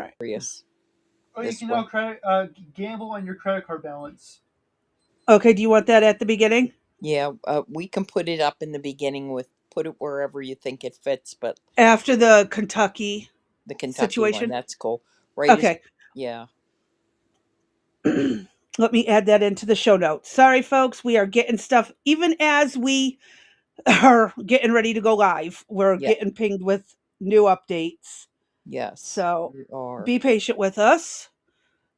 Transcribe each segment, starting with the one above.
right. Curious. Or you This can way. now gamble on your credit card balance. Okay, do you want that at the beginning? Yeah, we can put it up in the beginning put it wherever you think it fits, but After the Kentucky the Kentucky one, situation? that's cool. Right as, Okay. yeah. Let me add that into the show notes. Sorry, folks, we are getting stuff even as we are getting ready to go live. We're Yeah. getting pinged with new updates. Yes, So we are. be patient with us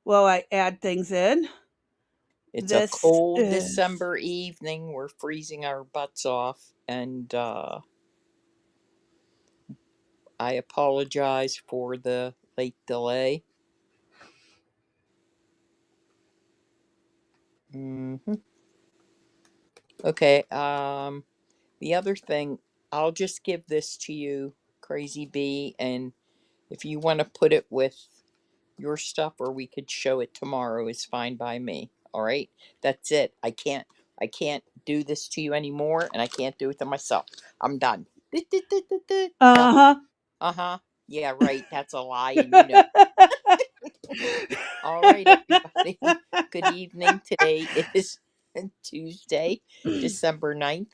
while I add things in. It's a This cold is December evening. We're freezing our butts off, and I apologize for the late delay. hmm Okay. The other thing, I'll just give this to you, Crazy Bee, and if you want to put it with your stuff, or we could show it tomorrow, is fine by me. All right, that's it. I can't do this to you anymore, and I can't do it to myself. I'm done. No. uh-huh. Uh-huh. Yeah, right. That's a lie, and you know. All right, everybody. Good evening. Today is Tuesday, December 9th,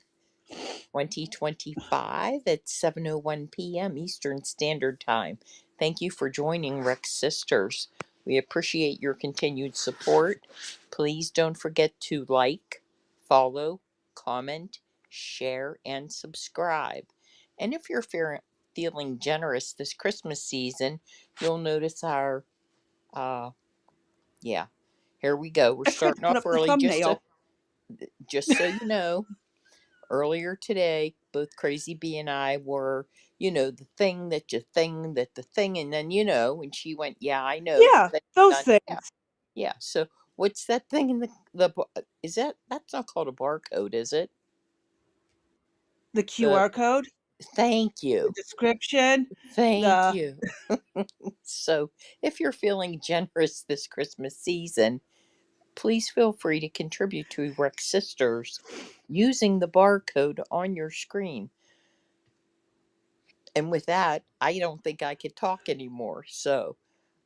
2025 at 7:01 p.m. Eastern Standard Time. Thank you for joining Rex Sisters. We appreciate your continued support. Please don't forget to like, follow, comment, share, and subscribe. And if you're feeling generous this Christmas season, you'll notice our uh, yeah, here we go. We're I forgot to starting put off up the early. thumbnail. Just so you know, earlier today, both Crazy Bee and I were, the thing that you thing that the thing, and then and she went, yeah, I know the Yeah, thing. those Done. Yeah, things. yeah. So what's that thing in is that's not called a barcode, is it? The The QR code, Thank the you, description, thank the you. So if you're feeling generous this Christmas season, please feel free to contribute to Rex Sisters using the barcode on your screen. And with that, I don't think I could talk anymore. So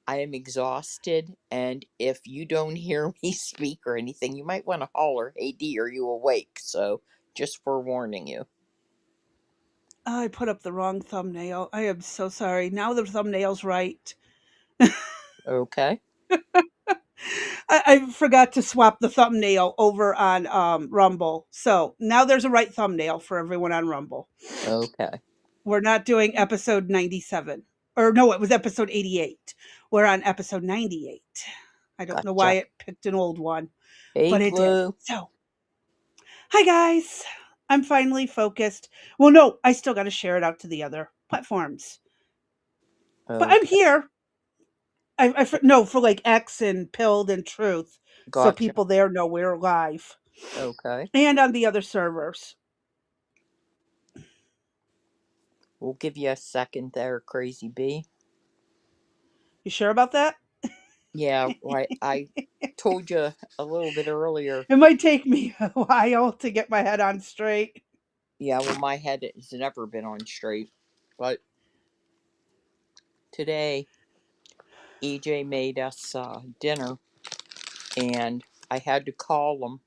I am exhausted. And if you don't hear me speak or anything, you might want to holler, hey D, are you awake? So just forewarning you. oh, I put up the wrong thumbnail. I am so sorry. Now the thumbnail's right. Okay. I forgot to swap the thumbnail over on Rumble. So now there's a right thumbnail for everyone on Rumble. Okay. We're not doing episode 97. Or no, it was episode 88. We're on episode 98. I don't know why Gotcha. it picked an old one, Hey, but it did. Blue. So, hi guys. I'm finally focused. Well, no, I still got to share it out to the other platforms. But I'm Okay. here. No, for like X and Pilled and Truth. So Gotcha. people there know we're live. Okay. And on the other servers. We'll give you a second there, Crazy Bee. You sure about that? Yeah, right. I told you a little bit earlier. It might take me a while to get my head on straight. Yeah, well, my head has never been on straight. But today, EJ made us dinner, and I had to call him.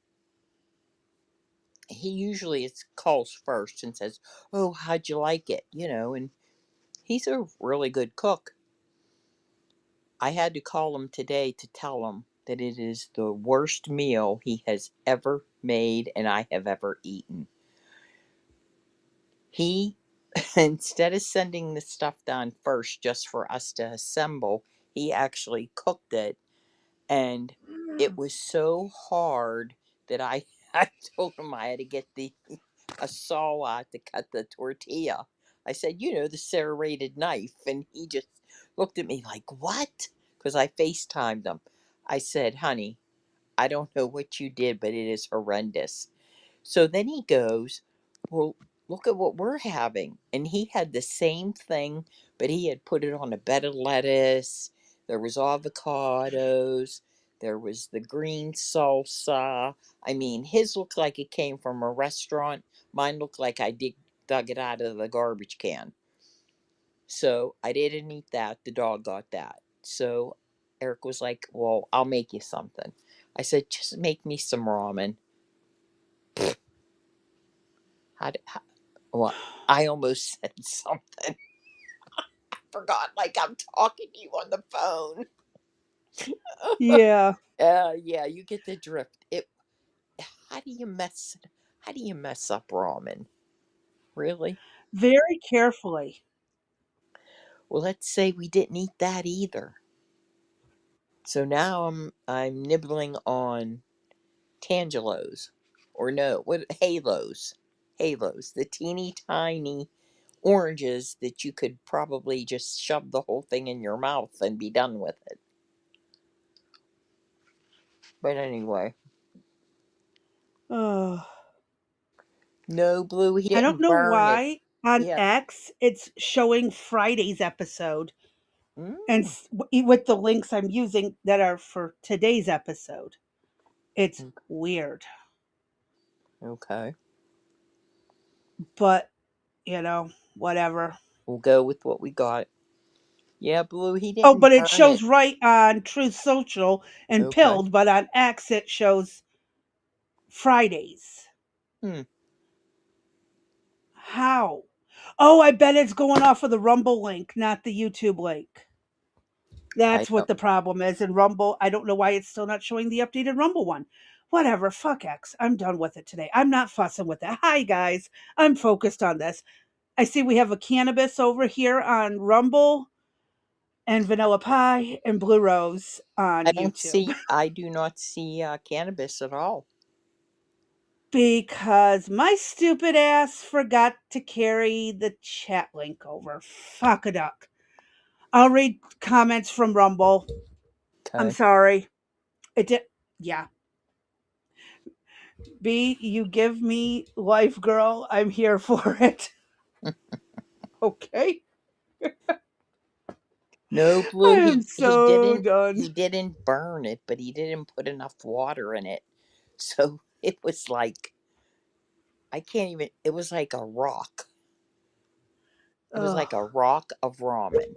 He usually calls first and says, "Oh, how'd you like it?" And he's a really good cook. I had to call him today to tell him that it is the worst meal he has ever made and I have ever eaten. He, instead of sending the stuff down first just for us to assemble, he actually cooked it, and it was so hard that I I told him I had to get a saw out to cut the tortilla. I said, the serrated knife, and he just looked at me like, "What?" Because I FaceTimed him. I said, "Honey, I don't know what you did, but it is horrendous." So then he goes, "Well, look at what we're having." And he had the same thing, but he had put it on a bed of lettuce. There was avocados. There was the green salsa. I mean, his looked like it came from a restaurant. Mine looked like dug it out of the garbage can. So I didn't eat that. The dog got that. So Eric was like, "Well, I'll make you something." I said, "Just make me some ramen." How, well, I almost said something. Forgot, like I'm talking to you on the phone. Yeah, Yeah, you get the drift. It. How do you mess? How do you mess up ramen? Really? very carefully. Well, let's say we didn't eat that either. So now I'm nibbling on Tangelos, or no, what halos, the teeny tiny oranges that you could probably just shove the whole thing in your mouth and be done with it. But anyway, Oh, no, Blue, he I don't didn't know burn it. why on Yeah. X it's showing Friday's episode, and Mm, with the links I'm using that are for today's episode. It's weird, okay. but whatever. We'll go with what we got. Yeah, Blue, he Oh, didn't but it burn shows it. right on Truth Social and Okay. Pilled, but on X it shows Fridays. Hmm. How? Oh, I bet it's going off of the Rumble link, not the YouTube link. I That's what don't. the problem is. In Rumble, I don't know why it's still not showing the updated Rumble one. Whatever, fuck X. I'm done with it today. I'm not fussing with it. Hi, guys. I'm focused on this. I see we have a cannabis over here on Rumble and Vanilla Pie and Blue Rose on I don't YouTube see. I do not see cannabis at all. because my stupid ass forgot to carry the chat link over. Fuck a duck. I'll read comments from Rumble. I'm Okay. sorry. It did. Yeah. B, you give me life, girl. I'm here for it. Okay. No, I Blue. am He so didn't. done. He didn't burn it, but he didn't put enough water in it. So it was like I can't even. It was like a rock. It was Ugh. like a rock of ramen.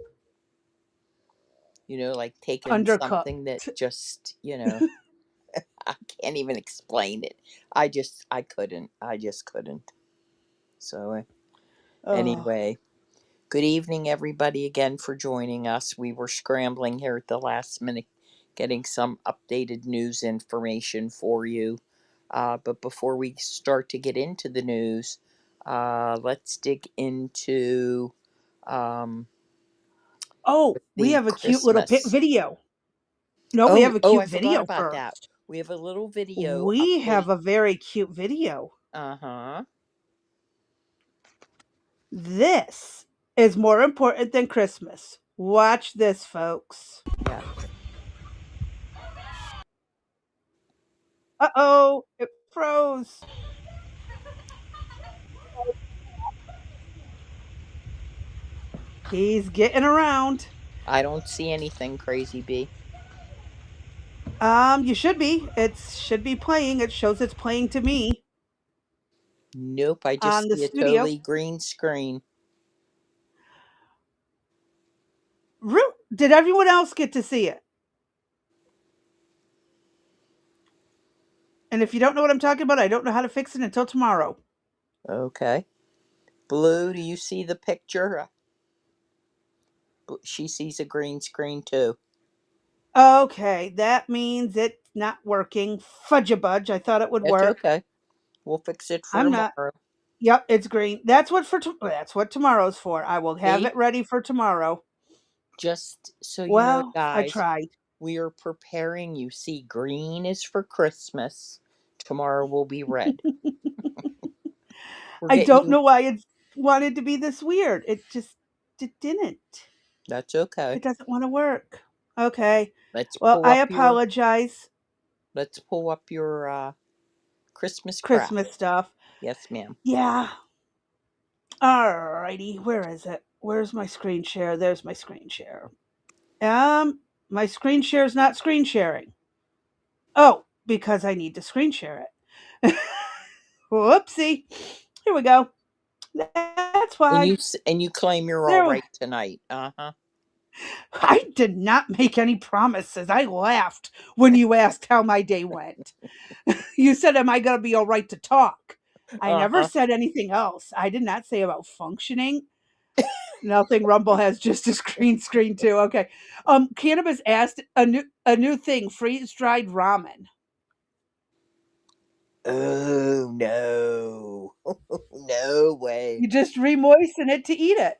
Like taking Undercooked. something that just I can't even explain it. I couldn't. I just couldn't. So Oh. anyway, good evening, everybody, again for joining us. We were scrambling here at the last minute, getting some updated news information for you. But before we start to get into the news, let's dig into um, Oh, we the have a cute little Christmas. video. No, we Oh, have a oh, I cute forgot video about that. first. We have a little video We update. have a very cute video. Uh huh. This is more important than Christmas. Watch this, folks. Yeah. Uh oh, it froze. He's getting around. I don't see anything crazy, B. You should be. It should be playing. It shows it's playing to me Nope, I on just the see a studio. totally green screen. Did everyone else get to see it? And if you don't know what I'm talking about, I don't know how to fix it until tomorrow. Okay. Blue, do you see the picture? She sees a green screen too. Okay, that means it's not working. Fudge a budge. I thought it would That's work. okay. We'll fix it for I'm not. tomorrow. Yep, it's green. That's what tomorrow's for. I will have See? it ready for tomorrow. Just so you know, Well, I guys, tried. we are preparing you. See, green is for Christmas. Tomorrow will be red. We're I getting don't you. know why it wanted to be this weird. It didn't. That's okay. It doesn't want to work. Okay. Let's Well, pull I up your. apologize. Let's pull up your Christmas craft. Christmas stuff. Yes, ma'am. Yeah. Alrighty. Where is it? Where's my screen share? There's my screen share. My screen share is not screen sharing. Oh, because I need to screen share it. Whoopsie. Here we go. That's And why. you claim you're all There. right tonight. Uh huh. I did not make any promises. I laughed when you asked how my day went. You said, "Am I gonna be all right to talk?" I never Uh-huh. said anything else. I did not say about functioning. Nothing. Rumble has just a screen too. Okay. Cannabis asked a new thing: freeze dried ramen. Oh no. No way. You just remoisten it to eat it.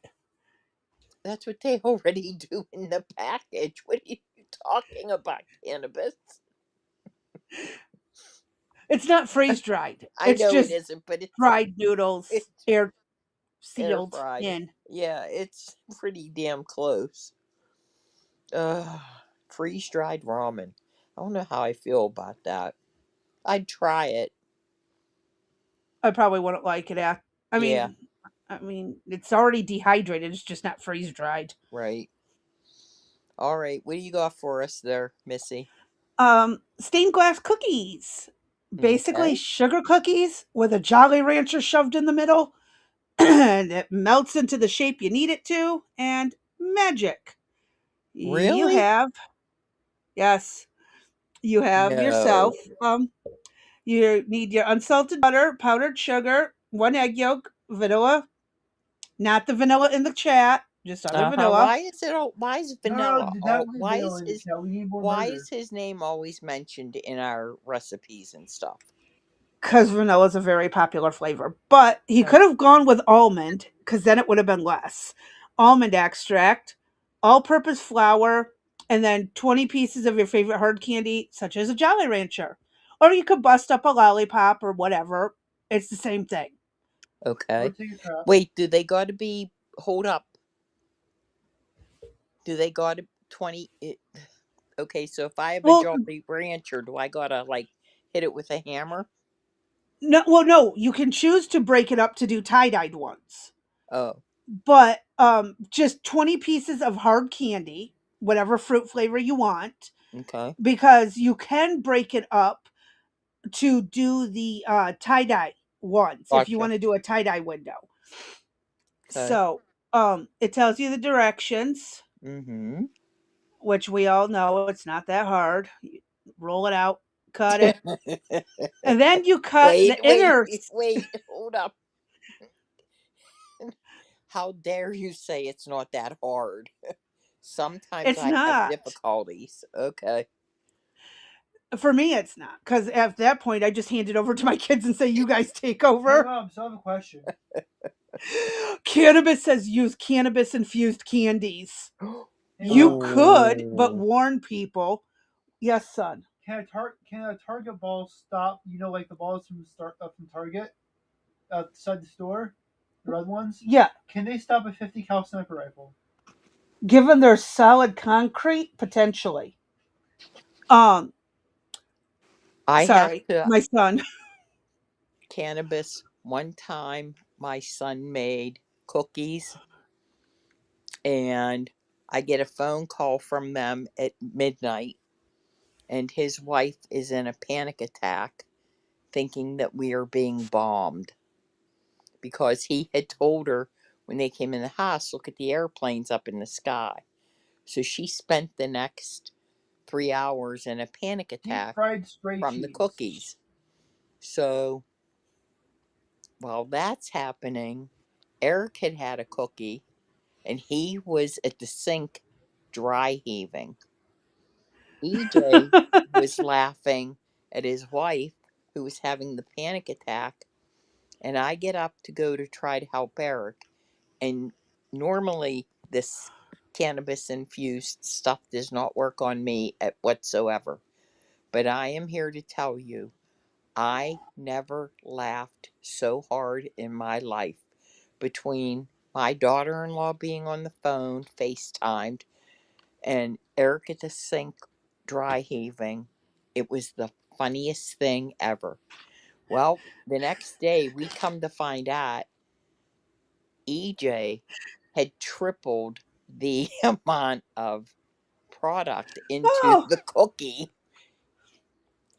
That's what they already do in the package. What are you talking about, cannabis? It's not freeze dried. I It's know it just isn't, but dried noodles, it's air air sealed fried. in. Yeah, it's pretty damn close. Ugh, freeze dried ramen. I don't know how I feel about that. I'd try it. I probably wouldn't like it. I Yeah, mean, it's already dehydrated. It's just not freeze dried. right. All right, what do you got for us there, Missy? Stained glass cookies. Basically, Okay. sugar cookies with a Jolly Rancher shoved in the middle, and it melts into the shape you need it to, and magic. You Really? have, yes, you have yourself. No. Um, you need your unsalted butter, powdered sugar, one egg yolk, vanilla, not the vanilla in the chat, just other Uh-huh. vanilla. Why is it why is No, vanilla not all my vanilla in the chat. We need more why murder. is his name always mentioned in our recipes and stuff? Because vanilla is a very popular flavor. But he Okay. could have gone with almond, because then it would have been less. Almond extract, all purpose flour, and then 20 pieces of your favorite hard candy, such as a Jolly Rancher. Or you could bust up a lollipop or whatever. It's the same thing. Or Okay. take a crap. Wait, do they got to be hold up? Do they got to 20 okay, so if I have a Well, Jolly Rancher, do I got to like hit it with a hammer? no, well, no, you can choose to break it up to do tie-dyed ones. Oh, But just 20 pieces of hard candy, whatever fruit flavor you want, okay. because you can break it up to do the tie-dye ones if you Gotcha. want to do a tie-dye window. Okay. So it tells you the directions, Mhm. which we all know it's not that hard. You roll it out, cut it, and then you cut Wait, the wait, inner. wait. Hold up. How dare you say it's not that hard? Sometimes It's I have not. difficulties. Okay. For me, it's not, because at that point, I just hand it over to my kids and say, "You guys take Hey over." mom, so I have a question. Cannabis says use cannabis infused candies. Hey You mom, could, but Oh. warn people. Yes, son. can a Target ball stop? You know, like the balls from Target outside the store, the red ones. Yeah, Can they stop a 50 cal sniper rifle? given their solid concrete, potentially. Um, I have sorry, to my son. cannabis. One time, my son made cookies, and I get a phone call from them at midnight, and his wife is in a panic attack, thinking that we are being bombed because he had told her when they came in the house, look at the airplanes up in the sky. So she spent the next 3 hours in a panic Deep attack fried spray from the cheese. cookies. So while that's happening, Eric had had a cookie and he was at the sink dry heaving. EJ was laughing at his wife who was having the panic attack, and I get up to go to try to help Eric. And normally, this cannabis infused stuff does not work on me at whatsoever. But I am here to tell you, I never laughed so hard in my life between my daughter in law being on the phone, FaceTimed, and Eric at the sink dry heaving. It was the funniest thing ever. Well, the next day we come to find out EJ had tripled the amount of product into Oh, the cookie.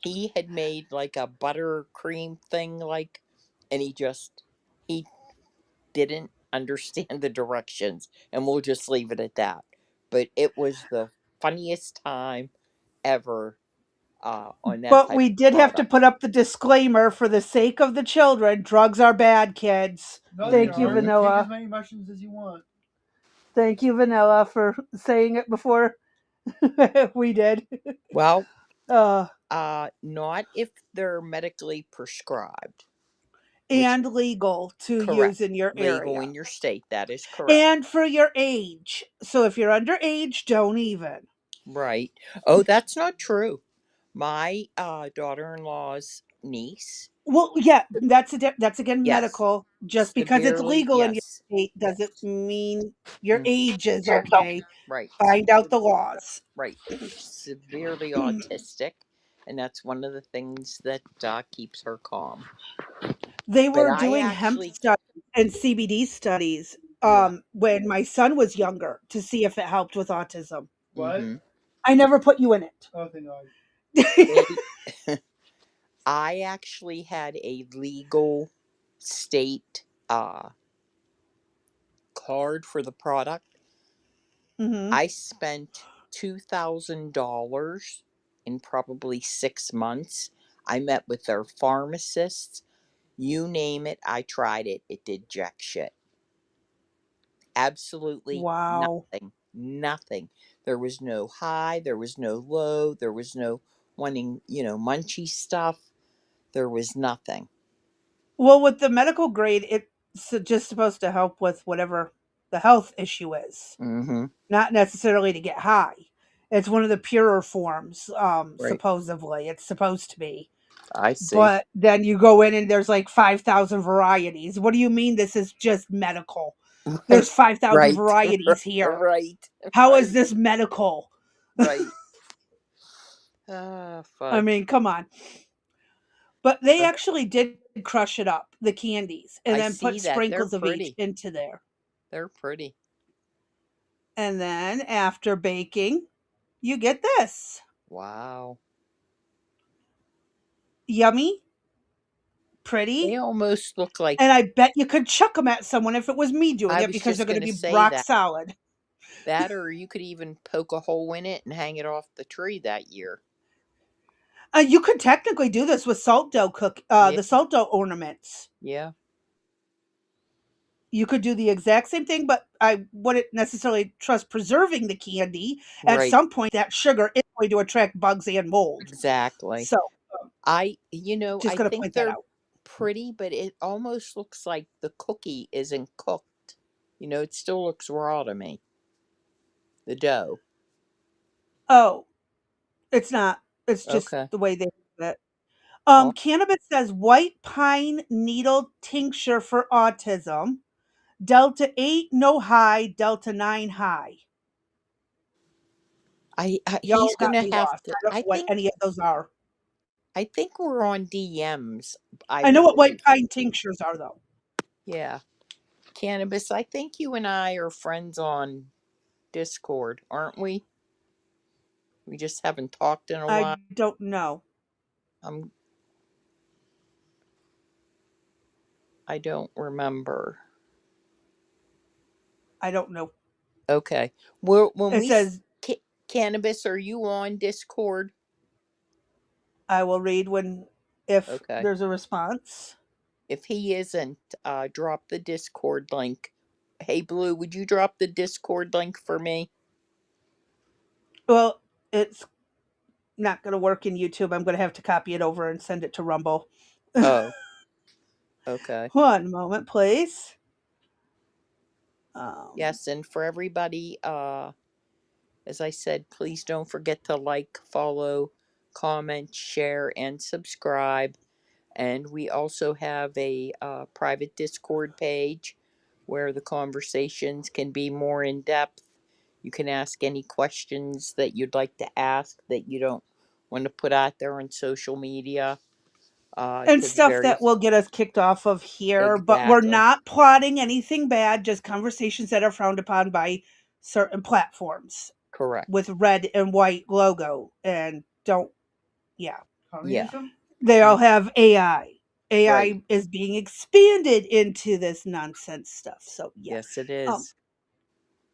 He had made like a buttercream thing, like, and he didn't understand the directions, and we'll just leave it at that. but it was the funniest time ever on that But type we of did have to product. put up the disclaimer for the sake of the children. Drugs are bad, kids. No, they Thank you, aren't. Hmm. You take as Vanilla. many mushrooms as you want. Thank you, Vanilla, for saying it before we did. Well, Uh, not if they're medically prescribed, which and legal to correct, use in your legal area. in your state. That is correct. And for your age. So if you're underage, don't even. Right. Oh, that's not true. My daughter-in-law's niece, Well, yeah, that's again yes, medical. Just because it's severely, legal in your yes. state doesn't mean your Mm, age is okay. right. Find out the laws. Right. Severely autistic, and that's one of the things that keeps her calm. They But were I doing hemp actually, studies and CBD studies yeah. when my son was younger to see if it helped with autism. What? Mm-hmm. I never put you in it. Oh, thank God. They, I actually had a legal state card for the product. Hmm. I spent $2,000 in probably 6 months. I met with their pharmacists. You name it, I tried it. It did jack shit. Absolutely Wow. nothing. Nothing. There was no high, there was no low, there was no wanting, munchy stuff. There was nothing. Well, with the medical grade, it's just supposed to help with whatever the health issue is, Mm-hmm. not necessarily to get high. It's one of the purer forms, Right. supposedly. It's supposed to be. I see. But then you go in and there's like 5,000 varieties. What do you mean this is just medical? There's 5,000 Right. varieties here. Right. How is Right. this medical? Right. Ah, I fudge. mean, come on. But they Uh, actually did crush it up, the candies, and I then put see that. They're sprinkles of each pretty. into there. They're pretty. And then after baking, you get this. Wow. Yummy, They pretty, almost look like, and I bet you could chuck them at someone if it was me doing I it was because they're just going going to to be say rock that. solid. That, or you could even poke a hole in it and hang it off the tree that year. You could technically do this with salt dough Yeah. the salt dough ornaments. Yeah. You could do the exact same thing, but I wouldn't necessarily trust preserving the candy. At Right. some point, that sugar is going to attract bugs and mold. Exactly. So, just I going to think point that they're out. pretty, but it almost looks like the cookie isn't cooked. It still looks raw to me. The dough. Oh, it's not. It's just Okay. the way they do it. Oh, Cannabis says white pine needle tincture for autism. Delta 8 no high, Delta 9 high. he's Y'all got gonna me have lost. to. I don't know what any of those are. I think we're on DMs. I I know what white believe. pine tinctures are, though. Yeah. Cannabis. I think you and I are friends on Discord, aren't we? We just haven't talked in a I while. don't know. I'm. I don't remember. I don't know. Okay. When It we says, cannabis, are you on Discord? I will read if Okay. there's a response. If he isn't, drop the Discord link. Hey, Blue, would you drop the Discord link for me? Well, it's not going to work in YouTube. I'm going to have to copy it over and send it to Rumble. Oh, okay. One moment, please. Um, Yes, and for everybody, as I said, please don't forget to like, follow, comment, share, and subscribe. And we also have a private Discord page where the conversations can be more in depth. You can ask any questions that you'd like to ask that you don't want to put out there on social media and to the stuff that various. will get us kicked off of here, but we're Exactly. not plotting anything bad, just conversations that are frowned upon by certain platforms with Correct. red and white logo. And don't, yeah, Yeah. Communism? they all Mm, have AI. right. AI is being expanded into this nonsense stuff. So, yeah. Yes, it Um, is.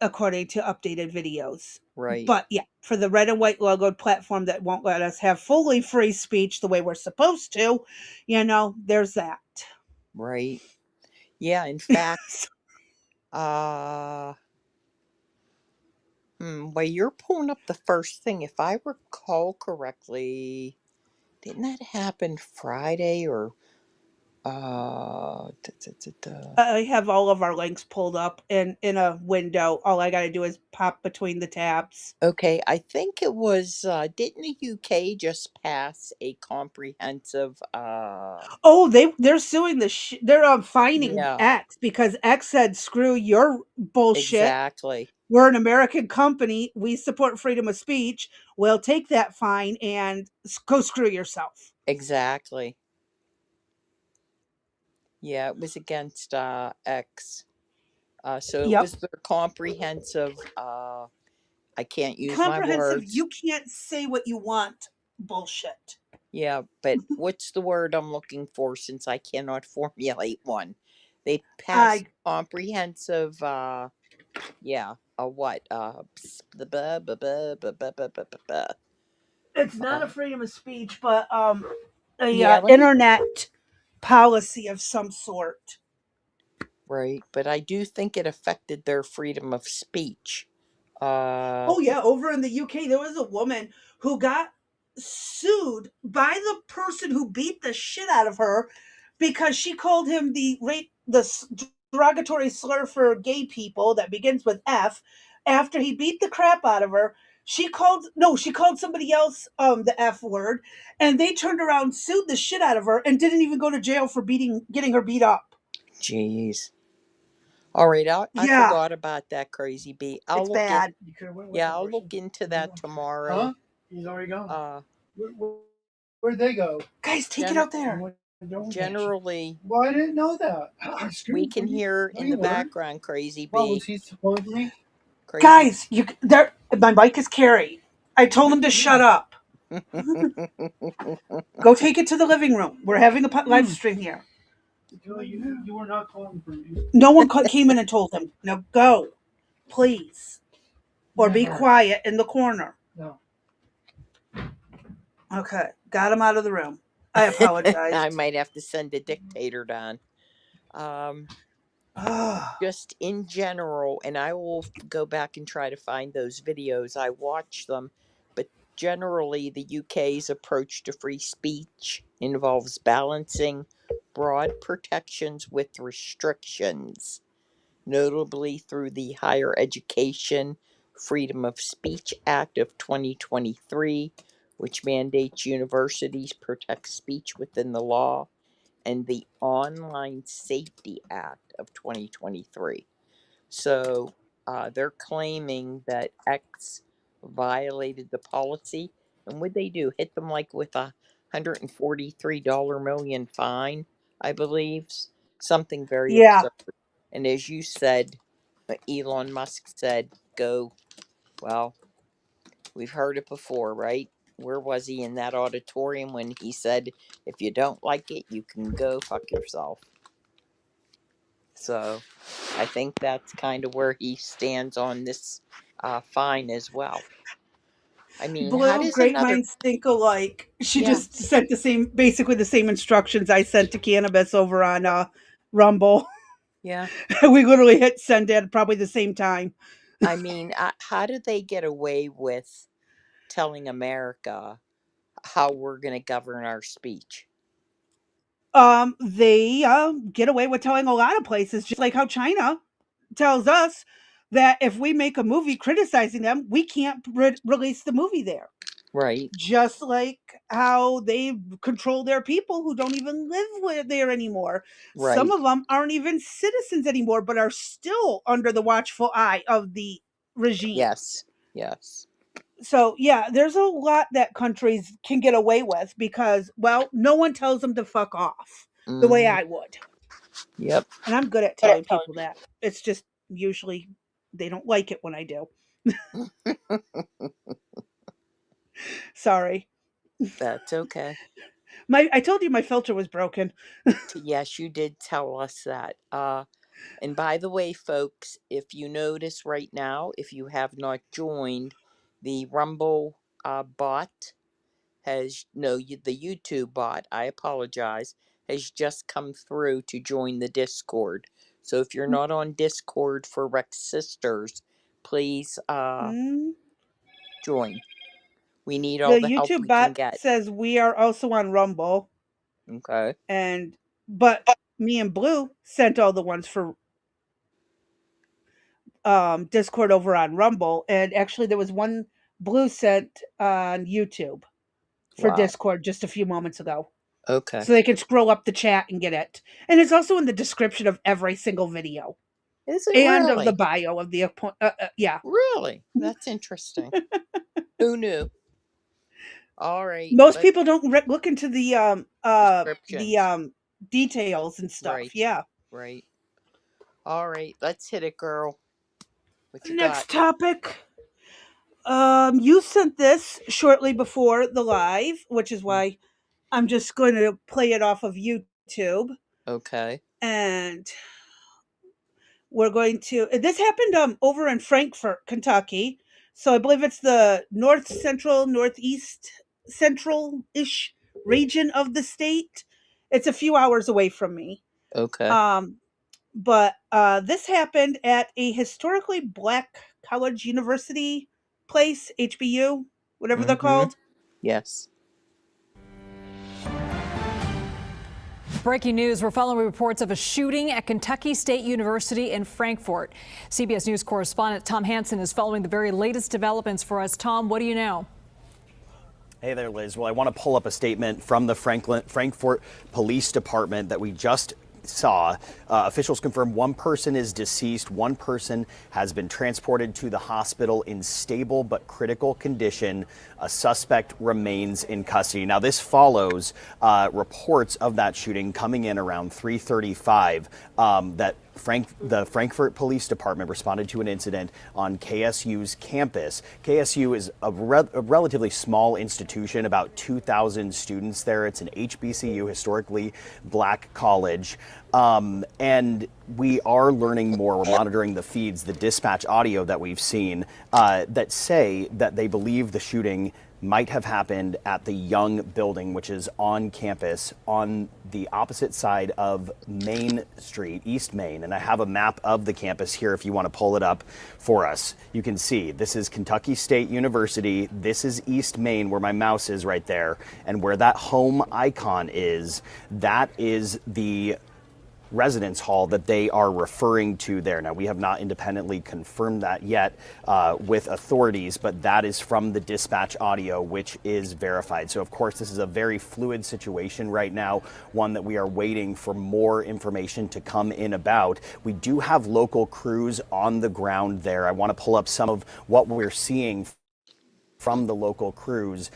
according to updated videos. Right. But yeah, for the red and white logoed platform that won't let us have fully free speech the way we're supposed to, there's that. Right. Yeah, in fact, uh while you're pulling up the first thing, if I recall correctly, didn't that happen Friday or da, da, da, da. I have all of our links pulled up in a window. All I got to do is pop between the tabs. Okay, I think it was didn't the UK just pass a comprehensive Oh, they're suing they're fining yeah, X because X said screw your bullshit. exactly. We're an American company. We support freedom of speech. We'll take that fine and go screw yourself. Exactly. Yeah, it was against X. So it Yep. was their comprehensive I can't use my Comprehensive, words. you can't say what you want bullshit. Yeah, but what's the word I'm looking for since I cannot formulate one? They passed I comprehensive yeah, a what? The buh, buh, buh, buh, buh, buh, buh, buh, buh. It's not a Uh, freedom of speech, but a yeah, let me internet policy of some sort. right, but I do think it affected their freedom of speech. Uh Oh yeah, over in the UK, there was a woman who got sued by the person who beat the shit out of her because she called him derogatory slur for gay people that begins with F. After he beat the crap out of her, she called somebody else the F word, and they turned around, sued the shit out of her, and didn't even go to jail for getting her beat up. jeez. All right, I Yeah, forgot about that crazy beat. it's bad. You could have went with Yeah, the I'll look person. into Where'd he that go? tomorrow. Huh? He's already gone. Uh Where'd they go? Guys, take it gen- out there. What donation? generally Well, I didn't know that. I we screamed for can you. hear No, in you the weren't. background crazy Well, bee. was he supposedly? Crazy Guys, you there. My mic is Carrie. I told him to shut Yeah. up. Go take it to the living room. We're having a live Hmm. stream here. You were not calling for me. No one came in and told him. Now go, please, or be Never. quiet in the corner. No. Okay, got him out of the room. I apologize. I might have to send a dictator down. Um, just in general, and I will go back and try to find those videos. I watch them, but generally, the UK's approach to free speech involves balancing broad protections with restrictions, notably through the Higher Education Freedom of Speech Act of 2023, which mandates universities protect speech within the law, and the Online Safety Act of 2023. So they're claiming that X violated the policy. And what they do? Hit them like with a $143 million fine, I believe. Something very Yeah, absurd. And as you said, Elon Musk said, go. Well, we've heard it before, right? Where was he in that auditorium when he said, if you don't like it, you can go fuck yourself? So I think that's kind of where he stands on this fine as well. I mean, how blue does great another. minds think alike. She Yeah, just sent basically the same instructions I sent to cannabis over on Rumble. yeah. We literally hit send at probably the same time. I mean, how do they get away with telling America how we're going to govern our speech? They get away with telling a lot of places, just like how China tells us that if we make a movie criticizing them, we can't release the movie there. Right, Just like how they control their people who don't even live there anymore. Some right. of them aren't even citizens anymore, but are still under the watchful eye of the regime. Yes, yes. So, yeah, there's a lot that countries can get away with because, well, no one tells them to fuck off the way Hmm. I would. Yep. And I'm good at telling people that. It's just usually they don't like it when I do. Sorry. That's okay. I told you my filter was broken. Yes, you did tell us that. And by the way, folks, if you notice right now, if you have not joined, the Rumble bot has, no, the YouTube bot, I apologize, has just come through to join the Discord. So if you're not on Discord for Rex Sisters, please Mm. join. We need all The the help YouTube we can bot get. says we are also on Rumble, Okay. but me and Blue sent all the ones for Discord over on Rumble, and actually there was one Blue sent on YouTube for Wow. Discord just a few moments ago. Okay. So they can scroll up the chat and get it. And it's also in the description of every single video Is it and of the really? bio of the yeah. Really? That's interesting. Who knew? All right. Most Let's people don't look into the descriptions. details and stuff. Right. Yeah. Right. All right. Let's hit it, girl. What you got? Next topic. You sent this shortly before the live, which is Mm, why I'm just going to play it off of YouTube. okay. And we're going to this happened over in Frankfort, Kentucky. So I believe it's the north central, northeast central ish region of the state. It's a few hours away from me. Okay. Um, but this happened at a historically black college university place, HBU, whatever they're Mm-hmm. called. Yes. Breaking news, we're following reports of a shooting at Kentucky State University in Frankfort. CBS News correspondent Tom Hansen is following the very latest developments for us. Tom, what do you know? Hey there, Liz. Well, I want to pull up a statement from the Frankfort Police Department that we just saw. Officials confirm one person is deceased. One person has been transported to the hospital in stable but critical condition. A suspect remains in custody. Now, this follows reports of that shooting coming in around 3:35 that the Frankfort Police Department responded to an incident on KSU's campus. KSU is a relatively small institution, about 2,000 students there. It's an HBCU, historically black college. And we are learning more. We're monitoring the feeds, the dispatch audio that we've seen that say that they believe the shooting might have happened at the Young building, which is on campus on the opposite side of Main Street, East Main. And I have a map of the campus here if you want to pull it up for us. You can see this is Kentucky State University. This is East Main, where my mouse is right there. And where that home icon is, that is the residence hall that they are referring to there. Now, we have not independently confirmed that yet with authorities, but that is from the dispatch audio, which is verified. So, of course, this is a very fluid situation right now, one that we are waiting for more information to come in about. We do have local crews on the ground there. I want to pull up some of what we're seeing from the local crews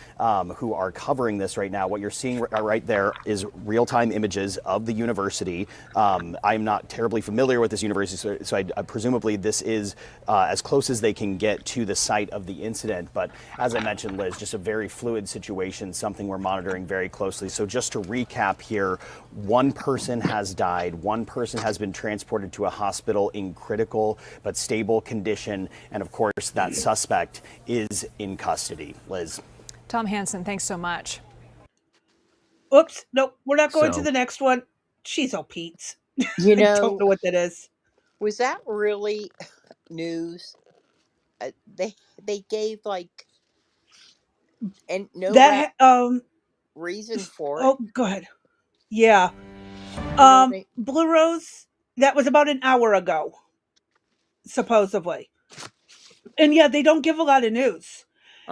who are covering this right now. What you're seeing right there is real-time images of the university. I'm not terribly familiar with this university, so I presumably this is as close as they can get to the site of the incident. But as I mentioned, Liz, just a very fluid situation, something we're monitoring very closely. So just to recap here, one person has died. One person has been transported to a hospital in critical but stable condition. And of course, that suspect is in custody. Liz. Tom Hansen, thanks so much. Oops, nope, we're not going to So the next one. She's all Pete's. You I don't know, know what that is. was that really news? They gave like and no That reason for it. oh, go ahead. Yeah. You know what I? Blue Rose, that was about an hour ago, supposedly. And yeah, they don't give a lot of news.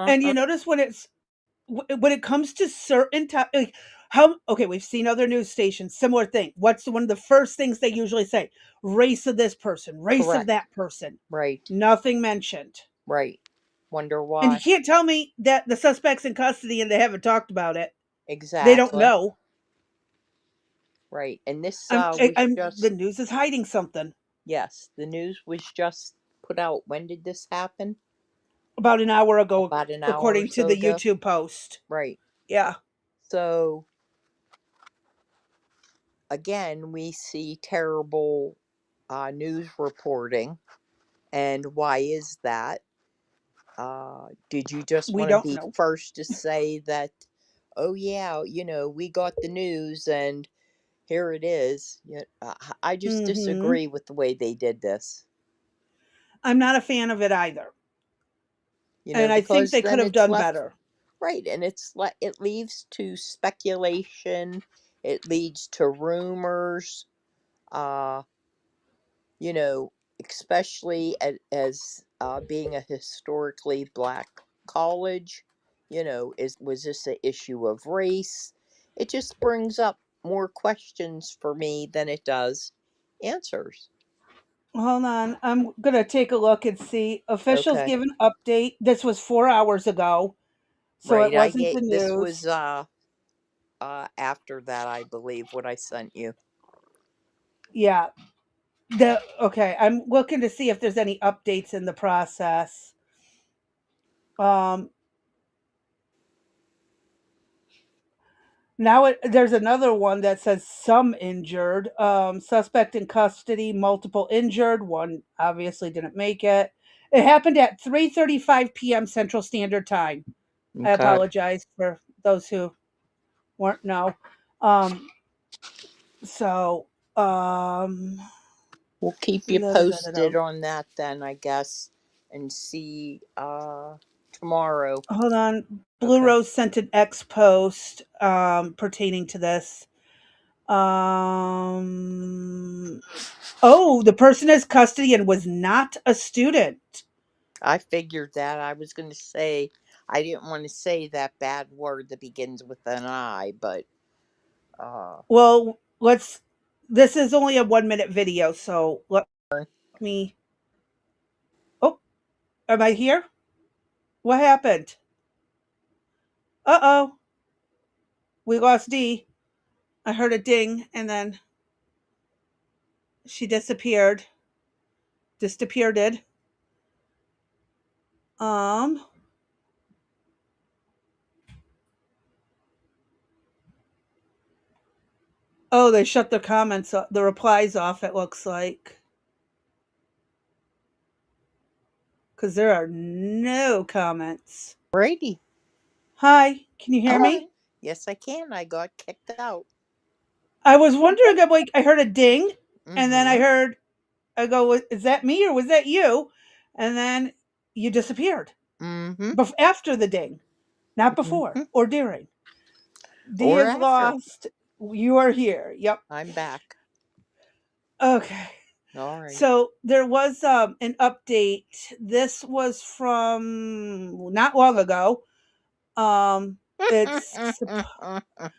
And you Uh-huh. notice when it comes to certain like how okay, we've seen other news stations, similar thing. What's one of the first things they usually say? Race of this person, race of Correct. that person. Right. Nothing mentioned. Right. Wonder And you why? can't tell me that the suspect's in custody and they haven't talked about it. They don't Exactly. know. Right. And this I'm, was I'm the just, news is hiding something. yes, the news was just put out. When did this happen? About an hour ago, About an hour or according to so the ago. YouTube post. Right. Yeah. So again, we see terrible news reporting. And why is that? Did you just We want to don't be know. first to say that, oh, yeah, we got the news and here it is? I just Hmm. disagree with the way they did this, I'm not a fan of it either. And I think because they could then have it's done left better. right, and it leads to speculation, it leads to rumors, uh, you know, especially as being a historically black college, was this an issue of race? It just brings up more questions for me than it does answers. Hold on. I'm going to take a look and see. Officials Okay, give an update. This was 4 hours ago, so it right. wasn't the This news. was after that, I believe, what I sent you. Yeah. Okay, I'm looking to see if there's any updates in the process. Um, there's another one that says some injured. Suspect in custody, multiple injured. One obviously didn't make it. It happened at 3:35 p.m. Central Standard Time. I Okay, apologize for those who weren't know. Um, so um, we'll keep you da, da, da, da, da. posted on that then, I guess, and see tomorrow. Hold on. Blue Okay. Rose sent an X post pertaining to this. Um, oh, the person has custody and was not a student. I figured that. I was going to say, I didn't want to say that bad word that begins with an I, but, uh, Well, this is only a 1 minute video, so let me. Oh, am I here? What happened? Uh oh, we lost D. I heard a ding and then she disappeared. Disappeared. Um, oh, they shut the comments, the replies off, it looks like. Because there are no comments. Brady. Hi, can you hear All me? right. Yes, I can. I got kicked out. I was wondering, I'm like, I heard a ding, and then Mm-hmm. I go, is that me or was that you? And then you disappeared. Mm-hmm. After the ding, not before Mm-hmm. or during. D Or is after. lost. You are here. Yep. I'm back. Okay. All right. So there was an update. This was from not long ago. Um, it's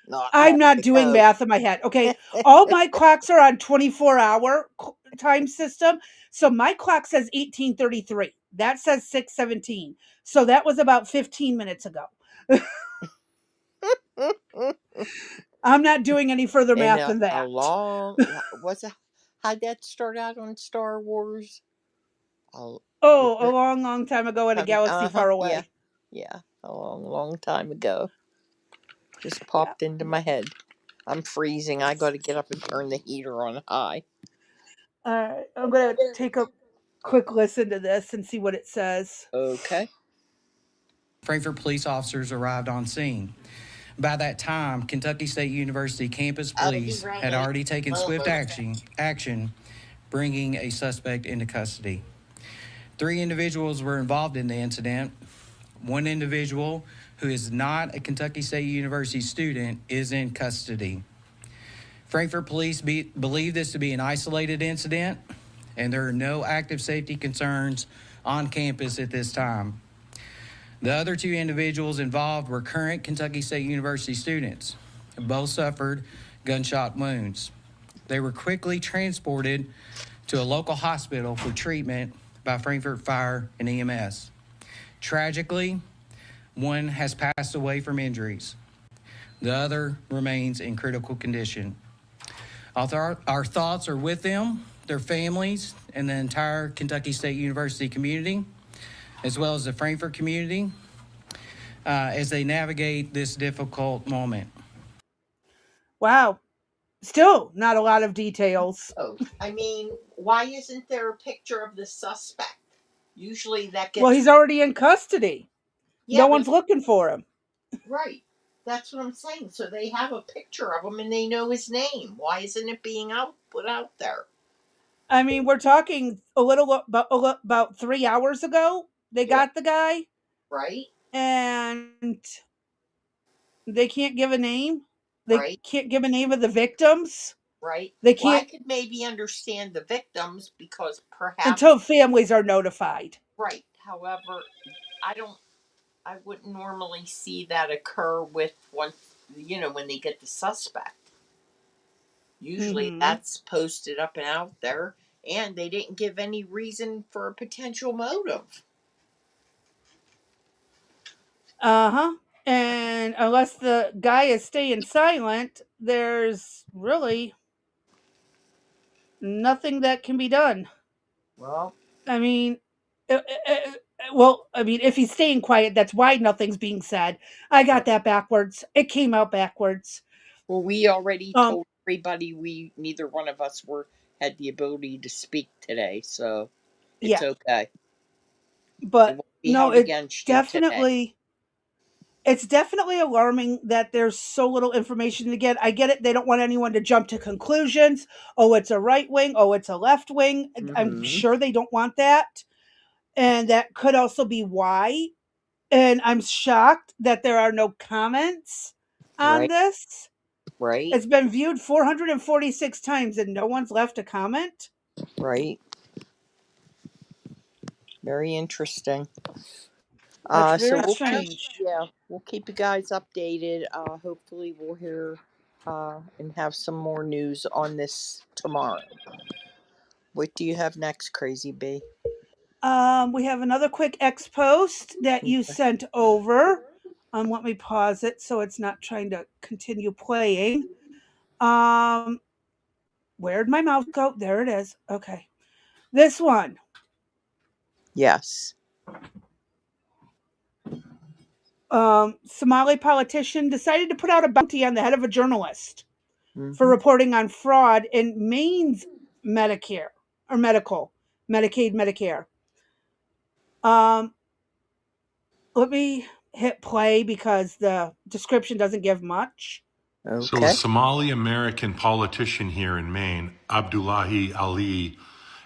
Not long I'm not doing ago. math in my head. Okay. All my clocks are on 24-hour time system. So my clock says 18:33. That says 6:17. So that was about 15 minutes ago. I'm not doing any further And math than a that. long, was it, how'd that start out on Star Wars? Oh, was Oh, a it? long, long time ago in a galaxy Uh-huh. far Yeah. away. Yeah. A long, long time ago. Just Yeah. popped into my head. I'm freezing. I got to get up and turn the heater on high. All right. I'm going to take a quick listen to this and see what it says. Okay. Frankfort police officers arrived on scene. By that time, Kentucky State University campus police had already taken swift action, bringing a suspect into custody. 3 individuals were involved in the incident. One individual, who is not a Kentucky State University student, is in custody. Frankfort police believe this to be an isolated incident, and there are no active safety concerns on campus at this time. The other 2 individuals involved were current Kentucky State University students. Both suffered gunshot wounds. They were quickly transported to a local hospital for treatment by Frankfort Fire and EMS. Tragically, one has passed away from injuries. The other remains in critical condition. Our thoughts are with them, their families, and the entire Kentucky State University community, as well as the Frankfort community, as they navigate this difficult moment. Wow. Still not a lot of details. Oh, I mean, why isn't there a picture of the suspect? Usually that Well, gets. he's already in custody. No Yeah, but one's looking for him. right. That's what I'm saying. So they have a picture of him and they know his name. Why isn't it being put out there? I mean, we're talking about 3 hours ago. They Yeah, got the guy, right, and they can't give a name. They right, can't give a name of the victims. right. They Well, I can't could maybe understand the victims because perhaps, until families are notified. right. However, I don't. I wouldn't normally see that occur with once when they get the suspect. Usually Hmm. that's posted up and out there, and they didn't give any reason for a potential motive. Uh huh. And unless the guy is staying silent, there's really nothing that can be done. Well, I mean, uh, uh, uh, well, I mean, if he's staying quiet, that's why nothing's being said. I got right. that backwards. It came out backwards. Well, we already Um, told everybody we neither one of us were had the ability to speak today, so it's yeah, okay. It but won't be no, held against you today. it's definitely alarming that there's so little information. Again, I get it. They don't want anyone to jump to conclusions. Oh, it's a right wing. Oh, it's a left wing. I'm Mm-hmm. sure they don't want that. And that could also be why. And I'm shocked that there are no comments on Right, this. right, It's been viewed 446 times and no one's left a comment. right. Very interesting. That's So very we'll strange. we'll keep you guys updated. Hopefully we'll hear and have some more news on this tomorrow. What do you have next, Crazy B? We have another quick X post that you sent over. Let me pause it so it's not trying to continue playing. Um, where'd my mouse go? There it is. Okay. This one. Yes. Somali politician decided to put out a bounty on the head of a journalist for Mm-hmm. reporting on fraud in Maine's Medicare or Medicaid, Medicare. Um, let me hit play because the description doesn't give much. So, a Okay. Somali American politician here in Maine, Abdullahi Ali,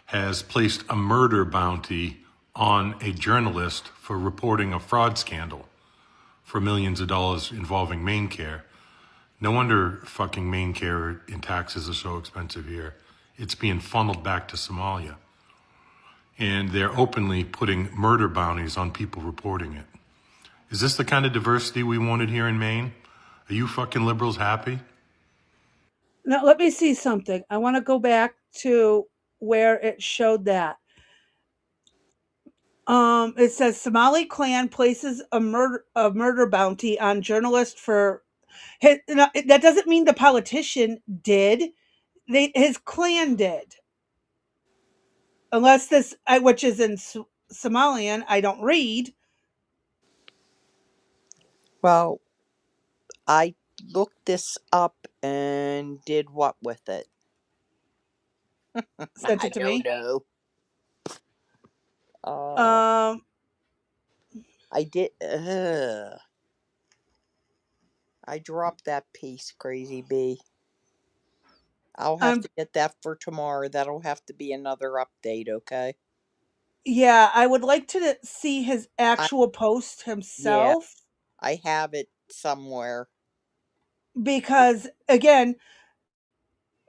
has placed a murder bounty on a journalist for reporting a fraud scandal for millions of dollars involving Maine Care. No wonder fucking Maine Care and taxes are so expensive here. It's being funneled back to Somalia. And they're openly putting murder bounties on people reporting it. Is this the kind of diversity we wanted here in Maine? Are you fucking liberals happy? Now, let me see something. I want to go back to where it showed that. It says Somali clan places a murder bounty on journalist for that doesn't mean the politician did. His clan did. Unless which is in Somalian, I don't read. Well, I looked this up and did what with it? Sent I it to don't me. know. Uh, Um, I did. I dropped that piece, Crazy B. I'll have I'm to get that for tomorrow. That'll have to be another update, okay? yeah, I would like to see his I actual post Yeah, himself I have it somewhere. because again,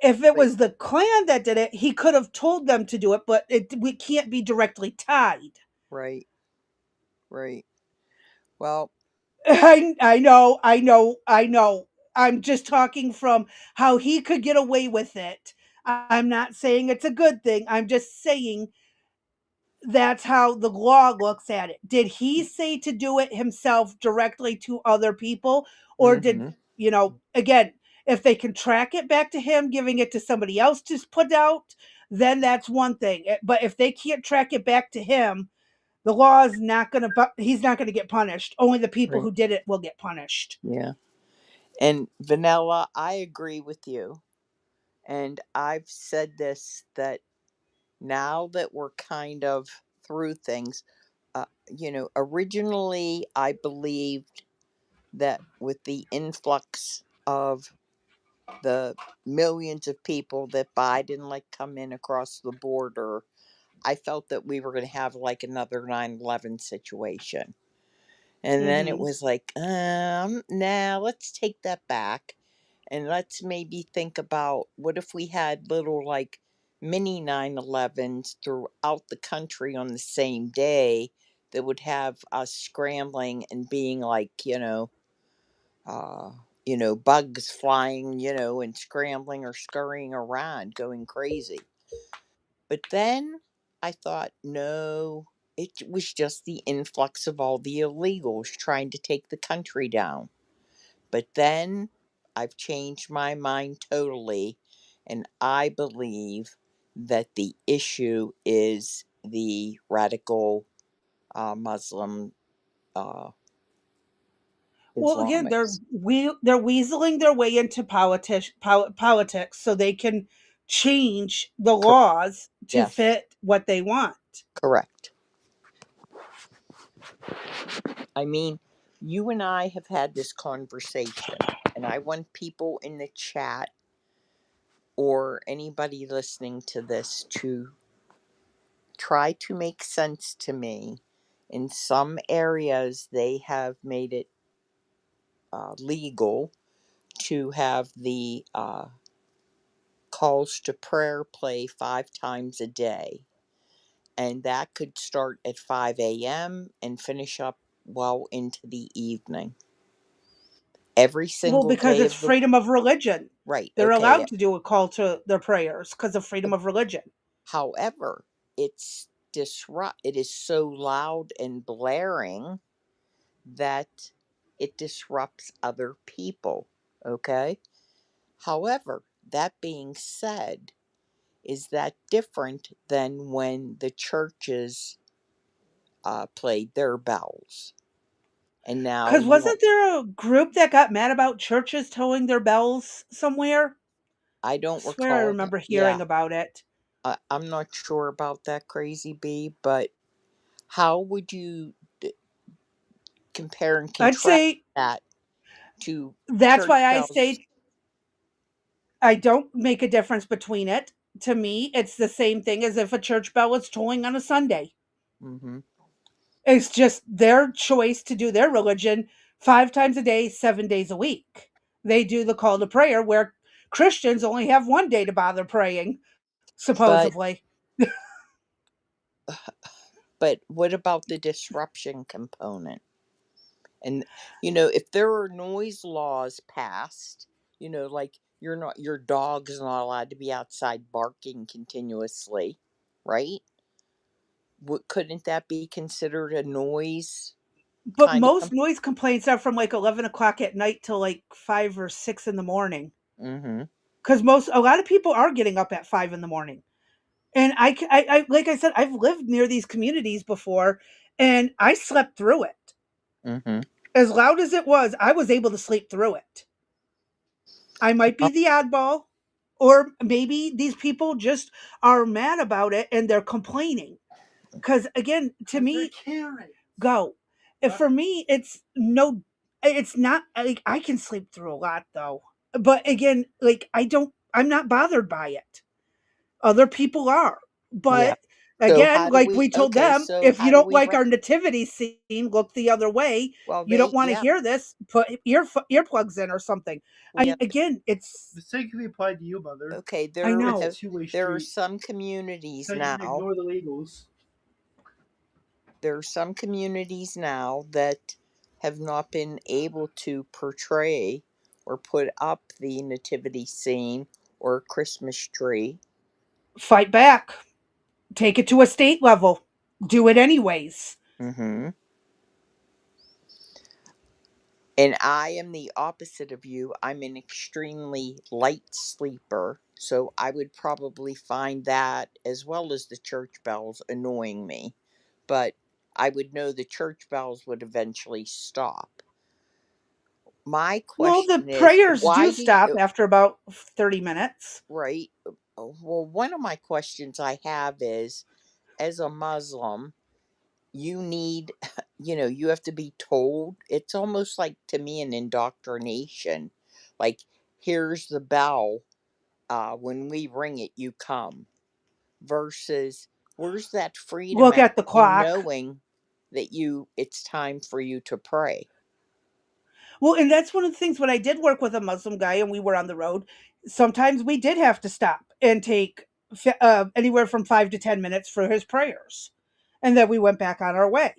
if it But was the clan that did it, he could have told them to do it, but we can't be directly tied. right, right. Well, I know. I'm just talking from how he could get away with it. I'm not saying it's a good thing. I'm just saying that's how the law looks at it. Did he say to do it himself directly to other people? Or did, mm-hmm, again, if they can track it back to him, giving it to somebody else to put out, then that's one thing. But if they can't track it back to him, the law is not going to, he's not going to get punished. Only the people right. who did it will get punished. Yeah. And Vanilla, I agree with you. And I've said this, that now that we're kind of through things, originally I believed that with the influx of the millions of people that Biden come in across the border, I felt that we were going to have like another 9/11 situation. And then it Mhm. was like, nah, let's take that back and let's maybe think about what if we had little mini 9/11s throughout the country on the same day that would have us scrambling and being uh, bugs flying, and scrambling or scurrying around, going crazy. But then I thought, no, it was just the influx of all the illegals trying to take the country down. But then I've changed my mind totally, and I believe that the issue is the radical Muslim uh, Well, again, Islamics. they're weaseling their way into politics so they can change the Cor- laws to yes, fit what they want. correct. I mean, you and I have had this conversation, and I want people in the chat or anybody listening to this to try to make sense to me. In some areas, they have made it legal to have the calls to prayer play 5 times a day. And that could start at 5 a.m. and finish up well into the evening. Every Well, single because day it's of the. freedom of religion. Right, They're okay. allowed to do a call to their prayers because of freedom of religion. However, it is so loud and blaring that it disrupts other people. Okay? However, that being said, is that different than when the churches played their bells? And now Because you, wasn't there a group that got mad about churches towing their bells somewhere? I I don't swear I recall. remember Yeah, hearing about it. I'm not sure about that, Crazy Bee, but how would you compare and I'd contrast say that to that's church why I bells? say I don't make a difference between it. To me, it's the same thing as if a church bell was tolling on a Sunday. Mm-hmm. It's just their choice to do their religion 5 times a day, 7 days a week. They do the call to prayer where Christians only have one day to bother praying, But supposedly. what about the disruption component? And if there are noise laws passed, like your dog's not allowed to be outside barking continuously, right? Couldn't that be considered a noise But kind of most noise complaints are from like 11 o'clock at night till like 5 or 6 in the morning. Mm-hmm. Because a lot of people are getting up at 5 in the morning. And like I said, I've lived near these communities before and I slept through it. Mm-hmm. As loud as it was, I was able to sleep through it. I might be the oddball, or maybe these people just are mad about it and they're complaining. Because again, to Because they're me, Karens. go. If for me, it's not like I can sleep through a lot though. But again, I'm not bothered by it. Other people are. Yeah. But So again, how do like we? we told Okay. them, So if you how do don't we? like our nativity scene, look the other way. Well, You don't want to yeah. hear this, put earplugs in or something. We have. Again, it's Mistakenly applied to you, mother. Okay. I It's a know. two-way There are street. some communities So you can now. ignore the legals. There are some communities now that have not been able to portray or put up the nativity scene or Christmas tree. Fight back. Take it to a state level. Do it anyways. Mm-hmm. And I am the opposite of you. I'm an extremely light sleeper. So I would probably find that, as well as the church bells, annoying me. But I would know the church bells would eventually stop. My Well, the question is, prayers why do do stop you, after about 30 minutes. right? Well, one of my questions I have is, as a Muslim, you need, you have to be told. It's almost like, to me, an indoctrination. Like, here's the bell. When we ring it, you come. Versus, where's that freedom Look at at the you clock. knowing that it's time for you to pray? Well, and that's one of the things when I did work with a Muslim guy and we were on the road, sometimes we did have to stop and take anywhere from 5 to 10 minutes for his prayers. And then we went back on our way.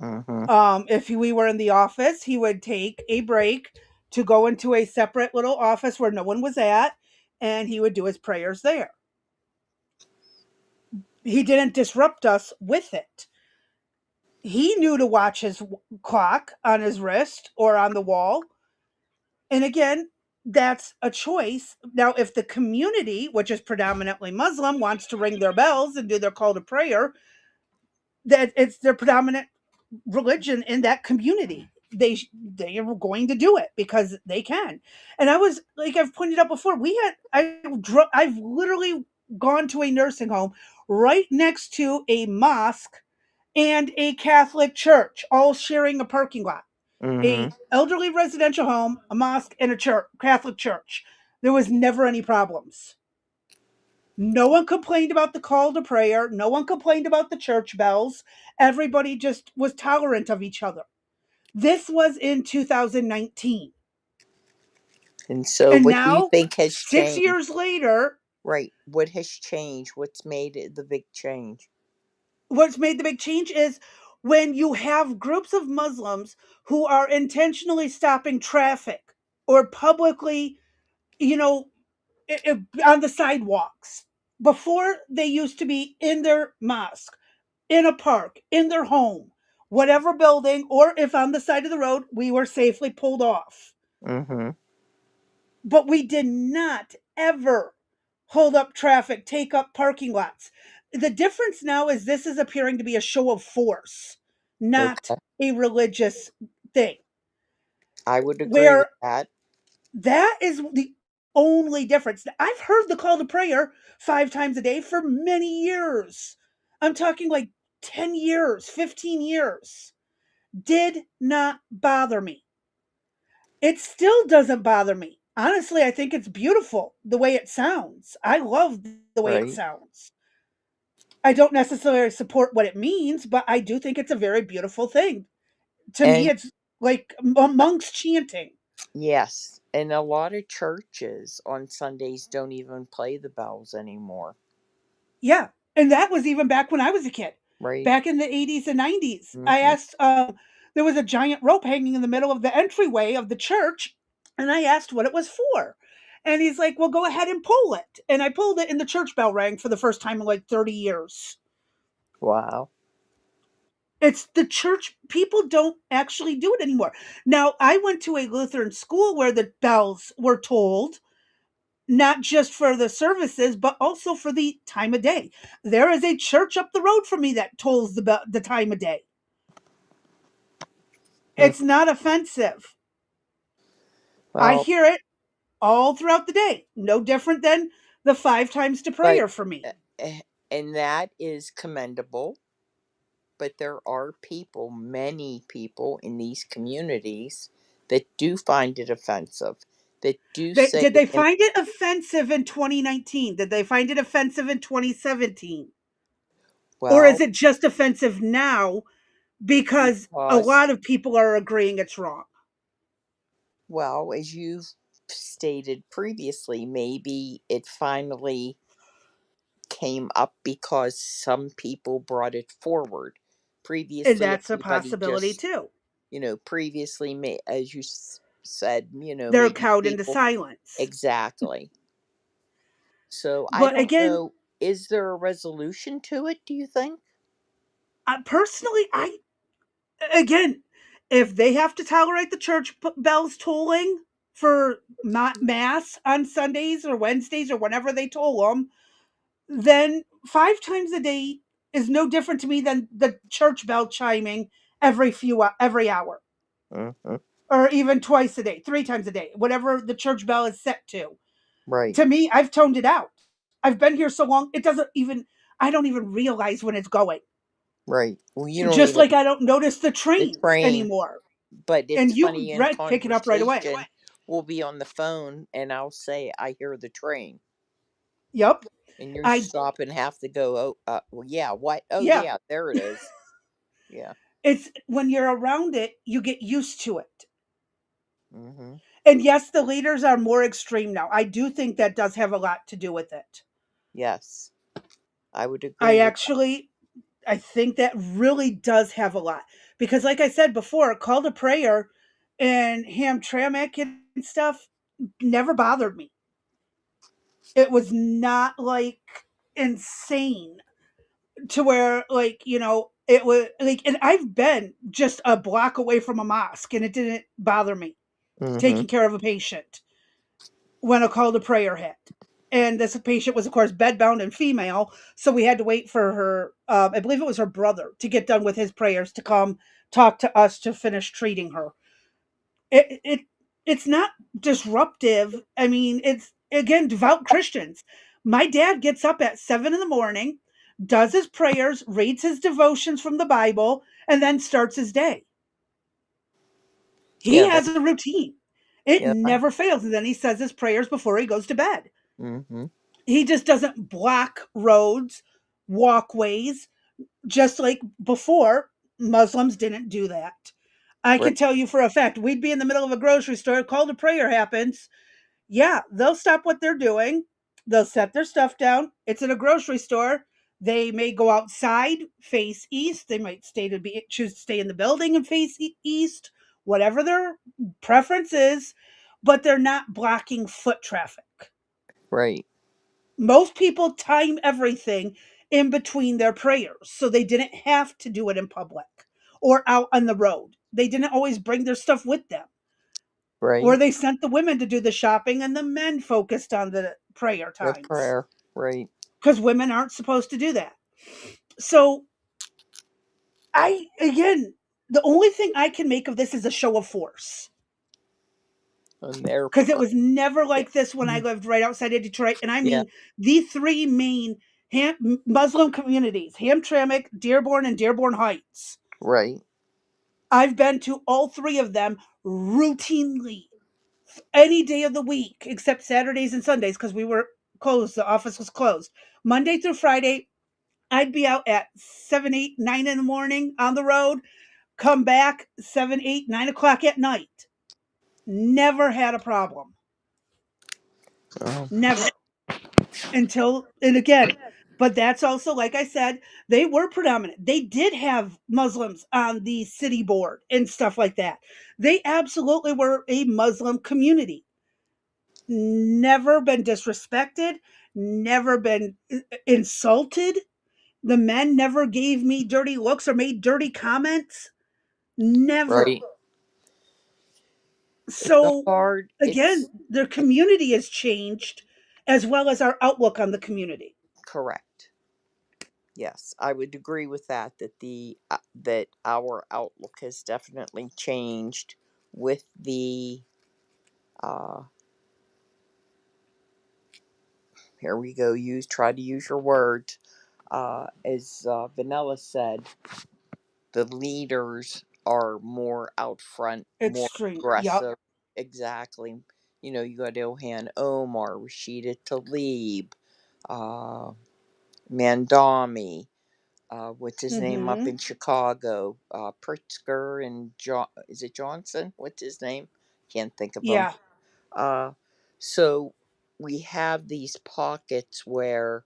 Mm-hmm. If we were in the office, he would take a break to go into a separate little office where no one was at, and he would do his prayers there. He didn't disrupt us with it. He knew to watch his clock on his wrist or on the wall. And again, that's a choice. Now, if the community, which is predominantly Muslim, wants to ring their bells and do their call to prayer, that it's their predominant religion in that community. They are going to do it because they can. And I was like I've pointed out before, I've literally gone to a nursing home right next to a mosque and a Catholic church, all sharing a parking lot. Mm-hmm. A elderly residential home, a mosque, and a church, Catholic church. There was never any problems. No one complained about the call to prayer. No one complained about the church bells. Everybody just was tolerant of each other. This was in 2019. And so, And what do you now, think has 6 years changed? later, Right. What has changed? What's made it the big change? what's made the big change is when you have groups of Muslims who are intentionally stopping traffic or publicly, you know, on the sidewalks. Before, they used to be in their mosque, in a park, in their home, whatever building, or if on the side of the road, we were safely pulled off. Mm-hmm. But we did not ever hold up traffic, take up parking lots. The difference now is this is appearing to be a show of force, not Okay. a religious thing. I would agree with Where that. that is the only difference. I've heard the call to prayer 5 times a day for many years. I'm talking like 10 years, 15 years. Did not bother me. It still doesn't bother me. Honestly, I think it's beautiful the way it sounds. I love the way it Right. sounds. I don't necessarily support what it means, but I do think it's a very beautiful thing. To me, And it's like monks chanting. yes, and a lot of churches on Sundays don't even play the bells anymore. Yeah, and that was even back when I was a kid. Right. Back in the 80s and 90s. I Mm-hmm. asked, there was a giant rope hanging in the middle of the entryway of the church, and I asked what it was for. And he's like, "Well, go ahead and pull it." And I pulled it, and the church bell rang for the first time in like 30 years. Wow. It's the church. People don't actually do it anymore. Now, I went to a Lutheran school where the bells were tolled, not just for the services, but also for the time of day. There is a church up the road from me that tolls the time of day. Hmm. It's not offensive. I Well, hear it all throughout the day. No different than the 5 times to but prayer for me. uh, and that is commendable. But there are people, many people in these communities that do find it offensive. That do say, Did they find it offensive in 2019? Did they find it offensive in 2017? Or is well, it just offensive now because a because, lot of people are agreeing it's wrong? well, as you've stated previously, maybe it finally came up because some people brought it forward. And Previously, that's a everybody possibility just, too. previously, as you said, They're maybe cowed into people, silence. exactly. So I But don't again, know. Is there a resolution to it, do you think? personally, I again, if they have to tolerate the church bells tolling for mass on Sundays or Wednesdays or whenever they toll them, then 5 times a day is no different to me than the church bell chiming every hour. Hmm. or even twice a day, 3 times a day, whatever the church bell is set to. Right. To me, I've toned it out. I've been here so long, it doesn't even, I don't even realize when it's going. Right. Well, you don't Just even like I don't notice the the trains train, anymore. but And it's you funny in pick it up right away. conversation. We'll be on the phone, and I'll say, "I hear the train," Yep. and you I, stop and have to go. Oh, well, yeah. What? Oh, yeah. yeah. There it is. Yeah. It's when you're around it, you get used to it. Mm-hmm. And yes, the leaders are more extreme now. I do think that does have a lot to do with it. Yes, I would I agree with that. actually, I think that really does have a lot because, like I said before, call to prayer and Hamtramck and stuff never bothered me. It was not like insane to where, like, it was like, and I've been just a block away from a mosque and it didn't bother me Mm-hmm. taking care of a patient when a call to prayer hit. And this patient was, of course, bedbound and female, so we had to wait for her. I believe it was her brother to get done with his prayers to come talk to us to finish treating her. It's not disruptive. I mean, it's again devout Christians. My dad gets up at 7 in the morning, does his prayers, reads his devotions from the Bible, and then starts his day. He Yeah. That. has a routine. It Yeah. never fails. And then he says his prayers before he goes to bed. Mm-hmm. He just doesn't block roads, walkways, just like before. Muslims didn't do that. I Right. can tell you for a fact, we'd be in the middle of a grocery store, call to prayer happens. Yeah, they'll stop what they're doing. They'll set their stuff down. It's in a grocery store. They may go outside, face east. They might choose to stay in the building and face east, whatever their preference is, but they're not blocking foot traffic. Right. Most people time everything in between their prayers, so they didn't have to do it in public or out on the road. They didn't always bring their stuff with them. Or Right. they sent the women to do the shopping and the men focused on the prayer The times prayer. Right. because women aren't supposed to do that. So, again, the only thing I can make of this is a show of force On their because it part. was never Yeah. like this when I lived right outside of Detroit. And I Yeah. mean, the three main Muslim communities, Hamtramck, Dearborn, and Dearborn Heights. Right. I've been to all three of them routinely any day of the week except Saturdays and Sundays because we were closed. The office was closed. Monday through Friday, I'd be out at 7, 8, 9 in the morning on the road, come back 7, 8, 9 o'clock at night. Never had a problem. Oh. Never. And again, but that's also, like I said, they were predominant. They did have Muslims on the city board and stuff like that. They absolutely were a Muslim community. Never been disrespected, never been insulted. The men never gave me dirty looks or made dirty comments. Never. Right. It's a So, hard. again, It's their community has changed as well as our outlook on the community. correct. Yes, I would agree with that. That our outlook has definitely changed with the. Uh, Here we go. Try to use your words. As Vanilla said, the leaders are more out front, more Extreme. Yep. aggressive. Exactly. You got Ilhan Omar, Rashida Tlaib, uh, Mandami, what's his name up Mhm. in Chicago? Pritzker and is it Johnson? What's his name? Can't think of him. Yeah. Uh, so we have these pockets where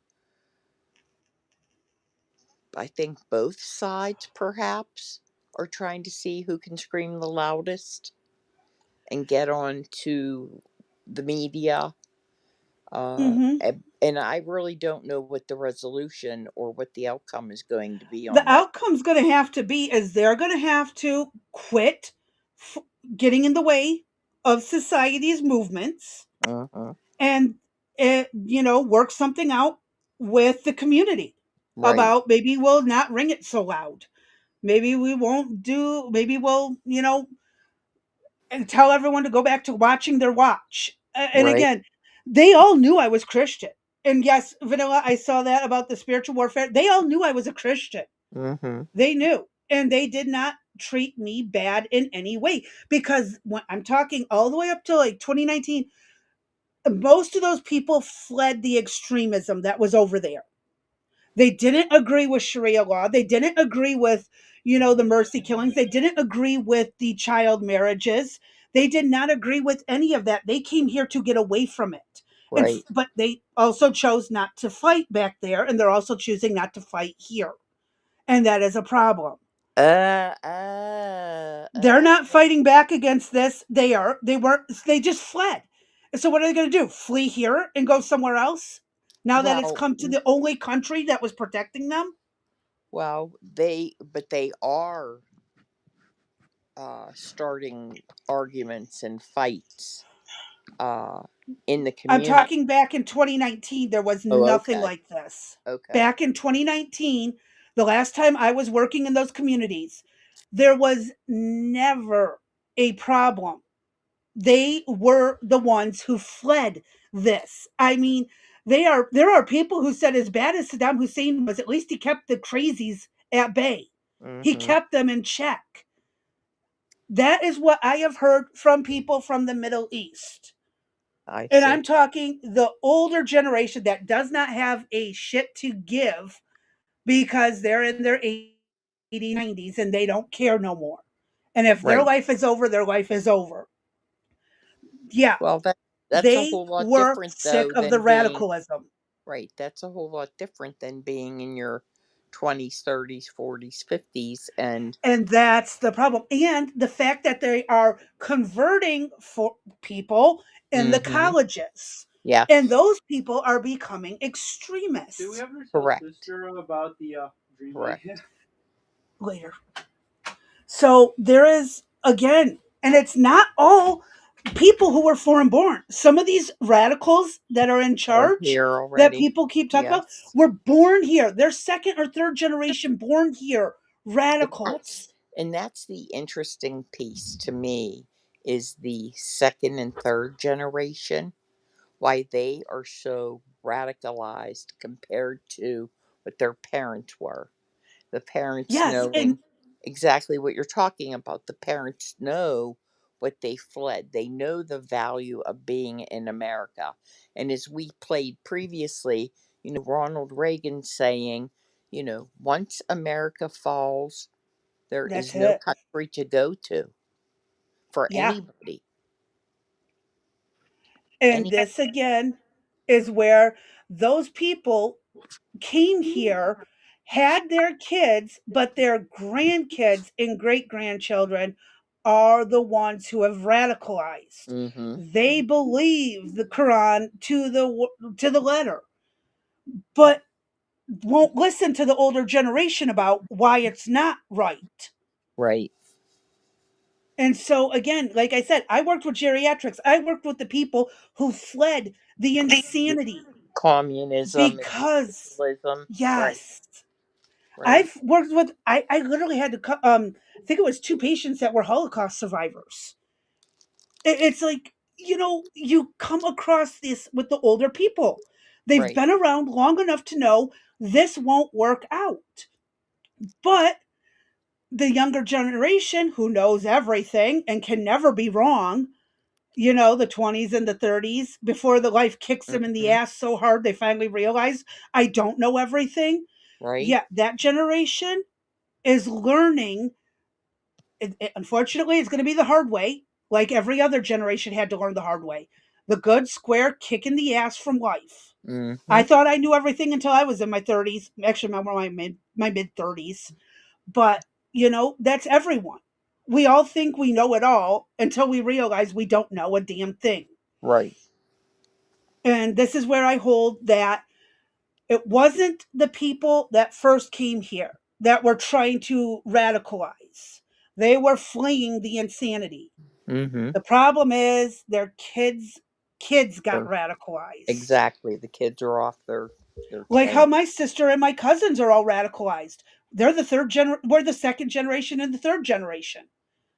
I think both sides perhaps are trying to see who can scream the loudest and get on to the media. Mhm. And I really don't know what the resolution or what the outcome is going to be The on this. outcome's going to have to be is they're going to have to quit f- getting in the way of society's movements Uh-huh. and work something out with the community Right. about maybe we'll not ring it so loud. Maybe we won't do maybe we'll, and tell everyone to go back to watching their watch. And Right. again, they all knew I was Christian. And yes, Vanilla, I saw that about the spiritual warfare. They all knew I was a Christian. Mm-hmm. They knew. And they did not treat me bad in any way. Because when I'm talking all the way up to like 2019, most of those people fled the extremism that was over there. They didn't agree with Sharia law. They didn't agree with, the mercy killings. They didn't agree with the child marriages. They did not agree with any of that. They came here to get away from it. Right. But they also chose not to fight back there, and they're also choosing not to fight here. And that is a problem. Uh, uh, They're uh. not fighting back against this. They just fled. So what are they going to do? Flee here and go somewhere else? Now that it's Well, come to the only country that was protecting them? but they are starting arguments and fights uh, in the I'm community. talking back in 2019, there was Oh, nothing okay. like this. Okay. Back in 2019, the last time I was working in those communities, there was never a problem. They were the ones who fled this. I mean, there are people who said as bad as Saddam Hussein was, at least he kept the crazies at bay. He Mm-hmm. kept them in check. That is what I have heard from people from the Middle East. I And see. I'm talking the older generation that does not have a shit to give because they're in their 80s, 90s, and they don't care no more. And if their Right. life is over, their life is over. Yeah, Well, that's a they whole lot were different sick though of the than being radicalism. right. That's a whole lot different than being in your 20s, 30s, 40s, 50s, and And that's the problem. And the fact that they are converting for people in the mm-hmm. colleges. Yeah, And those people are becoming Did we extremists ever tell correct, sister about the dream I had? correct. later. So there is, again, and it's not all people who were foreign born. Some of these radicals that are in Born charge here that already. people keep talking about Yes. were born here. They're second or third generation born here And that's radicals. and that's the interesting piece to me is the second and third generation, why they are so radicalized compared to what their parents were. The parents Yes, and knowing exactly what you're talking about. The parents know what they fled. They know the value of being in America. And as we played previously, Ronald Reagan saying, once America falls, there is that's no it. country to go to for Yeah. anybody. And Any this again is where those people came here, had their kids, but their grandkids and great grandchildren are the ones who have radicalized. mm-hmm. They believe the Quran to the letter, but won't listen to the older generation about why it's not right. Right. And so again, like I said, I worked with geriatrics. I worked with the people who fled the insanity Communism and because socialism. Right. yes, Right. I've worked with I literally had to I think it was two patients that were Holocaust survivors. It's like, you come across this with the older people. They've Right. been around long enough to know this won't work out. But the younger generation who knows everything and can never be wrong, the 20s and the 30s, before the life kicks them in the Mm-hmm. ass so hard they finally realize I don't know everything. Right. Yeah, that generation is learning. Unfortunately, it's going to be the hard way, like every other generation had to learn the hard way. The good, square kick in the ass from life. Mm-hmm. I thought I knew everything until I was in my 30s. Actually, my mid 30s. But, that's everyone. We all think we know it all until we realize we don't know a damn thing. Right. And this is where I hold that it wasn't the people that first came here that were trying to radicalize. They were fleeing the insanity. Mm-hmm. The problem is their kids got They're radicalized. exactly the kids are off their Like how chain. my sister and my cousins are all radicalized. We're the second generation and the third generation.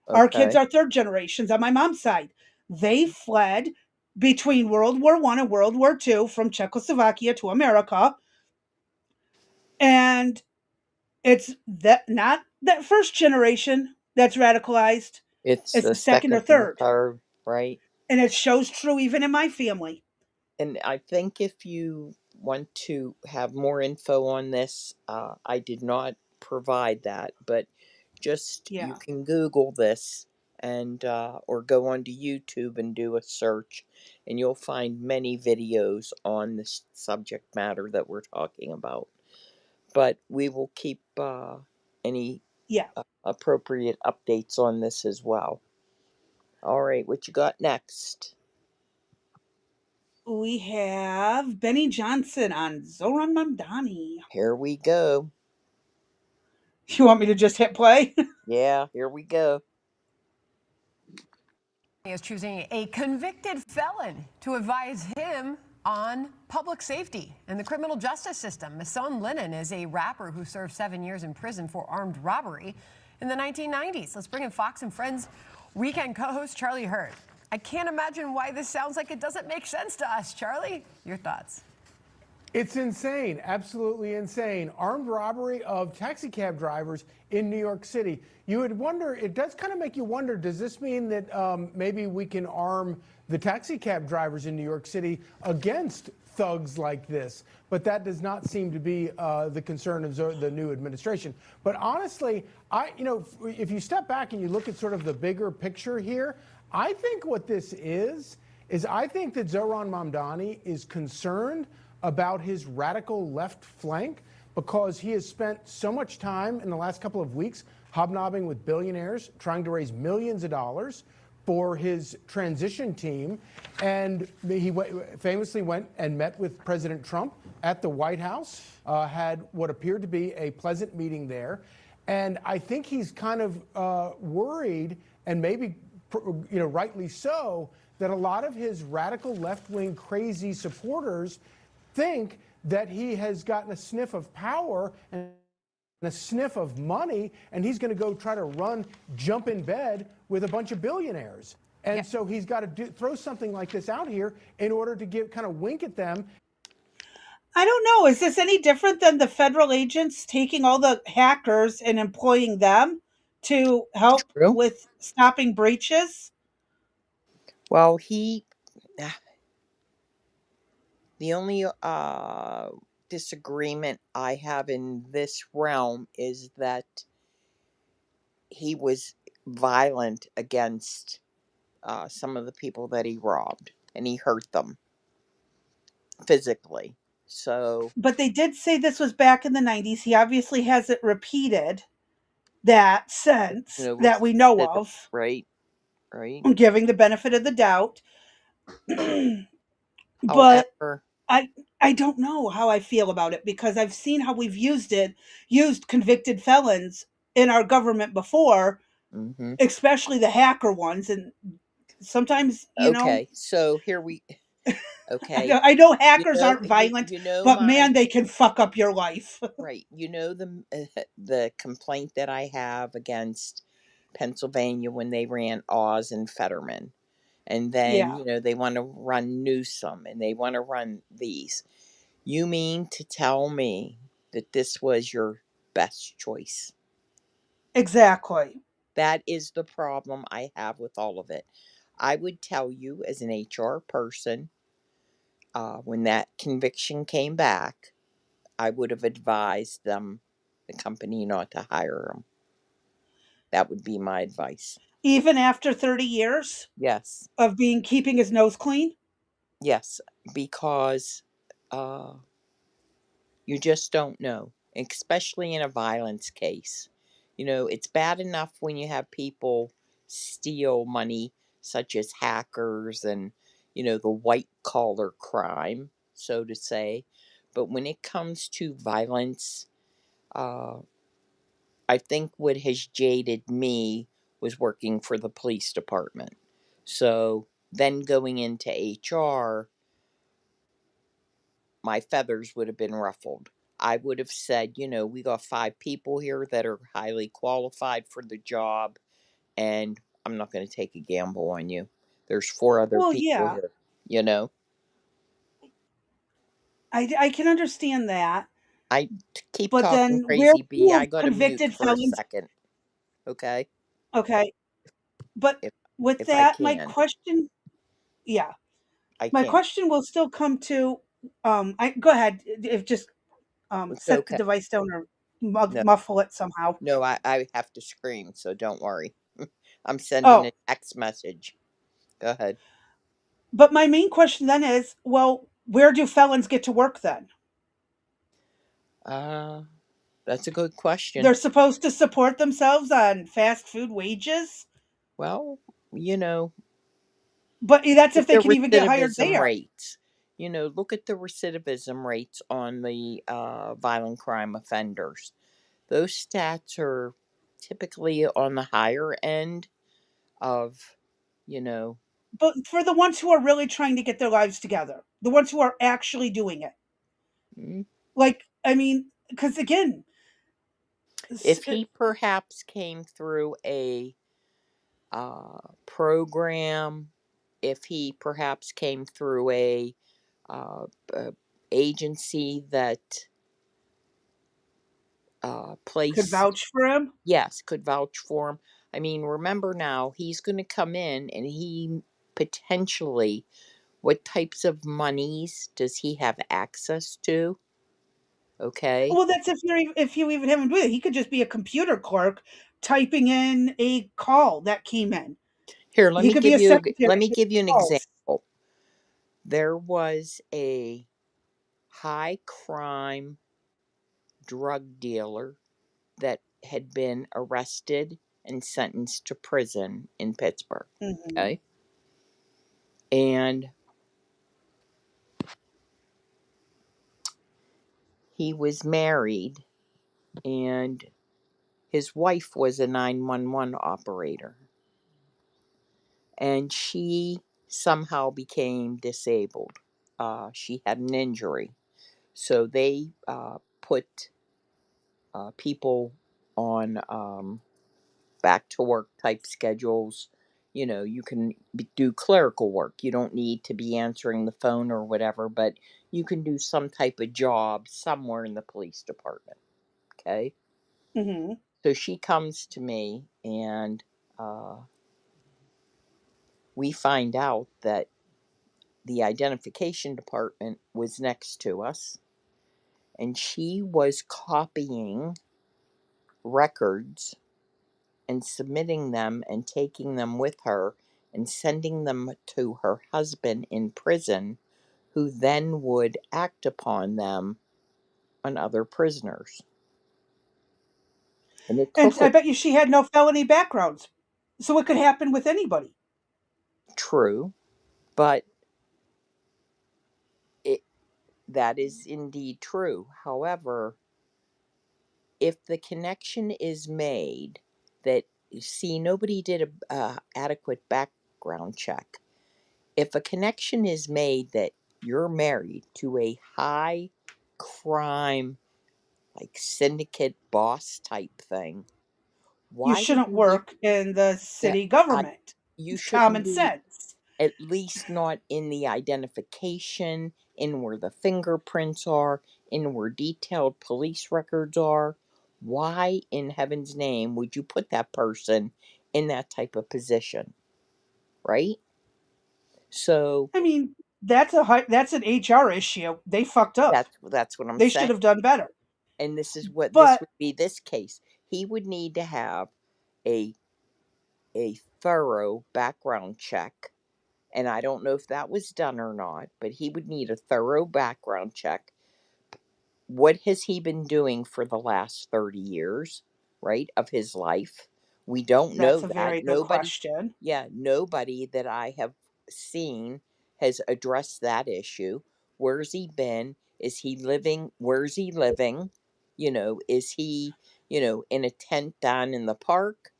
Our kids Okay. are third generations on my mom's side. They fled between World War I and World War II from Czechoslovakia to America. And it's that not that first generation that's radicalized. It's It's the the second or second and the third. third, right? And it shows true even in my family. And I think if you want to have more info on this, I did not provide that, but just you Yeah. can Google this and or go onto YouTube and do a search, and you'll find many videos on this subject matter that we're talking about. But we will keep any Yeah. appropriate updates on this as well. All right, what you got next? We have Benny Johnson on Zohran Mamdani. Here we go. You want me to just hit play? Yeah, here we go. Is choosing a convicted felon to advise him on public safety and the criminal justice system. Mason Lennon is a rapper who served 7 years in prison for armed robbery in the 1990s. Let's bring in Fox and Friends weekend co-host Charlie Hurd. I can't imagine why this sounds like it doesn't make sense to us. Charlie, your thoughts? It's insane, absolutely insane. Armed robbery of taxi cab drivers in New York City. You would wonder, it does kind of make you wonder, does this mean that maybe we can arm the taxi cab drivers in New York City against thugs like this? But that does not seem to be the concern of the new administration. But honestly, if you step back and you look at sort of the bigger picture here, I think what this is I think that Zohran Mamdani is concerned about his radical left flank because he has spent so much time in the last couple of weeks hobnobbing with billionaires, trying to raise millions of dollars for his transition team. And he famously went and met with President Trump at the White House, had what appeared to be a pleasant meeting there. And I think he's kind of worried, and maybe rightly so, that a lot of his radical left-wing crazy supporters think that he has gotten a sniff of power and a sniff of money, and he's going to go try to jump in bed with a bunch of billionaires. And so he's got to throw something like this out here in order to kind of wink at them. I don't know. Is this any different than the federal agents taking all the hackers and employing them to help True. with stopping breaches? Well, the only disagreement I have in this realm is that he was violent against some of the people that he robbed, and he hurt them physically. So, But they did say this was back in the 90s. He obviously hasn't repeated that since that we know of, right, right. giving the benefit of the doubt. But However, I I don't know how I feel about it because I've seen how we've used convicted felons in our government before, mhm. especially the hacker ones, and sometimes, Okay. So here we. Okay, I know hackers aren't violent, you know but my man, they can fuck up your life. right. You know the complaint that I have against Pennsylvania when they ran Oz and Fetterman. And then, Yeah, they want to run Newsom and they want to run these. You mean to tell me that this was your best choice? exactly. That is the problem I have with all of it. I would tell you, as an HR person, when that conviction came back, I would have advised the company, not to hire him. That would be my advice. Even after 30 years Yes. of being keeping his nose clean? Yes. Because uh, you just don't know, especially in a violence case. It's bad enough when you have people steal money, such as hackers and, the white collar crime, so to say. But when it comes to violence, uh, I think what has jaded me was working for the police department. So then going into HR, my feathers would have been ruffled. I would have said, we got 5 people here that are highly qualified for the job. and I'm not going to take a gamble on you. There's 4 other Well, people yeah, here, you know. I can understand that, I keep but talking then where crazy, B. do I got to mute convicted for a felons? second, okay? Okay, but If with I that, my can, question, yeah, I my can. question will still come to, I go ahead, if just It's set the okay. device down or No, muffle it somehow. no, I have to scream, so don't worry. I'm sending a Oh, text message. Go ahead. but my main question then is, well, where do felons get to work then? Uh, that's a good question. They're supposed to support themselves on fast food wages, Well, you know, but that's if at they the can even get hired recidivism there. rates. Look at the recidivism rates on the violent crime offenders. Those stats are typically on the higher end of, you know, But for the ones who are really trying to get their lives together, the ones who are actually doing it, mm, like, I mean, because again, if he perhaps came through a program, if he perhaps came through uh, uh, agency that could placed, vouch for him. yes, could vouch for him. I mean, remember now, he's going to come in and he potentially, what types of monies does he have access to? Okay. Well, that's if you even have him do it. He could just be a computer clerk typing in a call that came in. Here, He could be a secretary let me taking give you an calls. example. There was a high crime drug dealer that had been arrested and sentenced to prison in Pittsburgh. Mhm. Okay. And he was married, and his wife was a 911 operator. And she somehow became disabled. She had an injury. So they put people on back to work type schedules. You can do clerical work. You don't need to be answering the phone or whatever, but you can do some type of job somewhere in the police department. Okay. Mhm. So she comes to me, and uh, we find out that the identification department was next to us, and she was copying records and submitting them and taking them with her and sending them to her husband in prison, who then would act upon them on other prisoners. And it And took I it. bet you she had no felony backgrounds. So it could happen with anybody. True, but it that is indeed true. However, if the connection is made that, see, nobody did a adequate background check. If a connection is made that you're married to a high crime, like syndicate boss type thing, You why shouldn't wouldn't you? work in the That city I government. You It's shouldn't common be, sense. at least not in the identification, in where the fingerprints are, in where detailed police records are. Why in heaven's name would you put that person in that type of position, right? So I mean, that's an HR issue. They fucked up. that's what I'm They should saying. have done better. And this is what this But would be, this case. He would need to have a thorough background check, and I don't know if that was done or not, but he would need a thorough background check. What has he been doing for the last 30 years, right, of his life? We don't know that's a that. very good question. Nobody that I have seen has addressed that issue. Where's he been? Is he living? Where's he living? Is he, in a tent down in the park?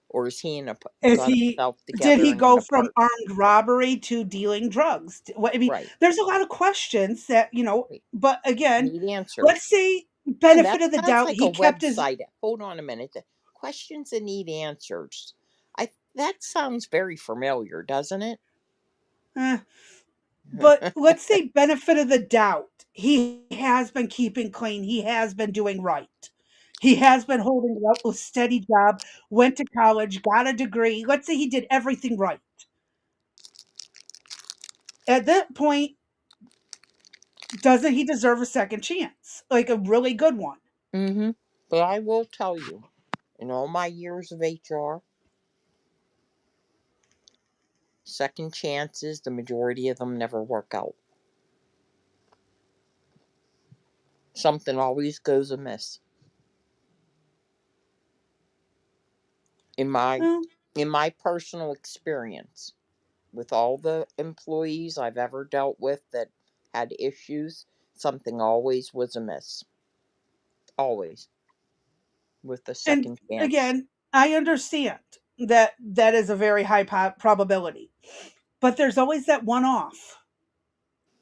Or is he Is got he himself did together he in an go from apartment? armed robbery to dealing drugs? What I mean, Right. there's a lot of questions that, Right. but again, Need let's answers. say And that benefit of the sounds doubt, like a he kept his website. Hold on a minute. The questions that need answers. I That sounds very familiar, doesn't it? Eh, but let's say benefit of the doubt. He has been keeping clean. He has been doing right. He has been holding up a steady job, went to college, got a degree. Let's say he did everything right. At that point, doesn't he deserve a second chance? Like a really good one? Mm-hmm. But I will tell you, in all my years of HR, second chances, the majority of them never work out. Something always goes amiss. In my Well, in my personal experience, with all the employees I've ever dealt with that had issues, something always was amiss. Always. With the and second chance. again, I understand that that is a very high probability, but there's always that one off.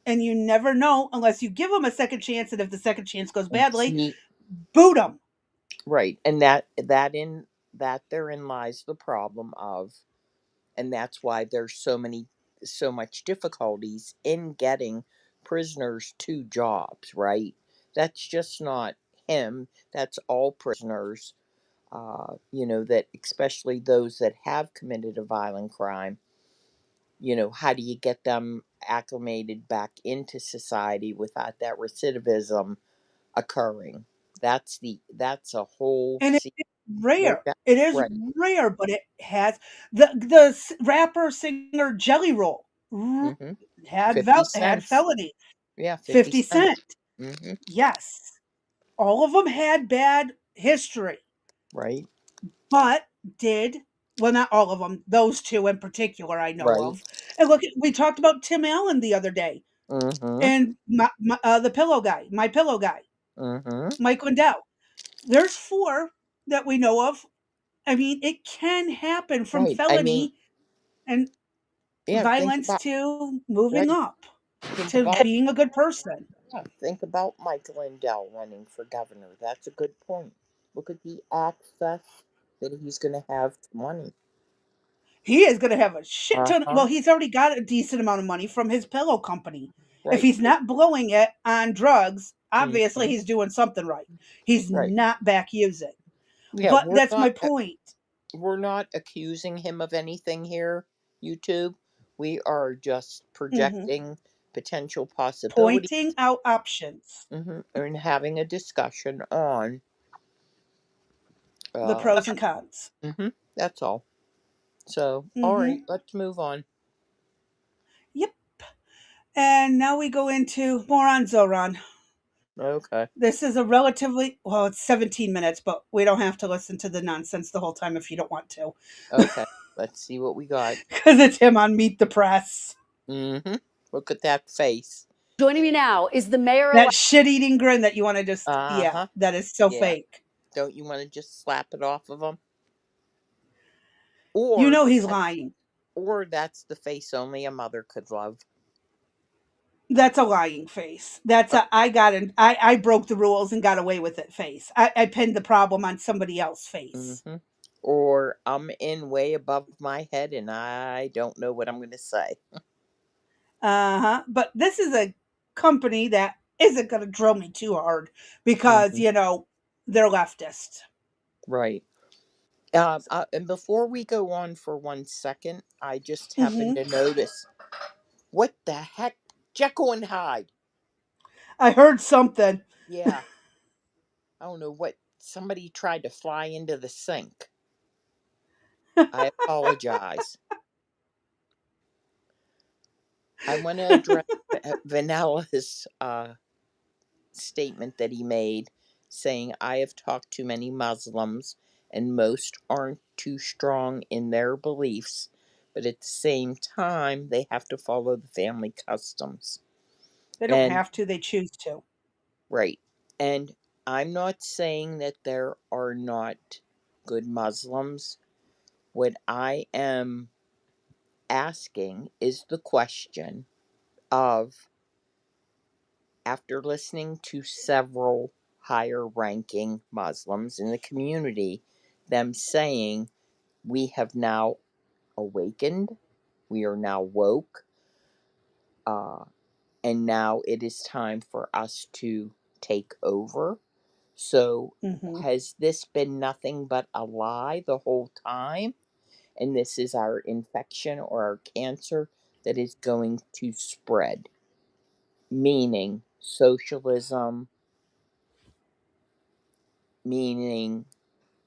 And you never know unless you give them a second chance. And if the second chance goes And badly, see, boot them. right. And that therein lies the problem of, and that's why there's so much difficulties in getting prisoners to jobs, right? That's just not him. That's all prisoners. That especially those that have committed a violent crime. How do you get them acclimated back into society without that recidivism occurring? That's a whole And it's rare. It is right. rare, but it has the rapper singer Jelly Roll Mm-hmm. had 50 had cents. felony. Yeah, 50 50 cents. Cent. Mm-hmm. Yes. All of them had bad history, Right. but did well, not all of them. Those two in particular, I know Right. of. And look, we talked about Tim Allen the other day, Mm-hmm. and the pillow guy, my pillow guy, Mm-hmm. Mike Lindell. There's four that we know of. I mean, it can happen from Right. I mean, felony and yeah, violence to moving right. up Think to about being a good person. yeah, think about Mike Lindell running for governor. That's a good point. Look at the access that he's gonna have to money. He is going to have a shit ton. Well, Uh-huh. he's already got a decent amount of money from his pillow company. If Right. he's not blowing it on drugs, obviously Mm-hmm. he's doing something right. He's Right. not back using. Yeah, But that's my point. we're not accusing him of anything here, YouTube. We are just Hmm. projecting potential possibilities, Pointing out options, and having a discussion on. the Uh, pros and cons. that's all. So, all right, Hmm. let's move on. Yep. And now we go into more on Zohran. Okay, This is a relatively, well, it's 17 minutes, but we don't have to listen to the nonsense the whole time if you don't want to. okay. Let's see what we got. Because it's him on Meet the Press. Look at that face. Joining me now is the mayor That elect. shit eating grin that you want to just, Uh yeah, huh. that is so Yeah. fake. Don't you want to just slap it off of him? You Or know he's that's lying. or that's the face only a mother could love. That's a lying face. That's a I got in, I broke the rules and got away with it face. I pinned the problem on somebody else face. Mm-hmm. Or I'm in way above my head and I don't know what I'm going to say. Uh-huh. But this is a company that isn't going to drill me too hard because, Hmm. they're leftist. Right. And before we go on for 1 second, I just happened Hmm. to notice what the heck? Jekyll and Hyde. I heard something. Yeah. I don't know what. Somebody tried to fly into the sink. I apologize. I want to address Vanello's statement that he made saying, I have talked to many Muslims and most aren't too strong in their beliefs, but at the same time, they have to follow the family customs. They don't And, have to, they choose to. right. And I'm not saying that there are not good Muslims. What I am asking is the question of, after listening to several higher ranking Muslims in the community, them saying, we have now awakened. We are now woke. And now it is time for us to take over. So, Hmm. has this been nothing but a lie the whole time? And this is our infection or our cancer that is going to spread, meaning socialism, meaning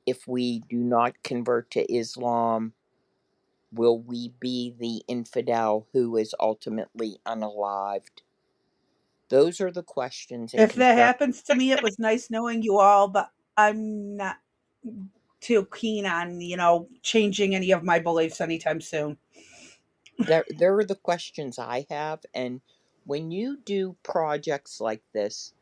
if we do not convert to Islam, will we be the infidel who is ultimately unalived? Those are the questions and If that concerns. happens to me, it was nice knowing you all, but I'm not too keen on, changing any of my beliefs anytime soon. There are the questions I have, and when you do projects like this,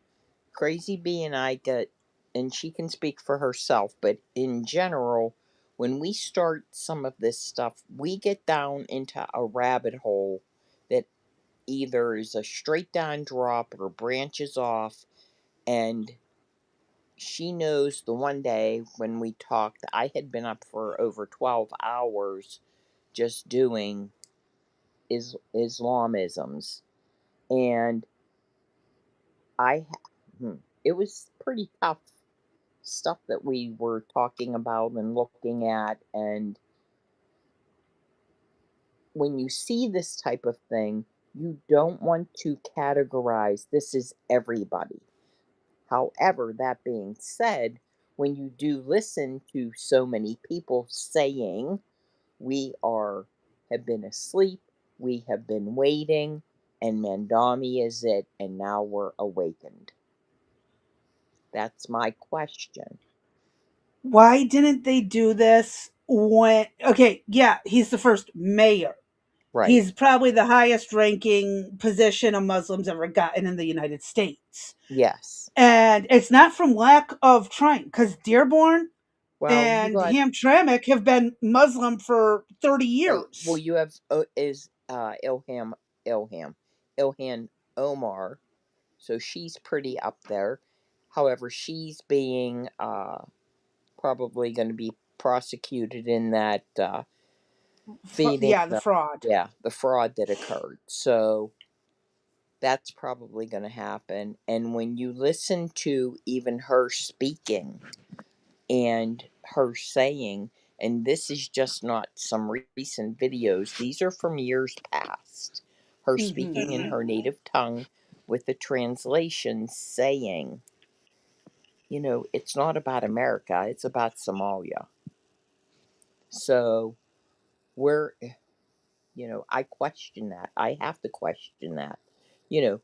Crazy Bee and I get, and she can speak for herself, but in general, when we start some of this stuff, we get down into a rabbit hole that either is a straight down drop or branches off. And she knows the one day when we talked, I had been up for over 12 hours just doing Islamisms. And I, it was pretty tough stuff that we were talking about and looking at. And when you see this type of thing, you don't want to categorize this is everybody. However, that being said, when you do listen to so many people saying we are have been asleep, we have been waiting, and Mamdani is it, and now we're awakened. That's my question. Why didn't they do this when, okay, yeah, he's the first mayor. Right. He's probably the highest ranking position a Muslim's ever gotten in the United States. Yes. And it's not from lack of trying, because Dearborn Well, you and got Hamtramck have been Muslim for 30 right. Well, years. you have is Ilham Ilhan Omar, so she's pretty up there. However, she's being probably going to be prosecuted in that feeding Yeah, the the fraud. the fraud that occurred. So that's probably going to happen. And when you listen to even her speaking and her saying, and this is just not some recent videos, these are from years past, her Hmm. speaking in her native tongue with the translation saying, it's not about America, it's about Somalia. So we're, I question that. I have to question that. You know,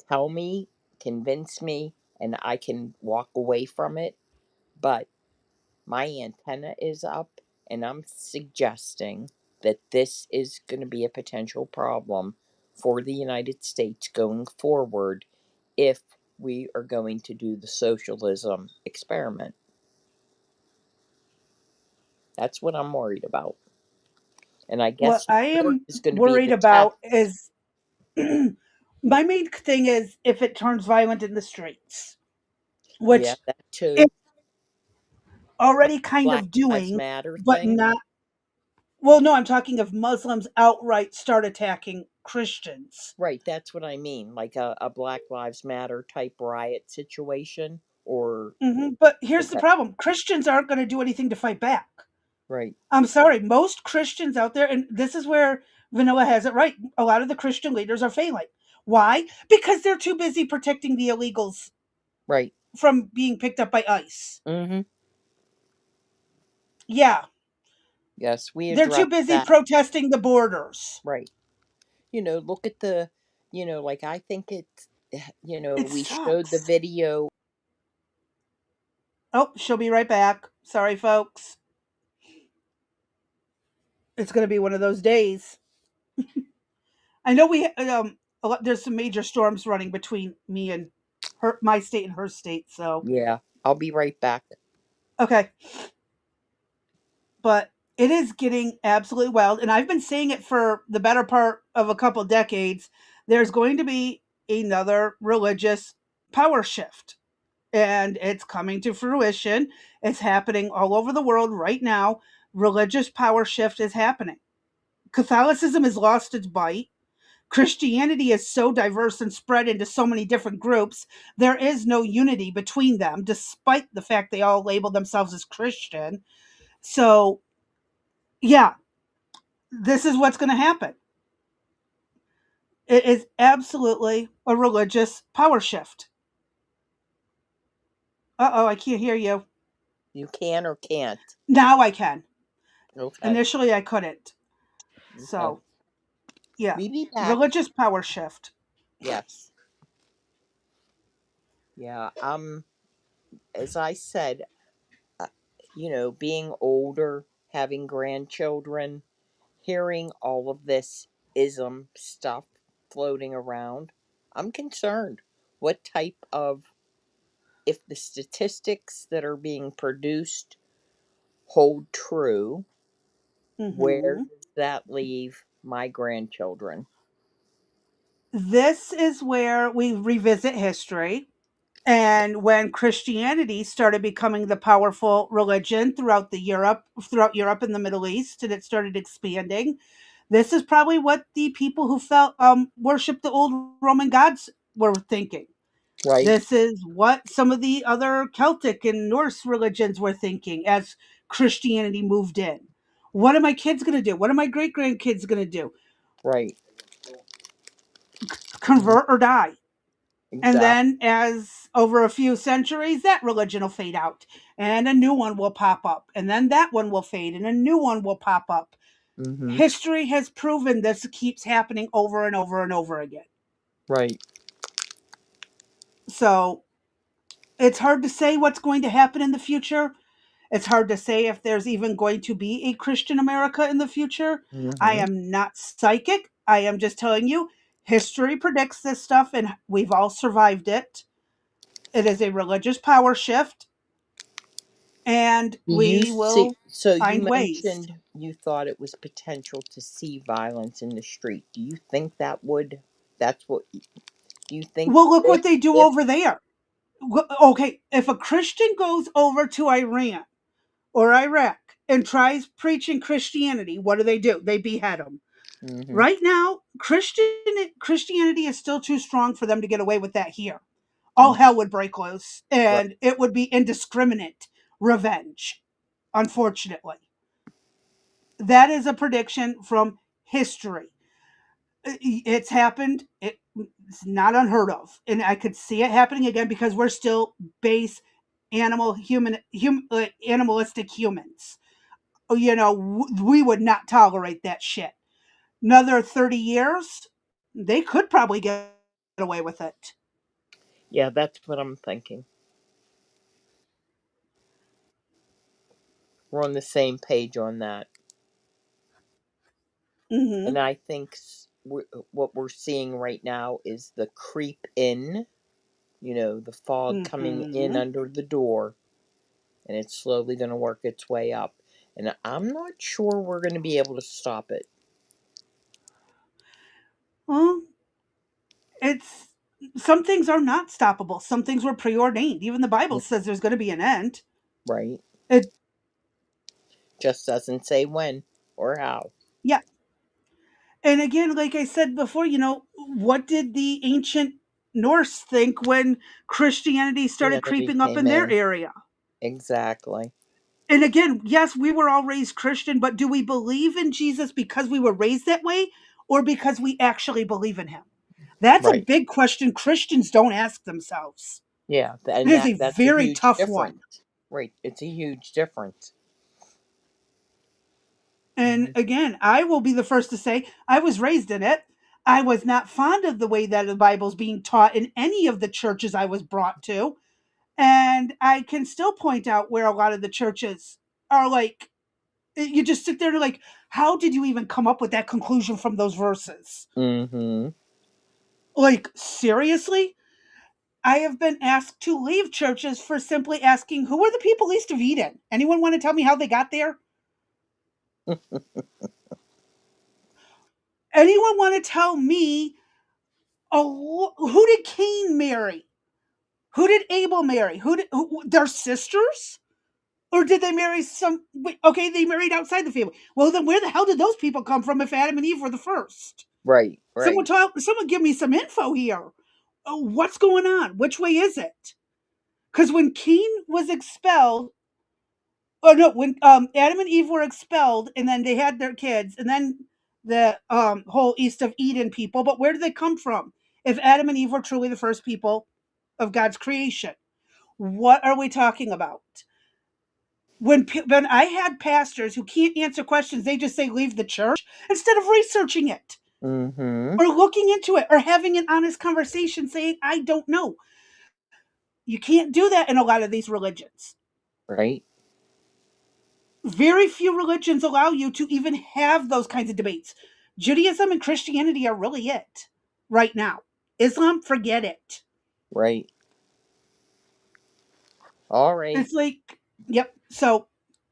tell me, convince me, and I can walk away from it. But my antenna is up, and I'm suggesting that this is going to be a potential problem for the United States going forward if we are going to do the socialism experiment. That's what I'm worried about. And I What guess I New York am is going to be worried the test. about is my main thing is if it turns violent in the streets, Yeah, which that too. it's already kind Black of Lives doing, Matter but thing. not. Well, no, I'm talking of Muslims outright start attacking Christians. Right, that's what I mean. Like a Black Lives Matter type riot situation. Or, But here's the okay, problem: Christians aren't going to do anything to fight back. right, I'm sorry, most Christians out there, and this is where Vanilla has it right. A lot of the Christian leaders are failing. Why? Because they're too busy protecting the illegals right. from being picked up by ICE. Mm-hmm. Yeah, Yes, we they're too addressed busy that. protesting the borders. Right. Look at the, like I think it's, It we showed the sucks. video. Oh, she'll be right back. Sorry, folks. It's going to be one of those days. I know there's some major storms running between me and my state and her state. So Yeah, I'll be right back. okay, but it is getting absolutely wild, and I've been saying it for the better part of a couple decades. There's going to be another religious power shift, and it's coming to fruition. It's happening all over the world right now. Religious power shift is happening. Catholicism has lost its bite. Christianity is so diverse and spread into so many different groups, there is no unity between them, despite the fact they all label themselves as Christian. So, yeah, this is what's going to happen. It is absolutely a religious power shift. Uh-oh, I can't hear you. You can or can't? Now I can. Okay. Initially, I couldn't. Okay. So, yeah, We be back. religious power shift. Yes. Yeah. As I said, uh, being older, having grandchildren, hearing all of this ism stuff floating around, I'm concerned. What type of, if the statistics that are being produced hold true, where Hmm. does that leave my grandchildren? This is where we revisit history. And when Christianity started becoming the powerful religion throughout Europe and the Middle East, and it started expanding, this is probably what the people who felt worshiped the old Roman gods were thinking. Right? This is what some of the other Celtic and Norse religions were thinking as Christianity moved in. What are my kids going to do? What are my great grandkids going to do? Right. Mhm. Convert or die. And Exactly. then, as over a few centuries, that religion will fade out and a new one will pop up. And then that one will fade and a new one will pop up. Mm-hmm. History has proven this keeps happening over and over and over again. Right. So it's hard to say what's going to happen in the future. It's hard to say if there's even going to be a Christian America in the future. I Mm-hmm. am not psychic. I am just telling you, history predicts this stuff and we've all survived it. It is a religious power shift and Do you we see? will So you find ways. mentioned you thought it was potential to see violence in the street. Do you think that would? That's what. Do you think Well, look if what they do if over there. Okay, if a Christian goes over to Iran or Iraq and tries preaching Christianity, what do? They behead them. hmm Right now, Christianity is still too strong for them to get away with that here. All hell would break loose, right, and it would be indiscriminate revenge. Unfortunately, that is a prediction from history. It's happened. It's not unheard of, and I could see it happening again because we're still base animalistic humans. We would not tolerate that shit. Another 30 years, they could probably get away with it. yeah, that's what I'm thinking. We're on the same page on that, and Mhm. I think what we're seeing right now is the creep in. The fog coming in Mhm. under the door, and it's slowly going to work its way up. And I'm not sure we're going to be able to stop it. Well, it's some things are not stoppable. Some things were preordained. Even the Bible says there's going to be an end. Right? It Just doesn't say when or how. Yeah. And again, like I said before, what did the ancient Norse think when Christianity started Christianity creeping up came in their in. area? Exactly. And again, yes, we were all raised Christian, but do we believe in Jesus because we were raised that way or because we actually believe in him? That's a Right. big question Christians don't ask themselves. Yeah, It and is a that's a very huge tough one. difference. Right. It's a huge difference. And hmm again, I will be the first to say I was raised in it. I was not fond of the way that the Bible's being taught in any of the churches I was brought to. And I can still point out where a lot of the churches are like, you just sit there and like, how did you even come up with that conclusion from those verses? hmm Like, seriously? I have been asked to leave churches for simply asking, who are the people east of Eden? Anyone want to tell me how they got there? Anyone want to tell me, who did Cain marry? Who did Abel marry? Their sisters? Or did they marry okay, they married outside the family. Well, then where the hell did those people come from if Adam and Eve were the first? Right, right. Someone give me some info here. What's going on? Which way is it? Because when Cain was expelled, oh no, when Adam and Eve were expelled, and then they had their kids, and then the whole East of Eden people. But where did they come from? If Adam and Eve were truly the first people of God's creation, what are we talking about? When I had pastors who can't answer questions, they just say leave the church instead of researching it Mm-hmm. or looking into it or having an honest conversation saying I don't know. You can't do that in a lot of these religions. Right. Very few religions allow you to even have those kinds of debates. Judaism and Christianity are really it right now. Islam, forget it. Right. All right. It's like, yep. So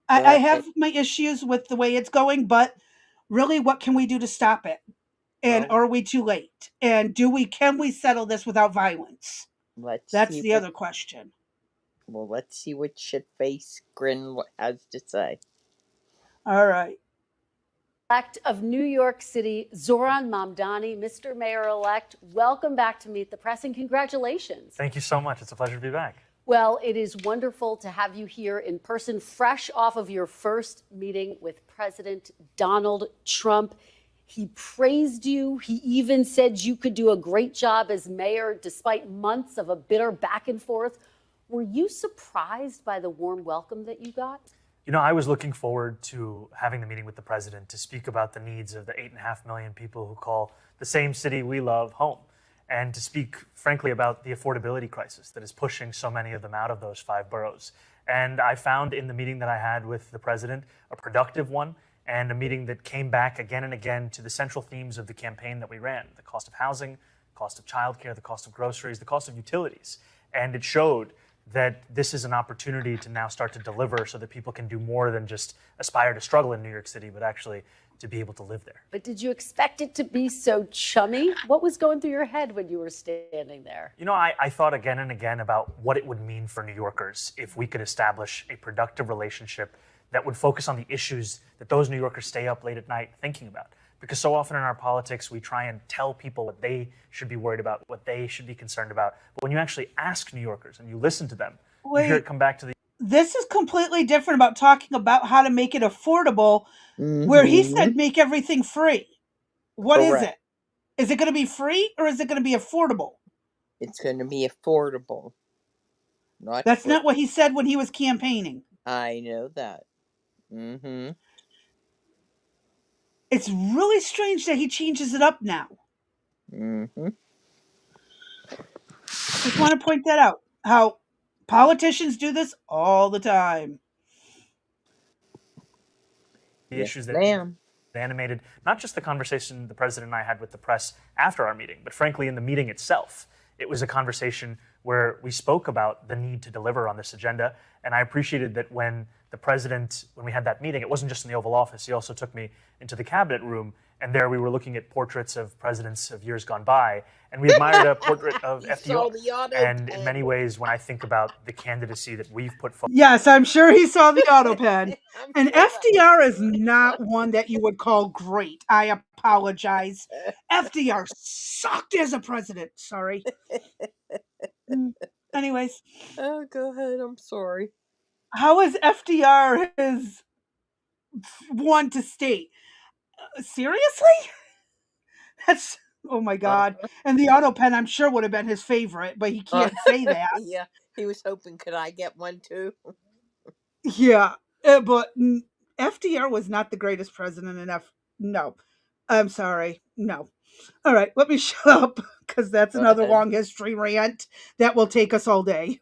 I have my issues with the way it's going, but really, what can we do to stop it? And Well, are we too late? And can we settle this without violence? That's the other question. Well, let's see what shitface Grin has to say. All right. Elect of New York City, Zohran Mamdani, Mr. Mayor-elect, welcome back to Meet the Press and congratulations. Thank you so much. It's a pleasure to be back. Well, it is wonderful to have you here in person, fresh off of your first meeting with President Donald Trump. He praised you. He even said you could do a great job as mayor despite months of a bitter back and forth. Were you surprised by the warm welcome that you got? You know, I was looking forward to having the meeting with the president to speak about the needs of the 8.5 million people who call the same city we love home, and to speak, frankly, about the affordability crisis that is pushing so many of them out of those 5 boroughs. And I found in the meeting that I had with the president a productive one, and a meeting that came back again and again to the central themes of the campaign that we ran: the cost of housing, the cost of childcare, the cost of groceries, the cost of utilities. And it showed that this is an opportunity to now start to deliver so that people can do more than just aspire to struggle in New York City, but actually to be able to live there. But did you expect it to be so chummy? What was going through your head when you were standing there? You know, I thought again and again about what it would mean for New Yorkers if we could establish a productive relationship that would focus on the issues that those New Yorkers stay up late at night thinking about. Because so often in our politics, we try and tell people what they should be worried about, what they should be concerned about. But when you actually ask New Yorkers and you listen to them, you hear it come back to the... This is completely different about talking about how to make it affordable, where he said make everything free. What is it? Is it going to be free or is it going to be affordable? It's going to be affordable. That's not what he said when he was campaigning. I know that. Mm-hmm. It's really strange that he changes it up now. Mm-hmm. Just want to point that out. How politicians do this all the time. The issues that animated not just the conversation the president and I had with the press after our meeting, but frankly in the meeting itself. It was a conversation where we spoke about the need to deliver on this agenda. And I appreciated that when the president, when we had that meeting, it wasn't just in the Oval Office. He also took me into the cabinet room. And there we were looking at portraits of presidents of years gone by. And we admired a portrait of FDR. And in many ways, when I think about the candidacy that we've put forward. Yes, I'm sure he saw the auto pen. And FDR is not one that you would call great. I apologize. FDR sucked as a president. Sorry. Anyways. Oh, go ahead. I'm sorry. How is FDR his one to state? Seriously? That's, oh my God. And the auto pen, I'm sure, would have been his favorite, but he can't say that. Yeah, he was hoping, could I get one too? Yeah, but FDR was not the greatest president in No, I'm sorry. No. All right, let me shut up, because that's another long history rant that will take us all day.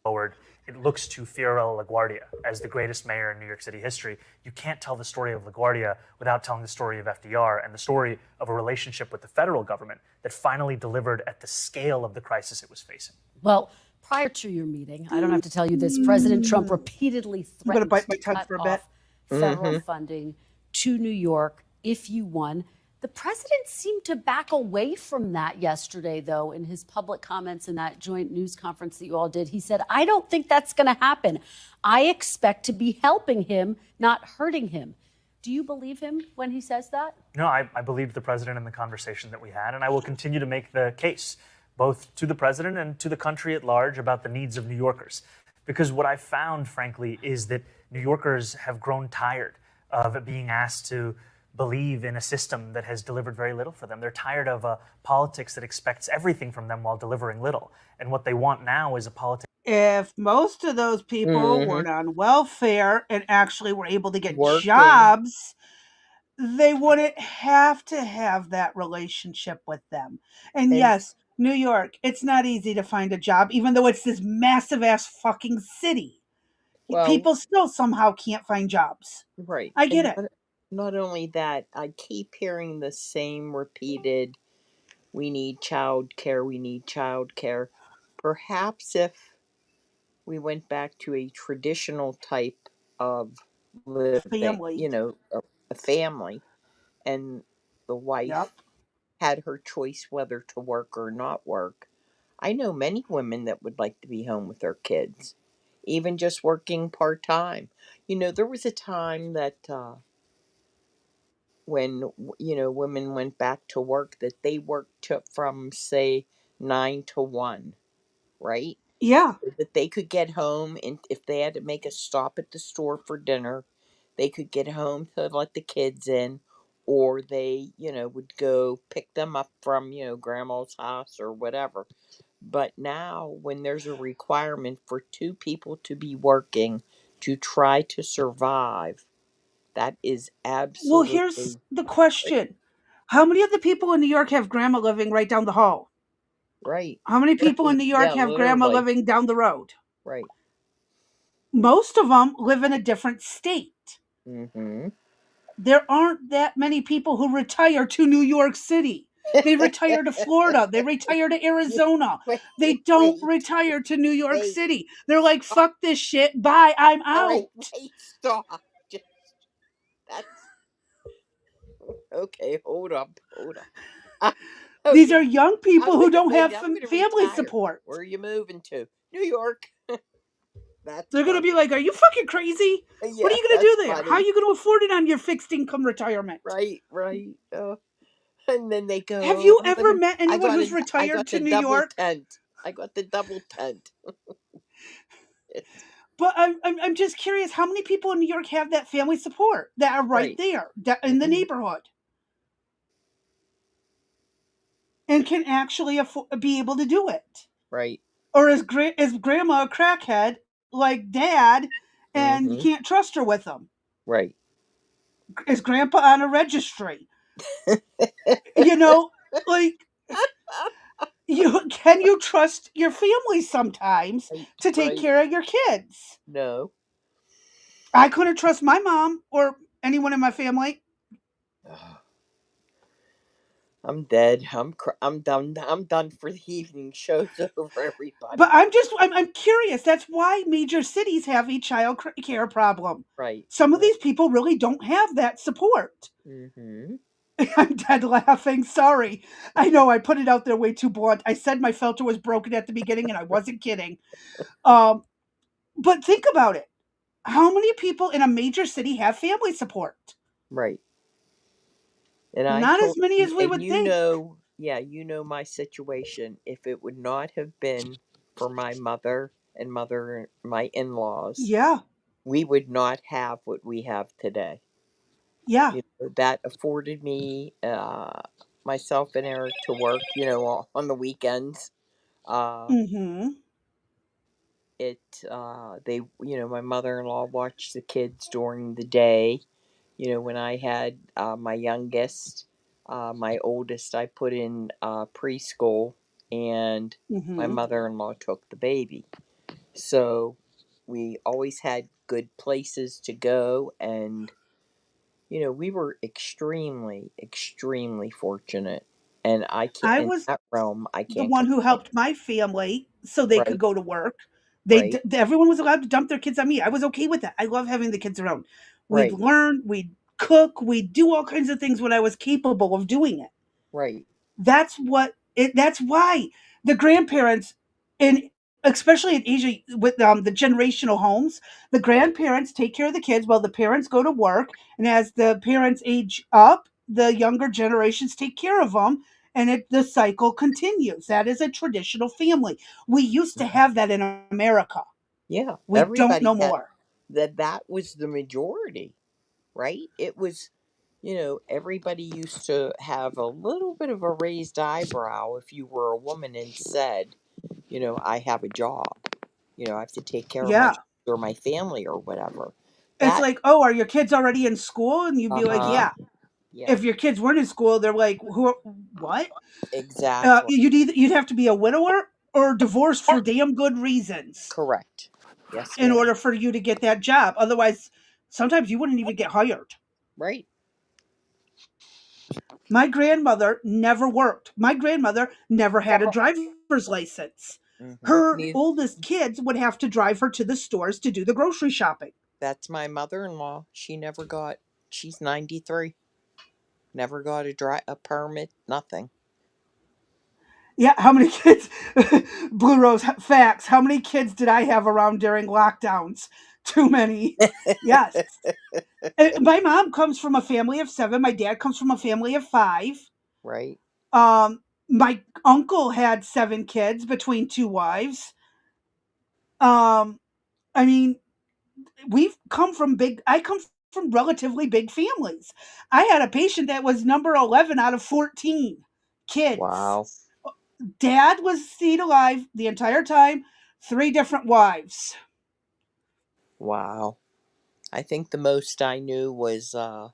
Forward. It looks to Fiorello LaGuardia as the greatest mayor in New York City history. You can't tell the story of LaGuardia without telling the story of FDR and the story of a relationship with the federal government that finally delivered at the scale of the crisis it was facing. Well, prior to your meeting, I don't have to tell you this, President Trump repeatedly threatened to cut off federal funding to New York if you won. The president seemed to back away from that yesterday, though, in his public comments in that joint news conference that you all did. He said, I don't think that's going to happen. I expect to be helping him, not hurting him. Do you believe him when he says that? No, I believed the president in the conversation that we had, and I will continue to make the case, both to the president and to the country at large, about the needs of New Yorkers. Because what I found, frankly, is that New Yorkers have grown tired of being asked to believe in a system that has delivered very little for them. They're tired of a politics that expects everything from them while delivering little. And what they want now is a politics. If most of those people weren't on welfare and actually were able to get Working. jobs, they wouldn't have to have that relationship with them. And yes, New York, it's not easy to find a job, even though it's this massive ass fucking city. Well, People still somehow can't find jobs. right. I get And it. not only that, I keep hearing the same repeated, we need child care, we need child care. Perhaps if we went back to a traditional type of living, Family. a family, and the wife Yep. had her choice whether to work or not work. I know many women that would like to be home with their kids, even just working part time. There was a time that when women went back to work, that they worked from say 9 to 1, right? Yeah. That they could get home, and if they had to make a stop at the store for dinner, they could get home to let the kids in, or they would go pick them up from grandma's house or whatever. But now, when there's a requirement for two people to be working to try to survive, that is Well, here's absolutely the question. How many of the people in New York have grandma living right down the hall? right. How many people in Right. New York Yeah, have grandma literally. living down the road? Right. Most of them live in a different state. Mm-hmm. There aren't that many people who retire to New York City. They retire to Florida. They retire to Arizona. They don't retire to New York wait. City. They're like, fuck this shit. Bye. I'm All right, out. wait, stop. That's okay. Hold up. These Okay, are young people who don't have I'm gonna family retire. support. Where are you moving to? New York. That's They're going to funny. be like, are you fucking crazy? What are Yeah, you going to that's do there? How are funny. you going to afford it on your fixed income retirement? Right. And then they go, Have "Oh, you ever met I anyone got who's I retired got to the New double York? tent. I got the double tent." But I'm just curious, how many people in New York have that family support that are right Right. there in the neighborhood and can actually be able to do it? Right. Or is grandma a crackhead like dad and you Mm-hmm. can't trust her with them? Right. Is grandpa on a registry? You know, like can you trust your family sometimes to take Right. care of your kids? No. I couldn't trust my mom or anyone in my family. I'm dead. I'm done. I'm done for the evening. Show's over, But everybody. I'm curious. That's why major cities have a child care problem. Right. Some of Right. these people really don't have that support. Mm-hmm. I'm dead laughing. Sorry. I know I put it out there way too blunt. I said my filter was broken at the beginning and I wasn't kidding. Um, but think about it. How many people in a major city have family support? Right. And I Not as told many as we and would think. yeah, my situation. If it would not have been for my mother and my in-laws, Yeah. we would not have what we have today. Yeah. That afforded me, myself and Eric, to work, on the weekends. Mhm. My mother-in-law watched the kids during the day. When I had my youngest, my oldest, I put in preschool, and my Mhm. mother-in-law took the baby. So we always had good places to go, and we were extremely, extremely fortunate. And I can't I in was that realm, I the can't one who complain. helped my family so they could Right, go to work. right, Everyone was allowed to dump their kids on me. I was okay with that. I love having the kids around. We'd right, learn, we'd cook, we'd do all kinds of things when I was capable of doing it. Right. That's why the grandparents, and especially in Asia with the generational homes, the grandparents take care of the kids while the parents go to work, and as the parents age up, the younger generations take care of them, and the cycle continues. That is a traditional family. We used to Mhm. have that in America. Yeah, We don't everybody no had more. that. That was the majority, right? It was, everybody used to have a little bit of a raised eyebrow if you were a woman and said, I have a job. I have to take care of my Yeah. kids or my family or whatever. It's That, like, "Oh, are your kids already in school?" And you'd uh be like, huh. "Yeah." Yeah, If your kids weren't in school, they're like, "Who? What?" exactly. You'd have to be a widower or divorced for damn good reasons Correct. Yes, in ma'am. order for you to get that job. Otherwise, sometimes you wouldn't even get hired. Right. My grandmother never worked. My grandmother never had a driver's license. Her Me, oldest kids would have to drive her to the stores to do the grocery shopping. that's my mother-in-law. She's 93. Never got a permit, nothing. Yeah, how many kids? Blue Rose facts. How many kids did I have around during lockdowns? Too many. Yes. My mom comes from a family of 7. My dad comes from a family of 5. Right. My uncle had 7 kids between 2 wives. Um, I mean, I come from relatively big families. I had a patient that was number 11 out of 14 kids. Wow. Dad was stayed alive the entire time, 3 different wives. Wow. I think the most I knew was a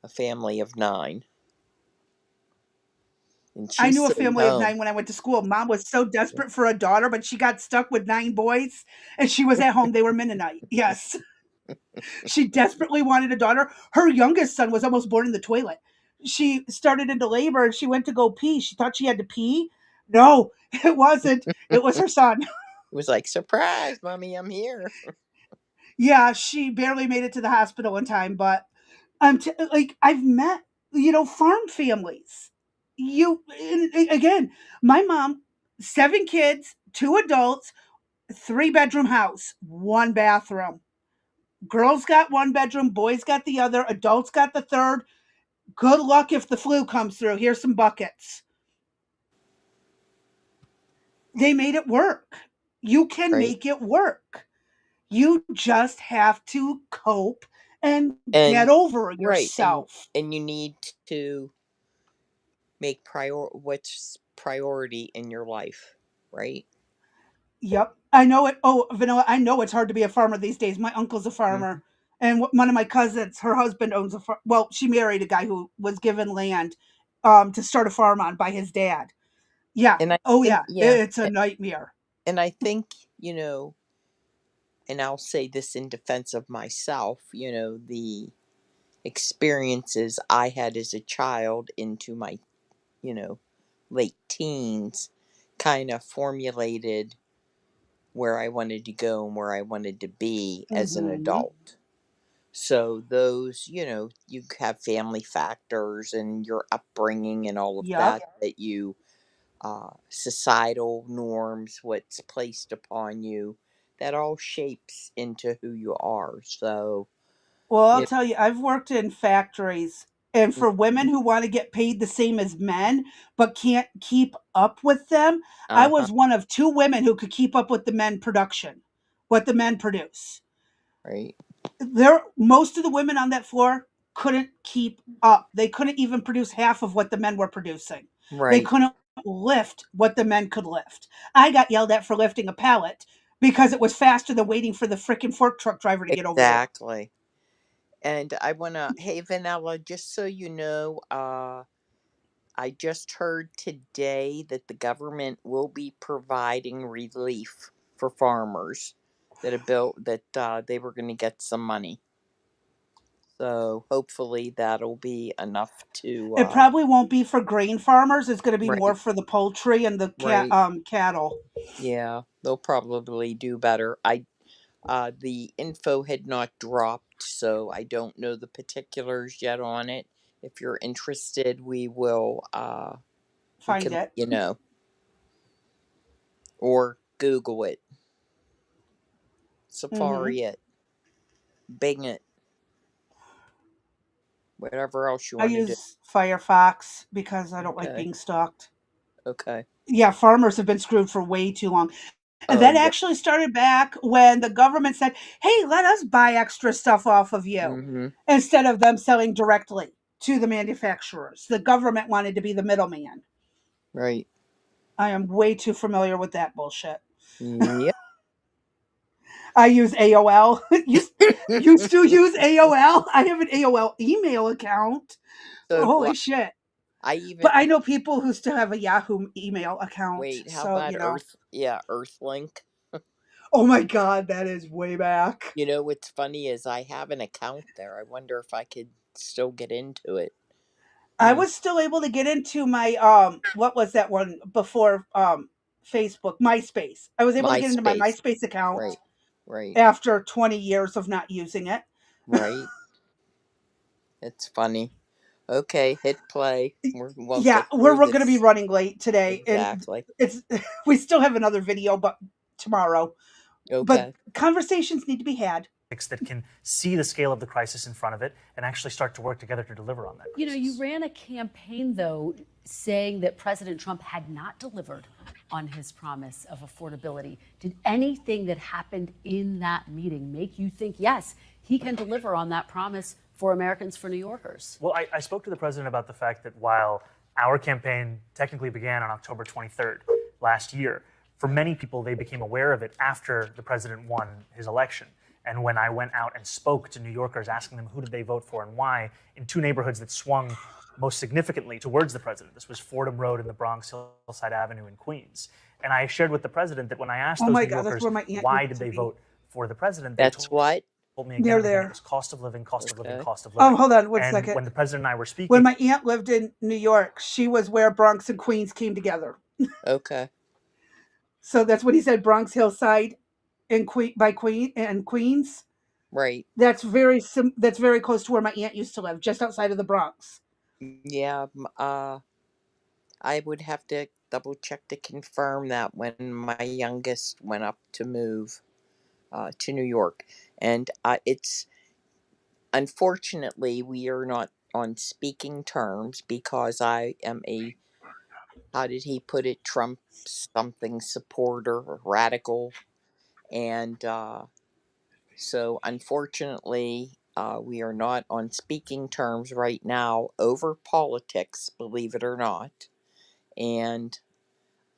family of 9, and I she knew a stayed family of home. 9 when I went to school. Mom was so desperate for a daughter, but she got stuck with 9 boys, and she was at home. They were Mennonite. Yes. She desperately wanted a daughter. Her youngest son was almost born in the toilet. She started into labor and she went to go pee. She thought she had to pee. No, it wasn't. It was her son. It was like, surprise, mommy, I'm here. Yeah, she barely made it to the hospital in time, but like I've met, farm families. Again, my mom, 7 kids, 2 adults, 3-bedroom house, 1 bathroom. Girls got 1 bedroom, boys got the other, adults got the third. Good luck if the flu comes through. Here's some buckets. They made it work. You can Right. make it work. You just have to cope and get And over right, and yourself. and you need to make what's priority in your life, right? Yep. I know it. Oh, Vanilla, I know it's hard to be a farmer these days. My uncle's a Hmm. farmer. And one of my cousins, her husband owns a farm. Well, she married a guy who was given land to start a farm on by his dad. Yeah. And I Oh, think, yeah. yeah, It's a nightmare. and I think, and I'll say this in defense of myself, the experiences I had as a child into my, you know, late teens kind of formulated where I wanted to go and where I wanted to be as an Hmm. adult. So those, you have family factors and your upbringing and all of Yep. that societal norms, what's placed upon you, that all shapes into who you are. So, Well, I'll yeah. tell you, I've worked in factories, and for women who want to get paid the same as men but can't keep up with them, I Uh huh. was one of 2 women who could keep up with the men production, what the men produce. Right. Most of the women on that floor couldn't keep up. They couldn't even produce half of what the men were producing. They Right. couldn't lift what the men could lift. I got yelled at for lifting a pallet because it was faster than waiting for the frickin' fork truck driver to get over there. Exactly. And I want to, hey, Vanilla, just so you know, I just heard today that the government will be providing relief for farmers that have built that they were going to get some money. So hopefully that'll be enough to It probably won't be for grain farmers, it's gonna be more right, for the poultry and the right. cattle. Yeah, they'll probably do better. The info had not dropped so I don't know the particulars yet on it. If you're interested, we will, we Find can let it. you know. Or Google it, Hmm. Safari it, Bing it, whatever else you I want to do. use Firefox because I don't like Okay. being stalked. Okay. Yeah, farmers have been screwed for way too long. And Oh, that yeah. actually started back when the government said, hey, let us buy extra stuff off of you Mm-hmm. instead of them selling directly to the manufacturers. The government wanted to be the middleman. Right. I am way too familiar with that bullshit. Yep. I use AOL. You still use AOL? I have an AOL email account. So do I. Holy shit. I even But I know people who still have a Yahoo email account. wait. How So, about Earth? Yeah, Earthlink. oh my God, that is way back. You know what's funny is I have an account there. I wonder if I could still get into it. I Hmm. was still able to get into my what was that one before Facebook, MySpace. I was able to get into my MySpace. MySpace account Right. Right. after 20 years of not using it. Right. It's funny. Okay, hit play. We'll Yeah, get we're through going to be this. running late today and Exactly. it's we still have another video but tomorrow. But Okay. conversations need to be had. That can see the scale of the crisis in front of it and actually start to work together to deliver on that crisis. You know, you ran a campaign, though, saying that President Trump had not delivered on his promise of affordability. Did anything that happened in that meeting make you think, yes, he can deliver on that promise for Americans, for New Yorkers? Well, I spoke to the president about the fact that while our campaign technically began on October 23rd last year, for many people, they became aware of it after the president won his election. And when I went out and spoke to New Yorkers, asking them who did they vote for and why, in two neighborhoods that swung most significantly towards the president. This was Fordham Road in the Bronx, Hillside Avenue in Queens. And I shared with the president that when I asked Oh those my New God, that's Yorkers where my aunt why used did to they be. vote for the president, they That's what. told me again Near and again it there. was cost of living, cost of living, Okay. cost of Oh, living. hold on one And second. when the president and I were When speaking, my aunt lived in New York, she was where Bronx and Queens came together. Okay. So that's what he said, Bronx Hillside and Queens. Right. That's very close to where my aunt used to live, just outside of the Bronx. Yeah. I would have to double check to confirm that when my youngest went up to move to New York, and it's unfortunately we are not on speaking terms because I am a, how did he put it, Trump something supporter or radical, and so unfortunately we are not on speaking terms right now over politics, believe it or not, and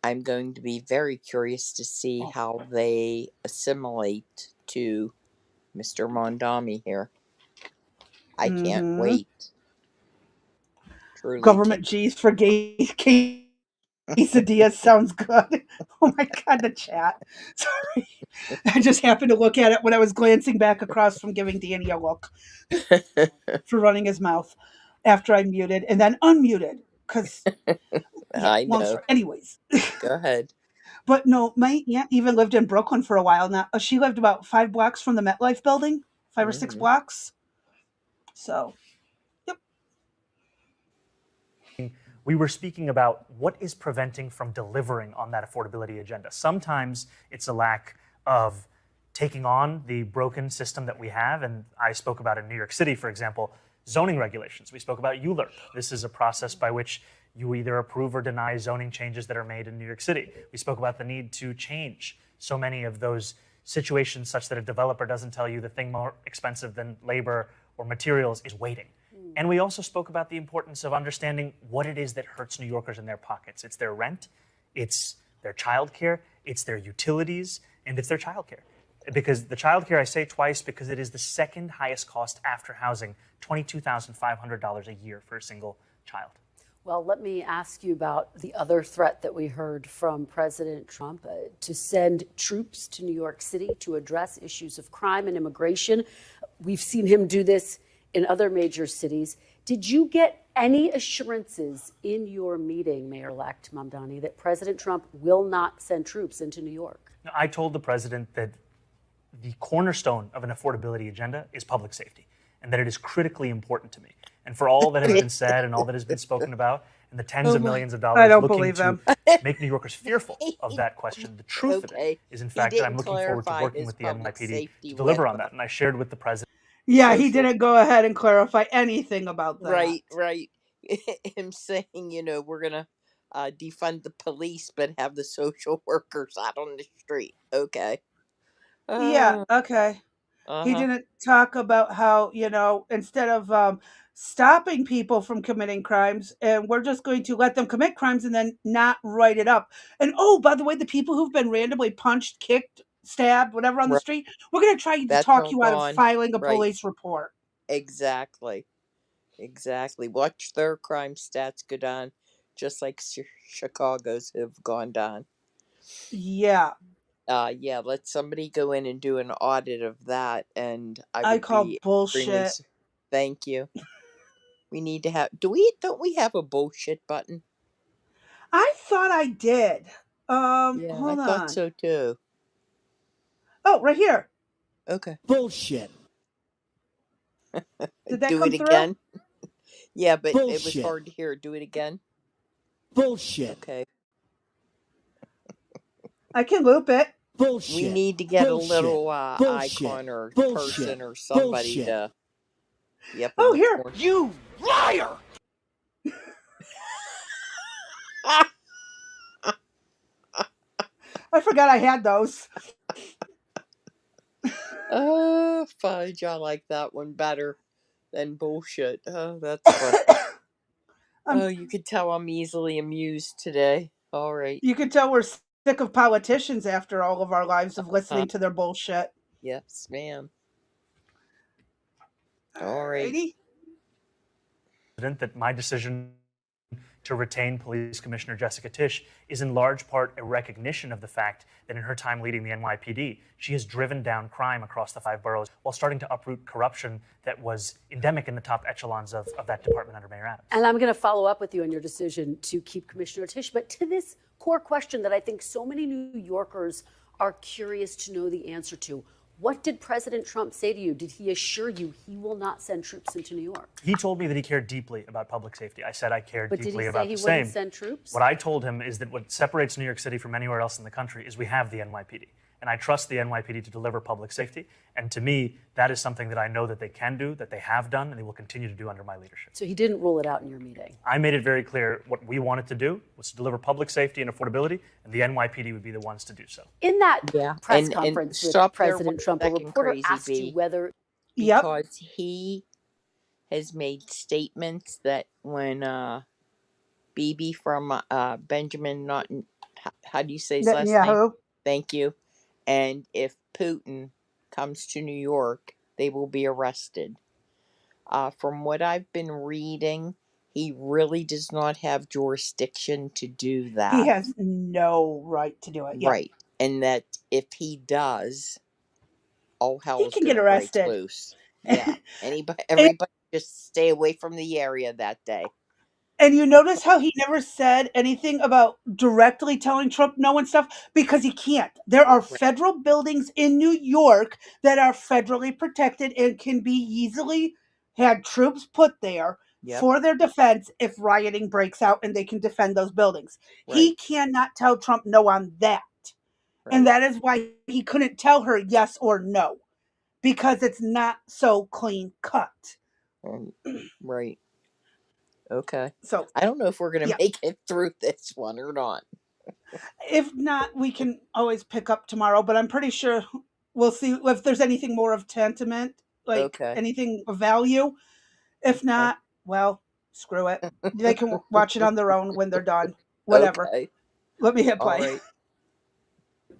I'm going to be very curious to see how they assimilate to Mr. Mamdani here. I can't Mm-hmm. wait. Truly can't. Government G's for quesadillas sounds good. Oh my God, the chat. Sorry. I just happened to look at it when I was glancing back across from giving Danny a look for running his mouth after I muted and then unmuted. Because, yeah, I long know. story. Anyways. Go ahead. But no, my aunt even lived in Brooklyn for a while now. She lived about 5 blocks from the MetLife building, 5 or 6 Hmm. blocks. So, yep. we were speaking about what is preventing from delivering on that affordability agenda. Sometimes it's a lack of taking on the broken system that we have, and I spoke about in New York City, for example, zoning regulations. We spoke about ULURP. This is a process by which you either approve or deny zoning changes that are made in New York City. We spoke about the need to change so many of those situations such that a developer doesn't tell you the thing more expensive than labor or materials is waiting. And we also spoke about the importance of understanding what it is that hurts New Yorkers in their pockets. It's their rent, it's their childcare, it's their utilities, and it's their childcare. Because the childcare, I say twice, because it is the second highest cost after housing, $22,500 a year for a single child. Well, let me ask you about the other threat that we heard from President Trump to send troops to New York City to address issues of crime and immigration. We've seen him do this in other major cities. Did you get any assurances in your meeting, Mayor-elect Mamdani, that President Trump will not send troops into New York? I told the president that the cornerstone of an affordability agenda is public safety, and that it is critically important to me. And for all that has been said and all that has been spoken about, and the tens of millions of I dollars don't looking believe to him. make New Yorkers fearful of that question, the truth of it is, in fact, that I'm looking forward to working with the NYPD to deliver on that. And I shared with the president. Yeah, he didn't go ahead and clarify anything about that. Right. Him saying, we're going to defund the police, but have the social workers out on the street. Okay. Yeah, okay. He Uh-huh. didn't talk about how, instead of stopping people from committing crimes, and we're just going to let them commit crimes and then not write it up. And oh, by the way, the people who've been randomly punched, kicked, stabbed, whatever on the Right. street, we're going to try to That's talk all you out of gone. filing a Right. police report. Exactly. Watch their crime stats go down, just like Chicago's have gone down. Yeah. Yeah, let somebody go in and do an audit of that, and I I would call be extremely. bullshit. Thank you. We need to have. Don't we have a bullshit button? I thought I did. Yeah, I Hold thought on. so too. Oh, right here. Okay. Bullshit. Did that Do come it through? again. Yeah, but it was Bullshit. hard to hear. Do it again. Bullshit. Okay. I can loop it. Bullshit. We need to get Bullshit. a little Bullshit. icon or Bullshit. person or somebody Bullshit. to. Yep. Oh, here. Corner. You liar! I forgot I had those. Oh, fudge! I like that one better than bullshit. Oh, that's fun. Oh, you could tell I'm easily amused today. All right. You can tell we're sick of politicians after all of our lives of listening to their bullshit. Yes, ma'am. All right. That my decision to retain Police Commissioner Jessica Tisch is in large part a recognition of the fact that in her time leading the NYPD, she has driven down crime across the 5 boroughs while starting to uproot corruption that was endemic in the top echelons of that department under Mayor Adams. And I'm going to follow up with you on your decision to keep Commissioner Tisch. But to this core question that I think so many New Yorkers are curious to know the answer to, what did President Trump say to you? Did he assure you he will not send troops into New York? He told me that he cared deeply about public safety. I said I cared deeply about the same. But did he say he wouldn't send troops? What I told him is that what separates New York City from anywhere else in the country is we have the NYPD. And I trust the NYPD to deliver public safety. And to me, that is something that I know that they can do, that they have done, and they will continue to do under my leadership. So he didn't rule it out in your meeting? I made it very clear what we wanted to do was to deliver public safety and affordability, and the NYPD would be the ones to do so. In that press conference with President Trump, a reporter asked you whether... Because he has made statements that when Bibi from Benjamin, how do you say his last name? Thank you. And if Putin comes to New York, they will be arrested. From what I've been reading, he really does not have jurisdiction to do that. He has no right to do it. Yeah. Right. And that if he does, all hell's he can get arrested. Loose. Yeah. Everybody just stay away from the area that day. And you notice how he never said anything about directly telling Trump no and stuff? Because he can't. There are federal buildings in New York that are federally protected and can be easily had troops put there for their defense if rioting breaks out, and they can defend those buildings. He cannot tell Trump no on that. And that is why he couldn't tell her yes or no, because it's not so clean cut. Right. Okay. So I don't know if we're going to make it through this one or not. If not, we can always pick up tomorrow, but I'm pretty sure we'll see if there's anything more of sentiment, like anything of value. If not, well, screw it. They can watch it on their own when they're done. Whatever. Let me hit play.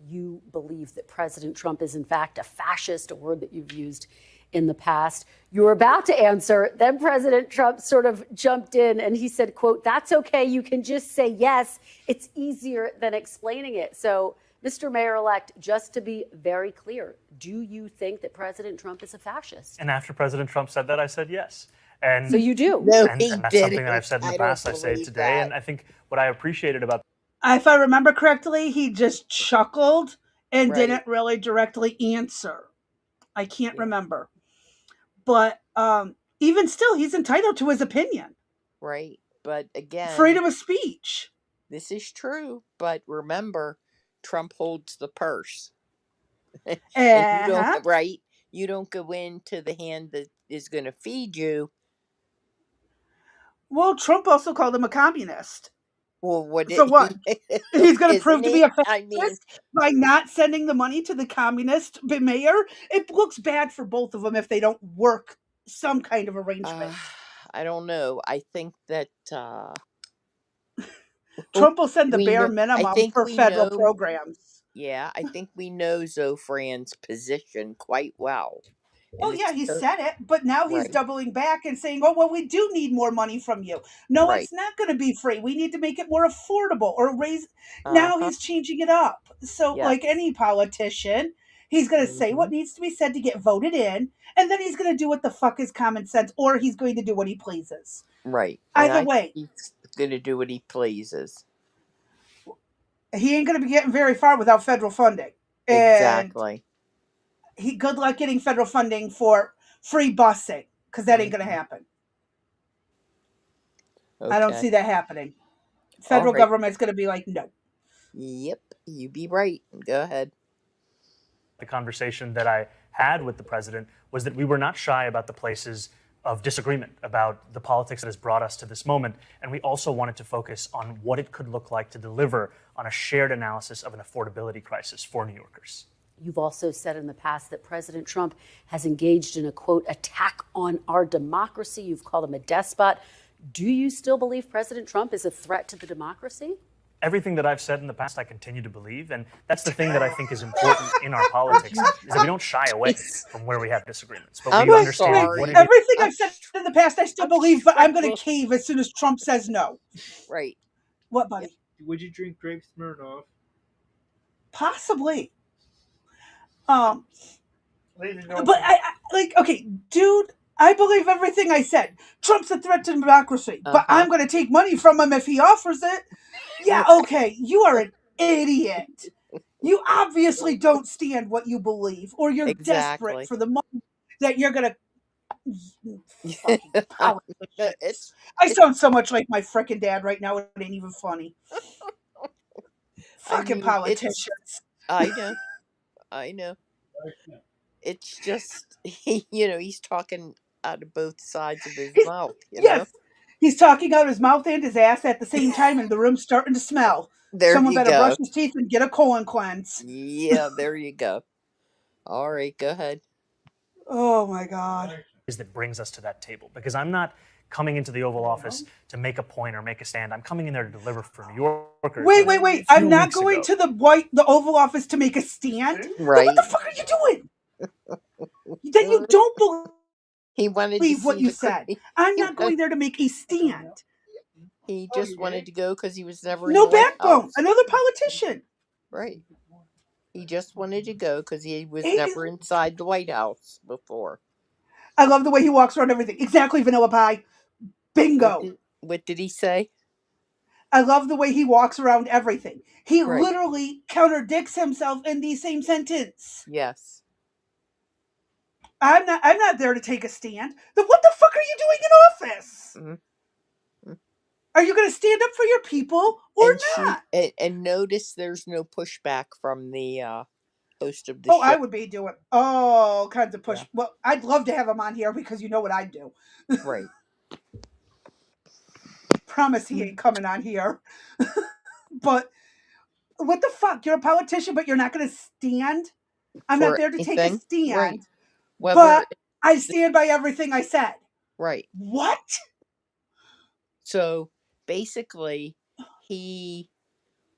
You believe that President Trump is in fact a fascist, a word that you've used in the past. You were about to answer, then President Trump sort of jumped in and he said, quote, "That's okay, you can just say yes. It's easier than explaining it." So, Mr. Mayor-elect, just to be very clear, do you think that President Trump is a fascist? And after President Trump said that, I said yes. And so you do? No, and that's something that I've said in the past, I say it today. And I think what I appreciated about... If I remember correctly, he just chuckled and didn't really directly answer. I can't Yeah. remember. But even still, he's entitled to his opinion. Right. But again, Freedom of speech. this is true. But remember, Trump holds the purse. And you don't, Uh-huh. right? You don't go into the hand that is going to feed you. Well, Trump also called him a communist. Well, what So did what? He's going to prove isn't to be he? a I mean, fascist by not sending the money to the communist mayor? It looks bad for both of them if they don't work some kind of arrangement. I don't know. I think that Trump will send the we bare know. I minimum think for we federal know. programs. Yeah, I think we know Zofran's position quite well, Oh and yeah, it's he said it, but now he's right, doubling back and saying, "Oh well, we do need more money from you. No, right. it's not going to be free. We need to make it more affordable or raise." Uh Now huh. he's changing it up. So, Yes. like any politician, he's going to say Hmm. what needs to be said to get voted in, and then he's going to do what the fuck is common sense, or he's going to do what he pleases. Right, and Either I think way, he's going to do what he pleases. he ain't going to be getting very far without federal funding, and Exactly. good luck getting federal funding for free busing because that ain't going to Hmm. happen. I don't Okay. see that happening. All Federal right. government's going to be like, no. Yep. You be right. Go ahead. The conversation that I had with the president was that we were not shy about the places of disagreement about the politics that has brought us to this moment. And we also wanted to focus on what it could look like to deliver on a shared analysis of an affordability crisis for New Yorkers. You've also said in the past that President Trump has engaged in a, quote, attack on our democracy. You've called him a despot. Do you still believe President Trump is a threat to the democracy? Everything that I've said in the past, I continue to believe. And that's the thing that I think is important in our politics, is that we don't shy away from where we have disagreements, but we understand what it is. Everything I'm I've said in the past, I still believe, but I'm going to cave as soon as Trump says no. Right. What, buddy? Would you drink grape Smirnoff? Possibly. But Okay, dude, I believe everything I said. Trump's a threat to democracy, but I'm going to take money from him if he offers it. Yeah, okay, you are an idiot. You obviously don't stand what you believe, or you're desperate Exactly. for the money that you're going to. Fucking politicians. I sound so much like my frickin' dad right now. It ain't even funny. I Fucking mean, politicians. I know. I know. It's just, he's talking out of both sides of his mouth, Yes, he's talking out his mouth and his ass at the same time, and the room's starting to smell. There Someone you better brush go. his teeth and get a colon cleanse. Yeah, there you go. All right, go ahead. Oh my God. Is that brings us to that table, because I'm not coming into the Oval Office to make a point or make a stand. I'm coming in there to deliver for New Yorkers. Wait. I'm not going to the Oval Office to make a stand. Right. Then what the fuck are you doing? Then you don't He wanted to believe what see you the said. I'm not going there to make a stand. He just wanted to go because he was never in No the White backbone. House. Another politician. Right. He just wanted to go because he was never inside the White House before. I love the way he walks around everything. Exactly, vanilla pie. Bingo. What did he say? I love the way he walks around everything. He Right. literally contradicts himself in the same sentence. Yes. I'm not there to take a stand. Then what the fuck are you doing in office? Mm-hmm. Are you going to stand up for your people or not? And notice there's no pushback from the host of the show. I would be doing all kinds of push. Yeah. Well, I'd love to have him on here because you know what I'd do. Right. Promise he ain't coming on here. But what the fuck? You're a politician, but you're not going to stand? I'm not there to take a stand. Right. But I stand by everything I said. Right. What? So basically, he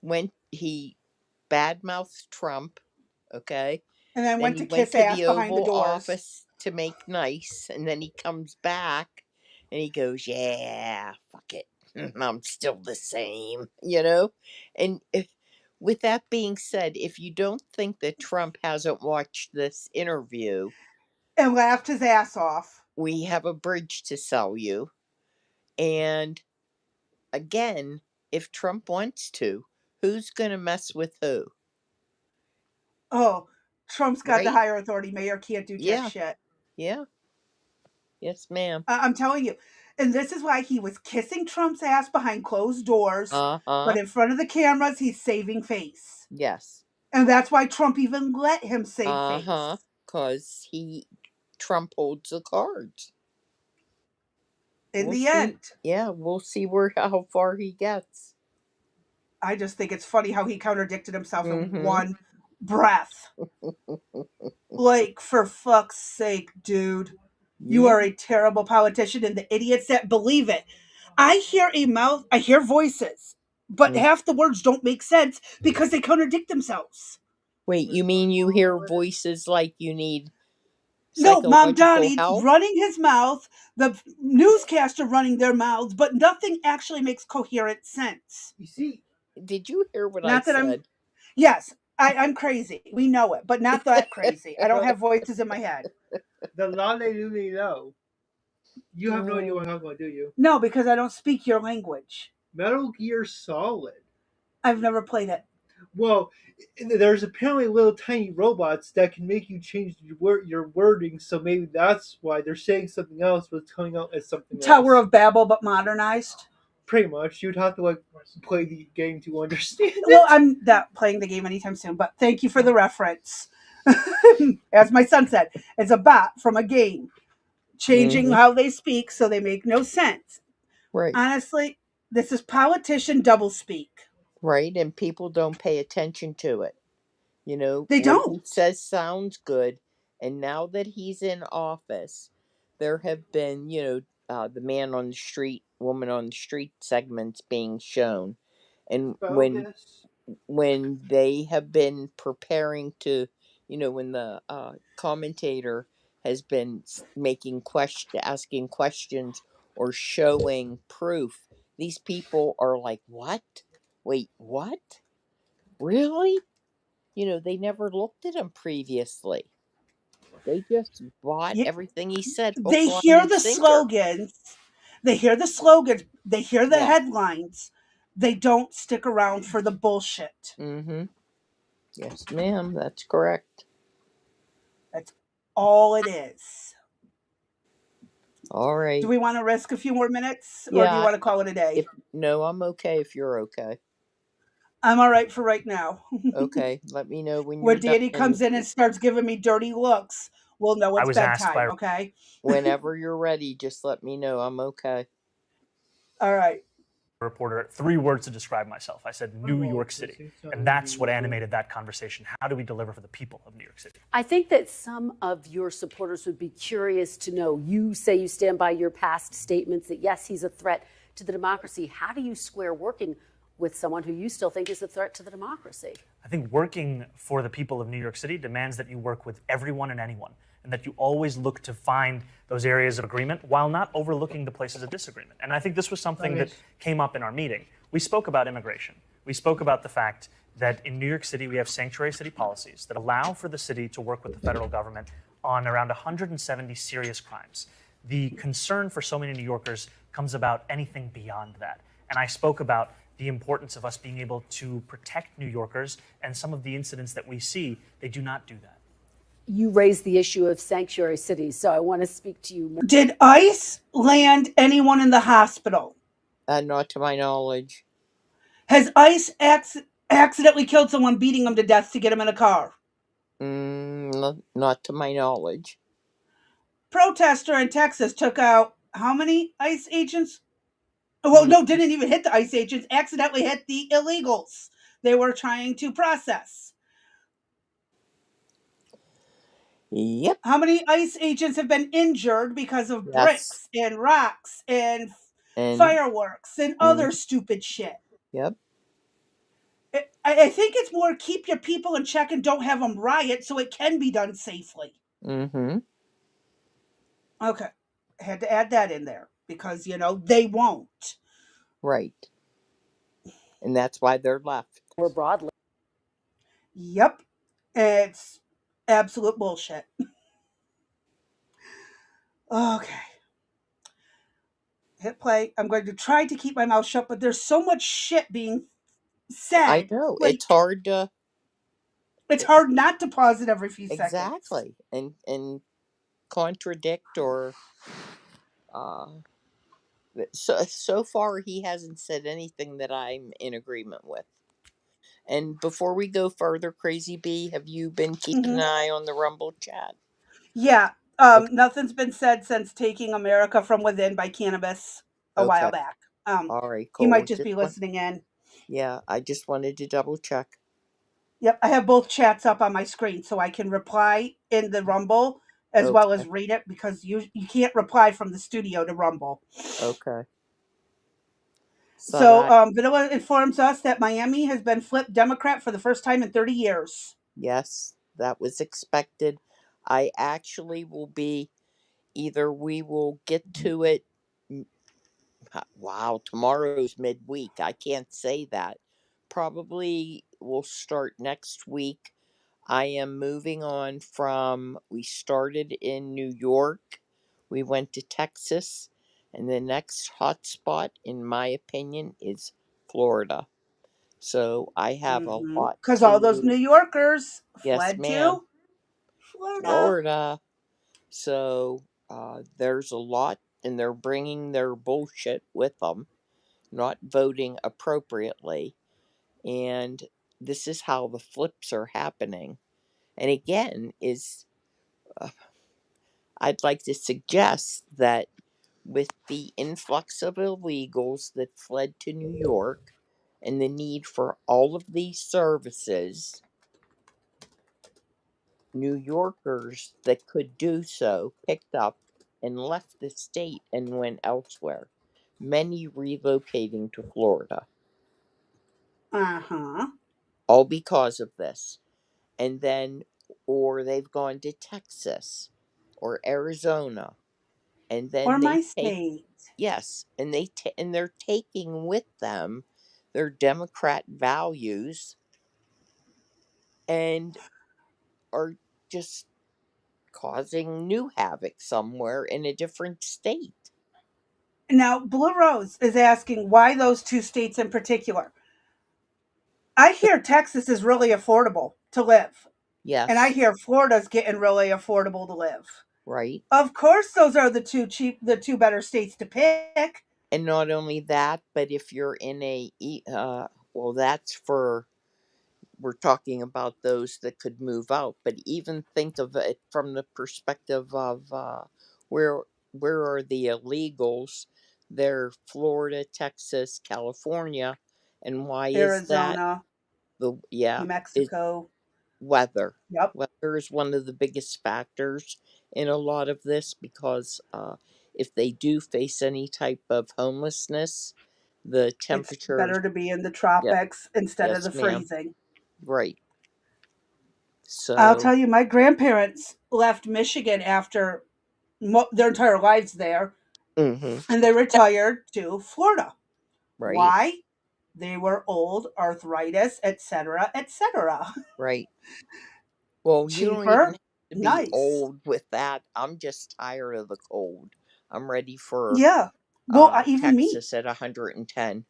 badmouthed Trump, okay? And then went to he went kiss to ass the behind the Oval doors. Office to make nice, and then he comes back and he goes, "Yeah, fuck it, I'm still the same," And with that being said, if you don't think that Trump hasn't watched this interview and laughed his ass off, we have a bridge to sell you. And again, if Trump wants to, who's going to mess with who? Oh, Trump's got the Right? higher authority. Mayor can't do jack Yeah. shit. Yeah. Yes, ma'am. I'm telling you. And this is why he was kissing Trump's ass behind closed doors, but Uh-huh. in front of the cameras, he's saving face. Yes. And that's why Trump even let him save Uh-huh. face. Because Trump holds the cards. In We'll the see. end, Yeah, we'll see how far he gets. I just think it's funny how he contradicted himself in Mm-hmm. one breath. Like, for fuck's sake, dude. You Yeah. are a terrible politician, and the idiots that believe it. I hear voices, but Mm. half the words don't make sense because they contradict themselves. Wait, you mean you hear voices like you need No, psychological Mamdani help? running his mouth, the newscaster running their mouths, but nothing actually makes coherent sense. You see, Did you hear what I Not that I'm, said? yes, I'm crazy. We know it, but not that crazy. I don't have voices in my head. the lale lule lo. You have no idea what I'm talking about, do you? No, because I don't speak your language. Metal Gear Solid. I've never played it. Well, there's apparently little tiny robots that can make you change your wording, so maybe that's why they're saying something else, but it's coming out as something Tower else. of Babel, but modernized. Pretty much, you'd have to like play the game to understand it. Well, I'm not playing the game anytime soon, but thank you for the reference. As my son said, it's a bot from a game, changing Mm-hmm. how they speak so they make no sense. Right. Honestly, this is politician doublespeak. Right, and people don't pay attention to it. You know, They what don't. he says sounds good, and now that he's in office, there have been, the man on the street, woman on the street segments being shown, and Focus. when they have been preparing to, when the commentator has been asking questions or showing proof, these people are like, "What? Wait, what? Really?" They never looked at him previously. They just bought Yeah, everything he said, hook, they line, hear and the sinker. slogans. They hear the slogans. They hear the Yes. headlines. They don't stick around for the bullshit. Mm-hmm. Yes, ma'am. That's correct. That's all it is. All Do right. we want to risk a few more minutes or do you Yeah. want to call it a day? No, I'm okay if you're okay. I'm all right for right now. Okay. Let me know when you're When done, Danny and comes in and starts giving me dirty looks, we'll know I it's was asked by bedtime, okay? whenever you're ready, just let me know. I'm okay. All right. a reporter 3 words to describe myself. I said New York City. And that's what animated that conversation. How do we deliver for the people of New York City? I think that some of your supporters would be curious to know. You say you stand by your past statements that, yes, he's a threat to the democracy. How do you square working with someone who you still think is a threat to the democracy? I think working for the people of New York City demands that you work with everyone and anyone, and that you always look to find those areas of agreement while not overlooking the places of disagreement. And I think this was something that came up in our meeting. We spoke about immigration. We spoke about the fact that in New York City, we have sanctuary city policies that allow for the city to work with the federal government on around 170 serious crimes. The concern for so many New Yorkers comes about anything beyond that. And I spoke about the importance of us being able to protect New Yorkers, and some of the incidents that we see, they do not do that. You raised the issue of sanctuary cities, so I want to speak to you more. Did ICE land anyone in the hospital? Not to my knowledge. Has ICE accidentally killed someone, beating them to death to get them in a car? Not to my knowledge. Protester in Texas took out how many ICE agents? Well, no, didn't even hit the ICE agents, accidentally hit the illegals they were trying to process. Yep. How many ICE agents have been injured because of bricks and rocks and fireworks and other stupid shit? Yep. I think it's more keep your people in check and don't have them riot so it can be done safely. Mm-hmm. Okay. I had to add that in there because, they won't. Right. And that's why they're left. More broadly. Yep. It's absolute bullshit. Okay. Hit play. I'm going to try to keep my mouth shut, but there's so much shit being said. I know. It's hard to... It's hard not to pause it every few seconds. Exactly. And contradict or uh so far he hasn't said anything that I'm in agreement with. And before we go further, Crazy B, have you been keeping an Hmm. eye on the Rumble chat? Yeah. Okay. Nothing's been said since Taking America from Within by Cannabis a while Okay. back. All right, He might cool. just be listening in. Yeah, I just wanted to double check. Yep, I have both chats up on my screen so I can reply in the Rumble as well Okay. as read it because you can't reply from the studio to Rumble. Okay. So So that Vanilla informs us that Miami has been flipped Democrat for the first time in 30 years. yes, that was expected. I actually will be either we will get to it. Wow, tomorrow's midweek. I can't say that. Probably we'll start next week. I am moving on from, we started in New York, we went to Texas, and the next hot spot, in my opinion, is Florida. So I have a lot Because all those to, New Yorkers yes, fled ma'am, to Florida. Florida. So there's a lot, and they're bringing their bullshit with them, not voting appropriately. And this is how the flips are happening. And again, uh, I'd like to suggest that with the influx of illegals that fled to New York and the need for all of these services, New Yorkers that could do so picked up and left the state and went elsewhere, many relocating to Florida, Uh-huh. all because of this. And then, or they've gone to Texas or Arizona, and Or then they my take, state. yes, and and they're taking with them their Democrat values and are just causing new havoc somewhere in a different state. Now, Blue Rose is asking why those two states in particular. I hear Texas is really affordable to live, and I Yes, hear Florida's getting really affordable to live. right. Of course, those are the two better states to pick. And not only that, but if you're in well, that's for, we're talking about those that could move out, but even think of it from the perspective of where where are the illegals? They're Florida, Texas, California, and why is that? Arizona, The yeah, New it Mexico. weather. Yep, Weather is one of the biggest factors in a lot of this because if they do face any type of homelessness, the it's temperatures. better to be in the Yeah, tropics instead of yes, the ma'am. freezing. Right. I'll So. tell you, my grandparents left Michigan after their entire lives there, Mm-hmm. and they retired to Florida. Right. Why? They were old, arthritis, etc., etc. Right. Well, you don't even Cheaper, have to be nice. old with that. I'm just tired of the cold. I'm ready for Yeah. Well, even me. Texas at 110.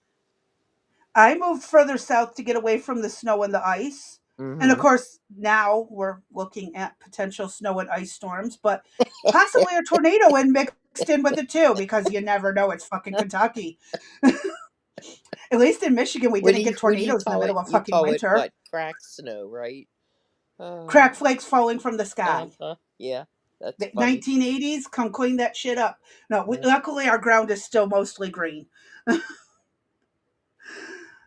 I moved further south to get away from the snow and the ice. And of Mm-hmm. course, now we're looking at potential snow and ice storms, but possibly a tornado and mixed in with it too, because you never know. It's fucking Kentucky. At least in Michigan, we didn't get What do you tornadoes in the call it? middle of You fucking call it winter. what? Crack snow, right? Uh Crack flakes falling from the sky. huh. Yeah, that's The funny. 1980s, come clean that shit up. No, Yeah. luckily our ground is still mostly green.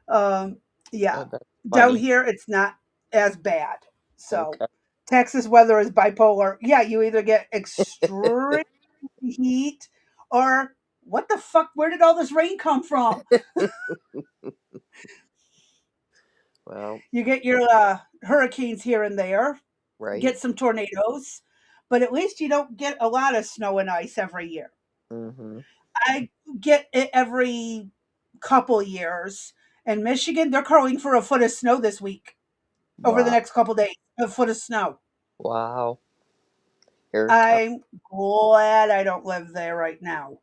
um, yeah, Oh, that's down funny. here it's not as bad. So Okay. Texas weather is bipolar. Yeah, you either get extreme heat or what the fuck? Where did all this rain come from? Well, You get your hurricanes here and there, right. get some tornadoes, but at least you don't get a lot of snow and ice every year. Mm-hmm. I get it every couple years. In Michigan, they're calling for a foot of snow this week. Over the Wow. next couple days, a foot of snow. Wow. Here it comes. I'm glad I don't live there right now.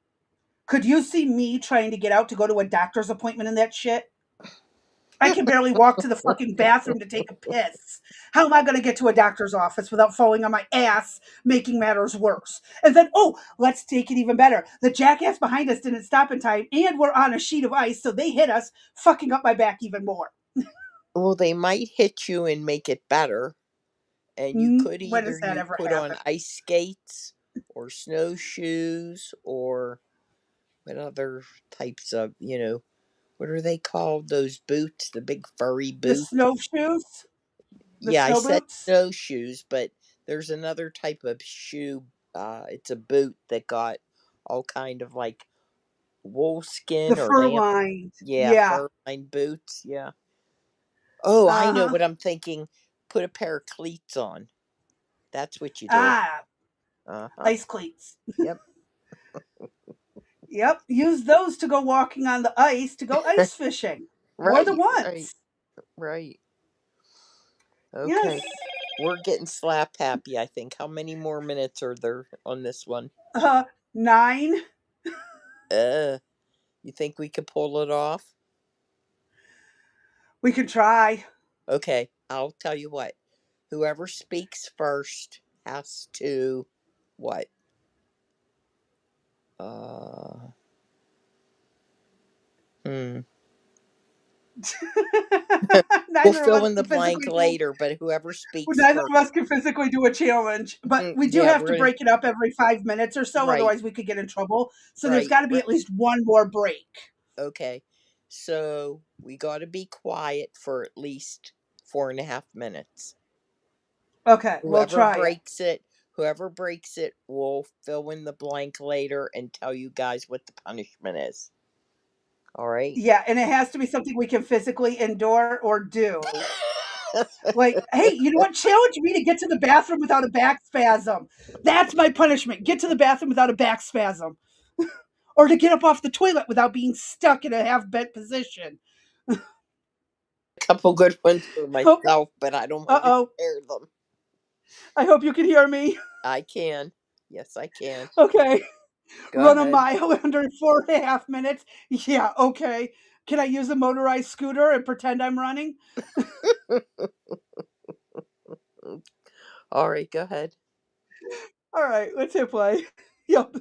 Could you see me trying to get out to go to a doctor's appointment and that shit? I can barely walk to the fucking bathroom to take a piss. How am I going to get to a doctor's office without falling on my ass, making matters worse? And then, oh, let's take it even better. The jackass behind us didn't stop in time, and we're on a sheet of ice, so they hit us, fucking up my back even more. Well, they might hit you and make it better. And you could When either does that ever put on happen? ice skates or snowshoes or what other types of, what are they called? Those boots, the big furry The boots. snowshoes? The Yeah, I snow said boots? snowshoes, but there's another type of shoe. It's a boot that got all kind of like wool The skin or fur lamb. lined. Yeah, Yeah. fur lined boots. Yeah. Oh, I know Uh-huh. what I'm thinking. Put a pair of cleats on. That's what you do. Ah, Uh huh. ice cleats. Yep. Yep. Use those to go walking on the ice to go ice fishing. More than Right. Right. once. Right. Okay. Yes. We're getting slap happy, I think. How many more minutes are there on this one? 9. Uh, you think we could pull it off? We can try. Okay, I'll tell you what. Whoever speaks first has to what? Uh, hmm. We'll Neither of fill us in the can blank physically do. later, but whoever speaks Neither first. of us can physically do a challenge, but we do Yeah, have we're to gonna. break it up every 5 minutes or so. Right, Otherwise, we could get in trouble. So there's right, got to be right. at least one more break. Okay. So we got to be quiet for at least 4.5 minutes. Okay, we'll Whoever try it. breaks it, whoever breaks it will fill in the blank later and tell you guys what the punishment is. All right. Yeah, and it has to be something we can physically endure or do. Like, hey, you know what? Challenge me to get to the bathroom without a back spasm. That's my punishment. Get to the bathroom without a back spasm. Or to get up off the toilet without being stuck in a half bent position. A couple good ones for Oh, myself, but I don't want to uh-oh. share them. I hope you can hear me. I can. Yes, I can. Okay. Go Run a ahead. mile under 4.5 minutes. Yeah, okay. Can I use a motorized scooter and pretend I'm running? All right, go ahead. All right, let's hit play. Yep.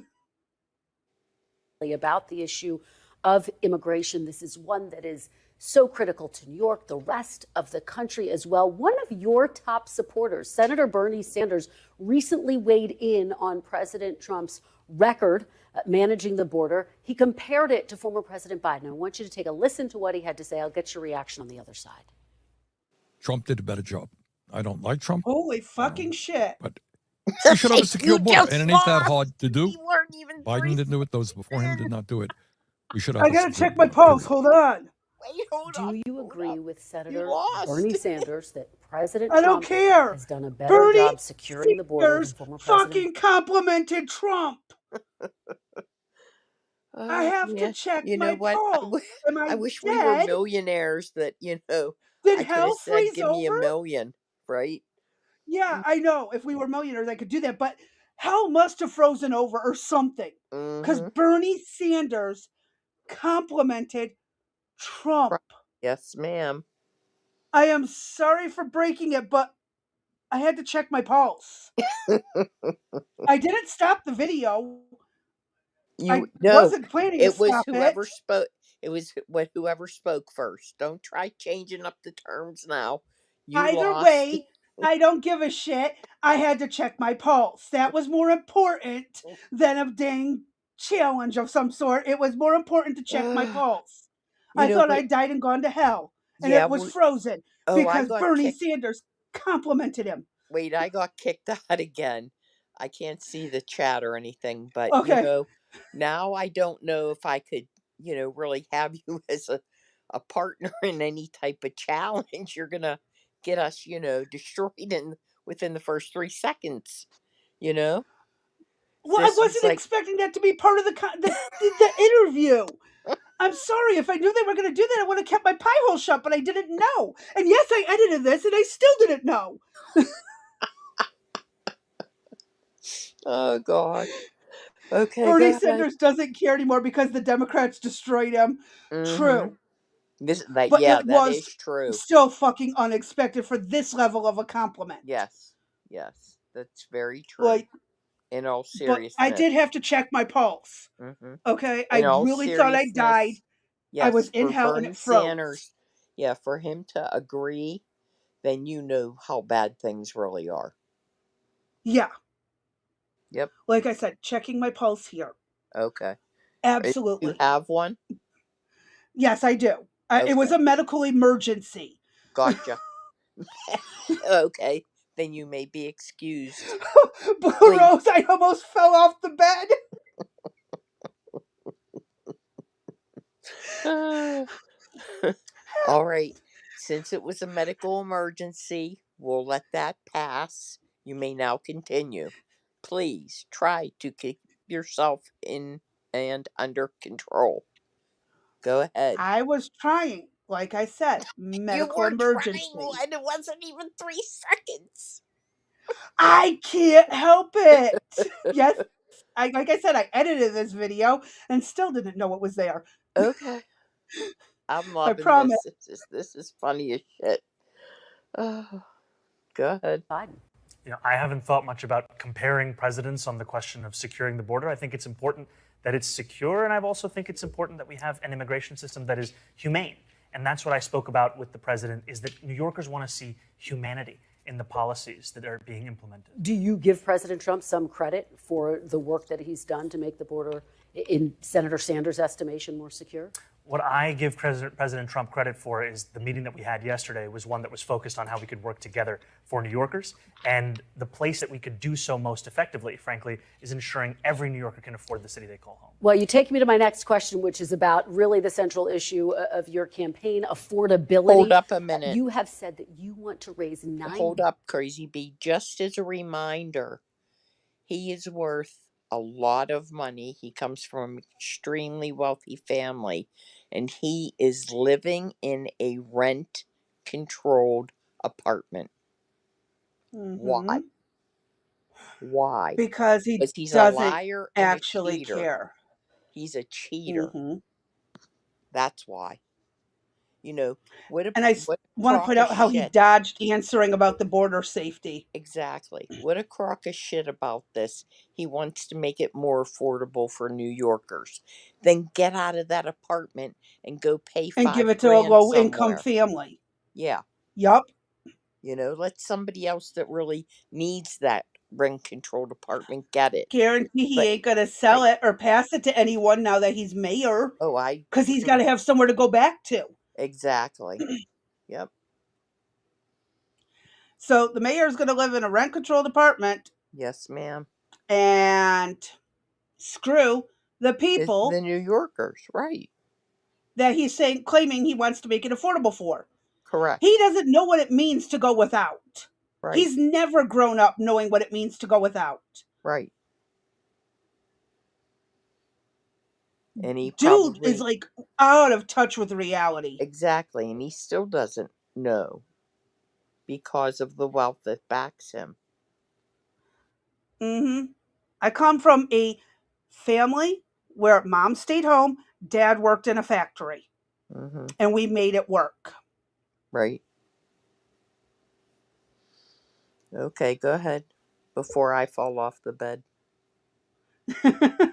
About the issue of immigration. This is one that is so critical to New York, the rest of the country as well. One of your top supporters, Senator Bernie Sanders, recently weighed in on President Trump's record managing the border. He compared it to former President Biden. I want you to take a listen to what he had to say. I'll get your reaction on the other side. Trump did a better job. I don't like Trump, Holy fucking shit. but we should have a secure border, and it ain't that hard to do. We weren't even Biden didn't do it. Those before him did not do it. We should have I a gotta secure check my border, pulse. period. Hold on. Wait, hold up. Do you agree with You Senator lost. Bernie Sanders that President I don't Trump care. has done a better Bernie job securing the border than Sanders former President? fucking complimented Trump. I have to Yeah. check You know my what? pulse. Am I I wish we were dead? millionaires that, Did I could have hell said, freeze give me a over? million, right? Yeah, I know. If we were millionaires, I could do that. But hell must have frozen over or something. Because Mm-hmm. Bernie Sanders complimented Trump. Yes, ma'am. I am sorry for breaking it, but I had to check my pulse. I didn't stop the video. I No, wasn't planning to it was stop it. whoever spoke. It was whoever spoke first. Don't try changing up the terms now. You Either lost. way, I don't give a shit. I had to check my pulse. That was more important than a dang challenge of some sort. It was more important to check my pulse. You I know thought what? I died and gone to hell, and Yeah. it was frozen I because got Bernie kicked. Sanders complimented him. Wait, I got kicked out again. I can't see the chat or anything, but Okay. now I don't know if I could, really have you as a partner in any type of challenge. You're gonna get us, destroyed within the first 3 seconds. You know, Well, I this was wasn't like, expecting that to be part of the interview. I'm sorry. If I knew they were going to do that, I would have kept my pie hole shut, but I didn't know. And yes, I edited this, and I still didn't know. oh God. Okay, Bernie go ahead. Sanders doesn't care anymore because the Democrats destroyed him. Mm-hmm. True. But Yeah, it that was is true. still fucking unexpected for this level of a compliment. Yes, yes, that's very true. Like, In all but I seriousness. did have to check my pulse. Hmm. Okay, In I all really thought I died. seriousness, I was yes, in for hell and Bernie it froze. Sanders, yeah, for him to agree, then you know how bad things really are. Yeah, Yep. like I said, checking my pulse here. Okay. You Absolutely. have one? Yes, I do. It was Okay. a medical emergency. Gotcha. Okay. Then you may be excused. Blue Please. Rose, I almost fell off the bed. All right. Since it was a medical emergency, we'll let that pass. You may now continue. Please try to keep yourself in and under control. Go ahead. I was trying, like I said, You medical were trying emergency. and it wasn't even 3 seconds. I can't help it. Yes, like I said, I edited this video and still didn't know what was there. Okay. I'm I loving promise. this. This is funny as shit. Oh, go ahead. Biden. I haven't thought much about comparing presidents on the question of securing the border. I think it's important that it's secure, and I also think it's important that we have an immigration system that is humane. And that's what I spoke about with the president, is that New Yorkers want to see humanity in the policies that are being implemented. Do you give President Trump some credit for the work that he's done to make the border, in Senator Sanders' estimation, more secure? What I give President Trump credit for is the meeting that we had yesterday was one that was focused on how we could work together for New Yorkers. And the place that we could do so most effectively, frankly, is ensuring every New Yorker can afford the city they call home. Well, you take me to my next question, which is about really the central issue of your campaign, affordability. Hold up a minute. You have said that you want to raise Hold up, Crazy Bee. Just as a reminder, he is worth a lot of money. He comes from an extremely wealthy family, and he is living in a rent-controlled apartment. Why? Why? Because he Because he's a doesn't liar and a actually cheater. care. He's a cheater. Mm-hmm. That's why. What a And I want to crock point of out how he shit. dodged answering about the border safety. Exactly. What a crock of shit about this. He wants to make it more affordable for New Yorkers. Then get out of that apartment and go pay And give it to a $5,000 low-income somewhere. family. Yeah. Yup. Let somebody else that really needs that rent-controlled apartment get it. Guarantee he But ain't going to sell it or pass it to anyone now that he's mayor. I Because he's got to have somewhere to go back to. exactly. Yep. So the mayor's going to live in a rent-controlled apartment Yes, ma'am. and screw the It's people the New Yorkers, right? that he's claiming he wants to make it affordable for. Correct. He doesn't know what it means to go without. Right. He's never grown up knowing what it means to go without. Right. And he Dude probably is like out of touch with reality. exactly, and he still doesn't know because of the wealth that backs him. Mm-hmm. I come from a family where mom stayed home, dad worked in a factory, Mm-hmm. and we made it work. Right. Okay, go ahead before I fall off the bed. $1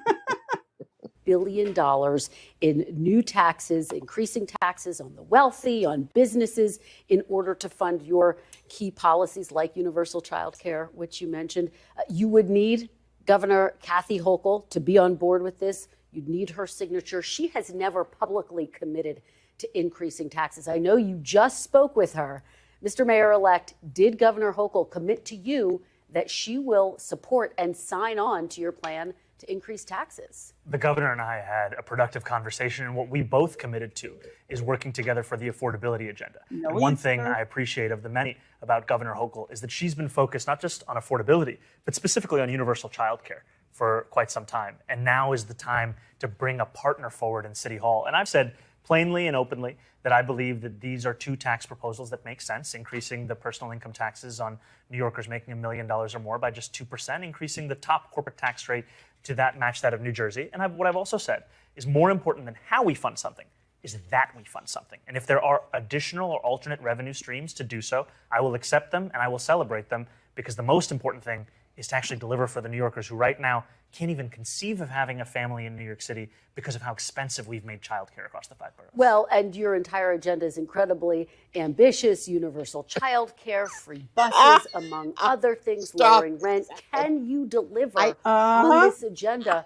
billion in new taxes, increasing taxes on the wealthy, on businesses, in order to fund your key policies like universal child care, which you mentioned. You would need Governor Kathy Hochul to be on board with this. You'd need her signature. She has never publicly committed to increasing taxes. I know you just spoke with her. Mr. Mayor-elect, did Governor Hochul commit to you that she will support and sign on to your plan to increase taxes? The governor and I had a productive conversation, and what we both committed to is working together for the affordability agenda. And one thing I appreciate of the many about Governor Hochul is that she's been focused not just on affordability, but specifically on universal child care for quite some time. And now is the time to bring a partner forward in City Hall. And I've said plainly and openly that I believe that these are two tax proposals that make sense, increasing the personal income taxes on New Yorkers making $1 million or more by just 2%, increasing the top corporate tax rate to match that of New Jersey. And what I've also said is more important than how we fund something is that we fund something. And if there are additional or alternate revenue streams to do so, I will accept them and I will celebrate them, because the most important thing is to actually deliver for the New Yorkers who right now can't even conceive of having a family in New York City because of how expensive we've made childcare across the 5 boroughs. Well, and your entire agenda is incredibly ambitious: universal child care, free buses, among other things, lowering rent. Can you deliver on this agenda?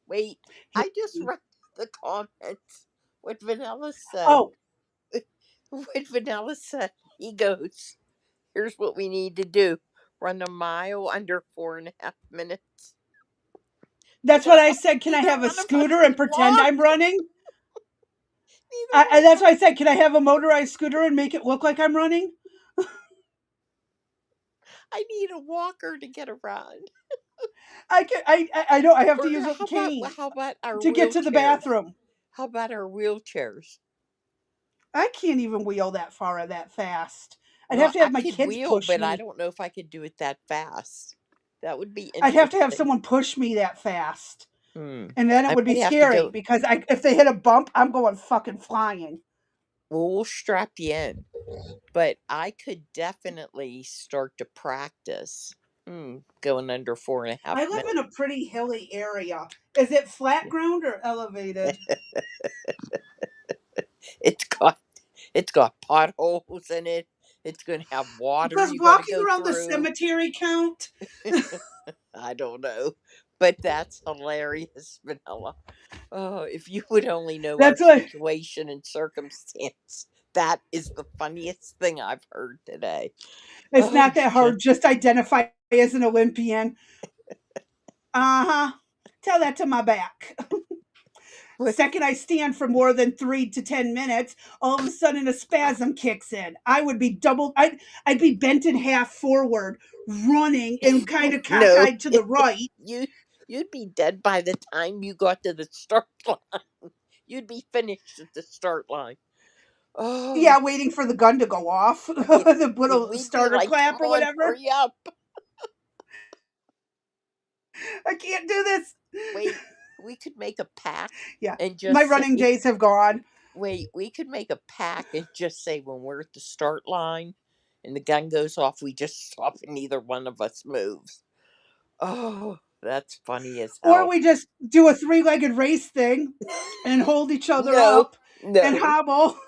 Wait, I just read the comments. What Vanilla said. Oh, What Vanilla said. He goes, here's what we need to do: run a mile under 4.5 minutes. that's what I said. Can I have a scooter and pretend I'm running? That's what I said. Can I have a motorized scooter and make it look like I'm running? I need a walker to get around. I know I have to use a cane How about our to get to the wheelchairs? bathroom. How about our wheelchairs? I can't even wheel that far or that fast. I'd Well, have to have I my could kids wheel, push but I me. don't know if I could do it that fast. That would be I'd have to have interesting. someone push me that fast. And then I it would be might have to scary go. because if they hit a bump, I'm going fucking flying. Well, we'll strap you in. But I could definitely start to practice going under 4.5 I live minutes. in a pretty hilly area. Is it flat ground or elevated? It's got potholes in it. It's going to have water Does you got to walking go around the through. cemetery count? I don't know, but that's hilarious, Vanilla. Oh, if you would only know our That's what. situation and circumstance. That is the funniest thing I've heard today. It's Oh, not that hard. Just identify as an Olympian. Tell that to my back. Second I stand for more than 3 to 10 minutes, all of a sudden a spasm kicks in. I would be I'd be bent in half forward, running and kind of no, cockeyed to the right. you'd be dead by the time you got to the start line. You'd be finished at the start line. Oh, Yeah, waiting for the gun to go off. The little we'd be starter like, clap come or on, whatever. hurry up. I can't do this. Wait, we could make a pact. Yeah, And just my running days have gone. Wait, we could make a pact and just say when we're at the start line and the gun goes off, we just stop and neither one of us moves. Oh, that's funny as Or hell. we just do a 3-legged race thing and hold each other up and no, hobble.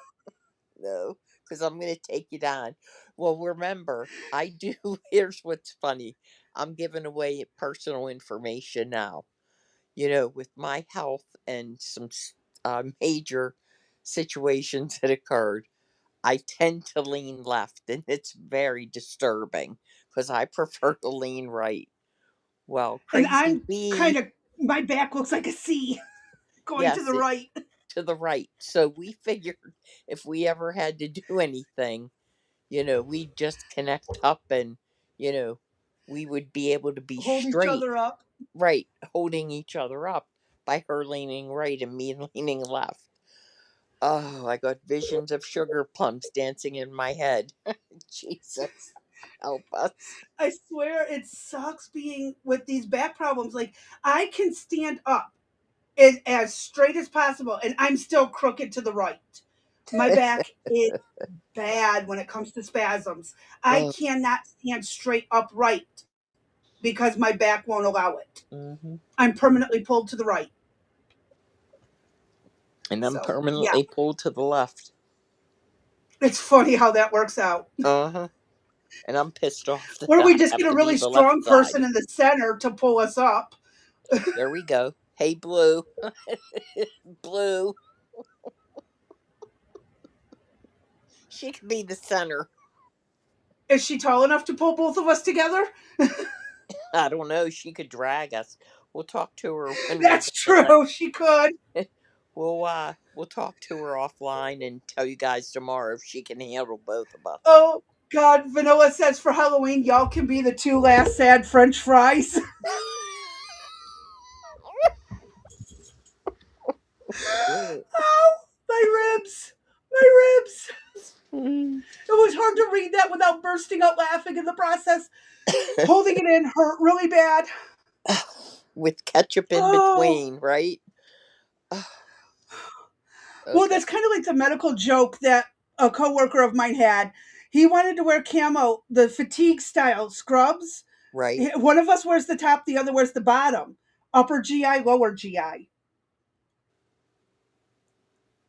no, because I'm going to take you down. Well, remember, I do. Here's what's funny: I'm giving away personal information now. With my health and some major situations that occurred, I tend to lean left, and it's very disturbing because I prefer to lean right. Well, And Crazy I'm kind B, of, my back looks like a C going to yes, the right. to the right. So we figured if we ever had to do anything, we'd just connect up and, you know, we would be able to be Hold each straight, other up. right, holding each other up by her leaning right and me leaning left. Oh, I got visions of sugar plums dancing in my head. Jesus, help us. I swear it sucks being with these back problems. Like, I can stand up as straight as possible and I'm still crooked to the right. My back is bad when it comes to spasms. I Oh, cannot stand straight upright because my back won't allow it. hmm I'm permanently pulled to the right. and I'm So, yeah. permanently pulled to the left. It's funny how that works out. Uh huh. And I'm pissed off that Or I we just have get a to be really the left strong side. person in the center to pull us up. There we go. Hey, Blue. Blue. She could be the center. Is she tall enough to pull both of us together? I don't know. She could drag us. We'll talk to her when we That's get to that. true. She could. We'll talk to her offline and tell you guys tomorrow if she can handle both of us. Oh, God. Vanilla says for Halloween, y'all can be the 2 last sad French fries. Oh, my ribs. My ribs. It was hard to read that without bursting out laughing in the process. Holding it in hurt really bad. With ketchup in Oh, between, right? Well, Okay. that's kind of like the medical joke that a coworker of mine had. He wanted to wear camo, the fatigue style scrubs. Right. One of us wears the top, the other wears the bottom. Upper GI, lower GI. I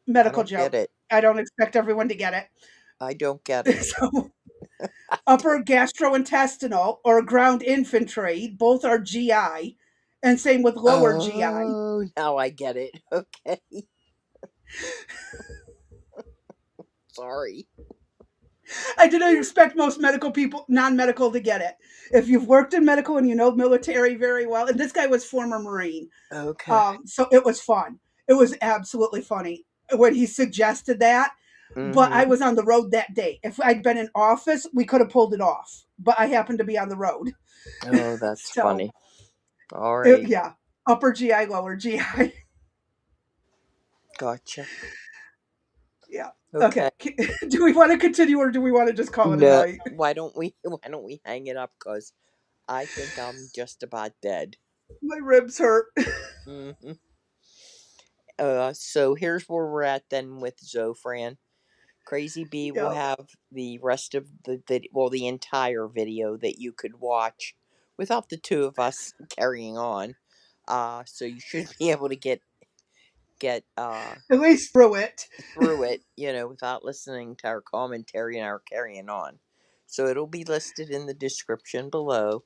Medical don't get joke. it. I don't expect everyone to get I don't get it. it. So, upper gastrointestinal or ground infantry, both are GI, and same with lower GI. Oh, now I get it. Okay. Sorry. I didn't expect most medical people, non-medical, to get it. If you've worked in medical and you know military very well, and this guy was former Marine, Okay. so it was fun. It was absolutely funny when he suggested that. But I Mm-hmm. was on the road that day. If I'd been in office, we could have pulled it off. But I happened to be on the road, Oh, that's so funny. All right. yeah, upper GI, lower GI. Gotcha. Yeah. Okay. Okay. Do we want to continue or do we want to just call it a No, night? why don't we hang it up, cuz I think I'm just about dead. My ribs hurt. Hmm. So here's where we're at then with Zofran. Crazy Bee will Yeah. have the rest of the video, well, the entire video that you could watch without the two of us carrying on. So you should be able to get At least through it. through it, without listening to our commentary and our carrying on. So it'll be listed in the description below.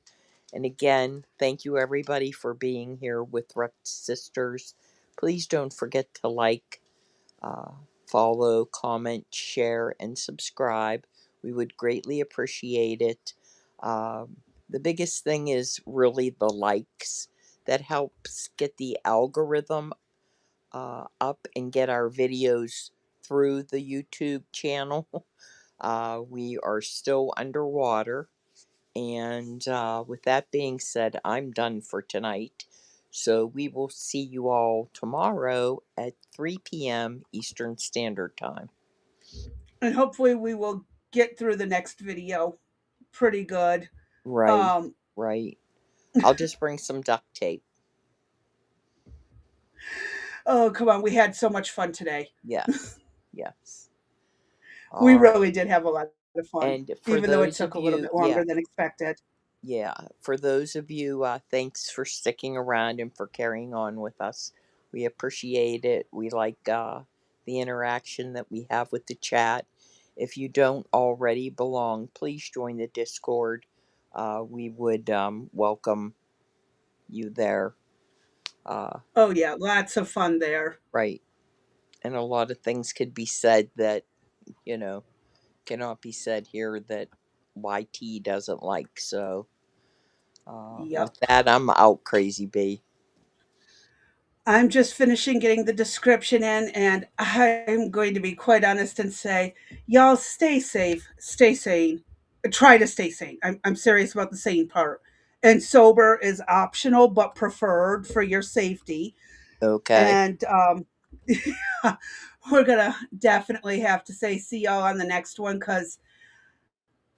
And again, thank you everybody for being here with Rex Sisters. Please don't forget to like, uh, follow, comment, share, and subscribe. We would greatly appreciate it. The biggest thing is really the likes. That helps get the algorithm up and get our videos through the YouTube channel. We are still underwater. And with that being said, I'm done for tonight. So we will see you all tomorrow at 3 p.m. Eastern Standard Time. And hopefully we will get through the next video pretty good. Right, Um, right. I'll just bring some duct tape. oh, come on. We had so much fun today. Yes, yes. We All really right. did have a lot of fun, And for even though it those took of a little you, bit yeah, longer than expected. yeah, for those of you, thanks for sticking around and for carrying on with us. We appreciate it. We like the interaction that we have with the chat. If you don't already belong, please join the Discord. We would welcome you there. Oh, yeah. Lots of fun there. Right. And a lot of things could be said that, you know, cannot be said here that YT doesn't like. So, with Yep. that, I'm out, Crazy Bee. I'm just finishing getting the description in, and I'm going to be quite honest and say, y'all stay safe, stay sane, try to stay sane. I'm serious about the sane part. And sober is optional but preferred for your safety. Okay. And we're going to definitely have to say see y'all on the next one because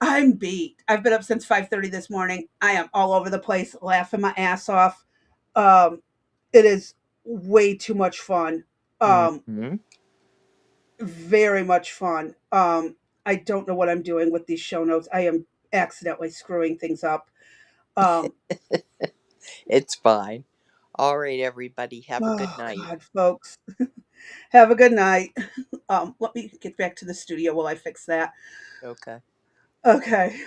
I'm beat. I've been up since 5:30 this morning. I am all over the place, laughing my ass off. Um, it is way too much fun. Um, Mm-hmm. very much fun. I don't know what I'm doing with these show notes. I am accidentally screwing things up. Um, It's fine. All right, everybody. Have a good oh night. God, folks, have a good night. Let me get back to the studio while I fix that. Okay. Okay.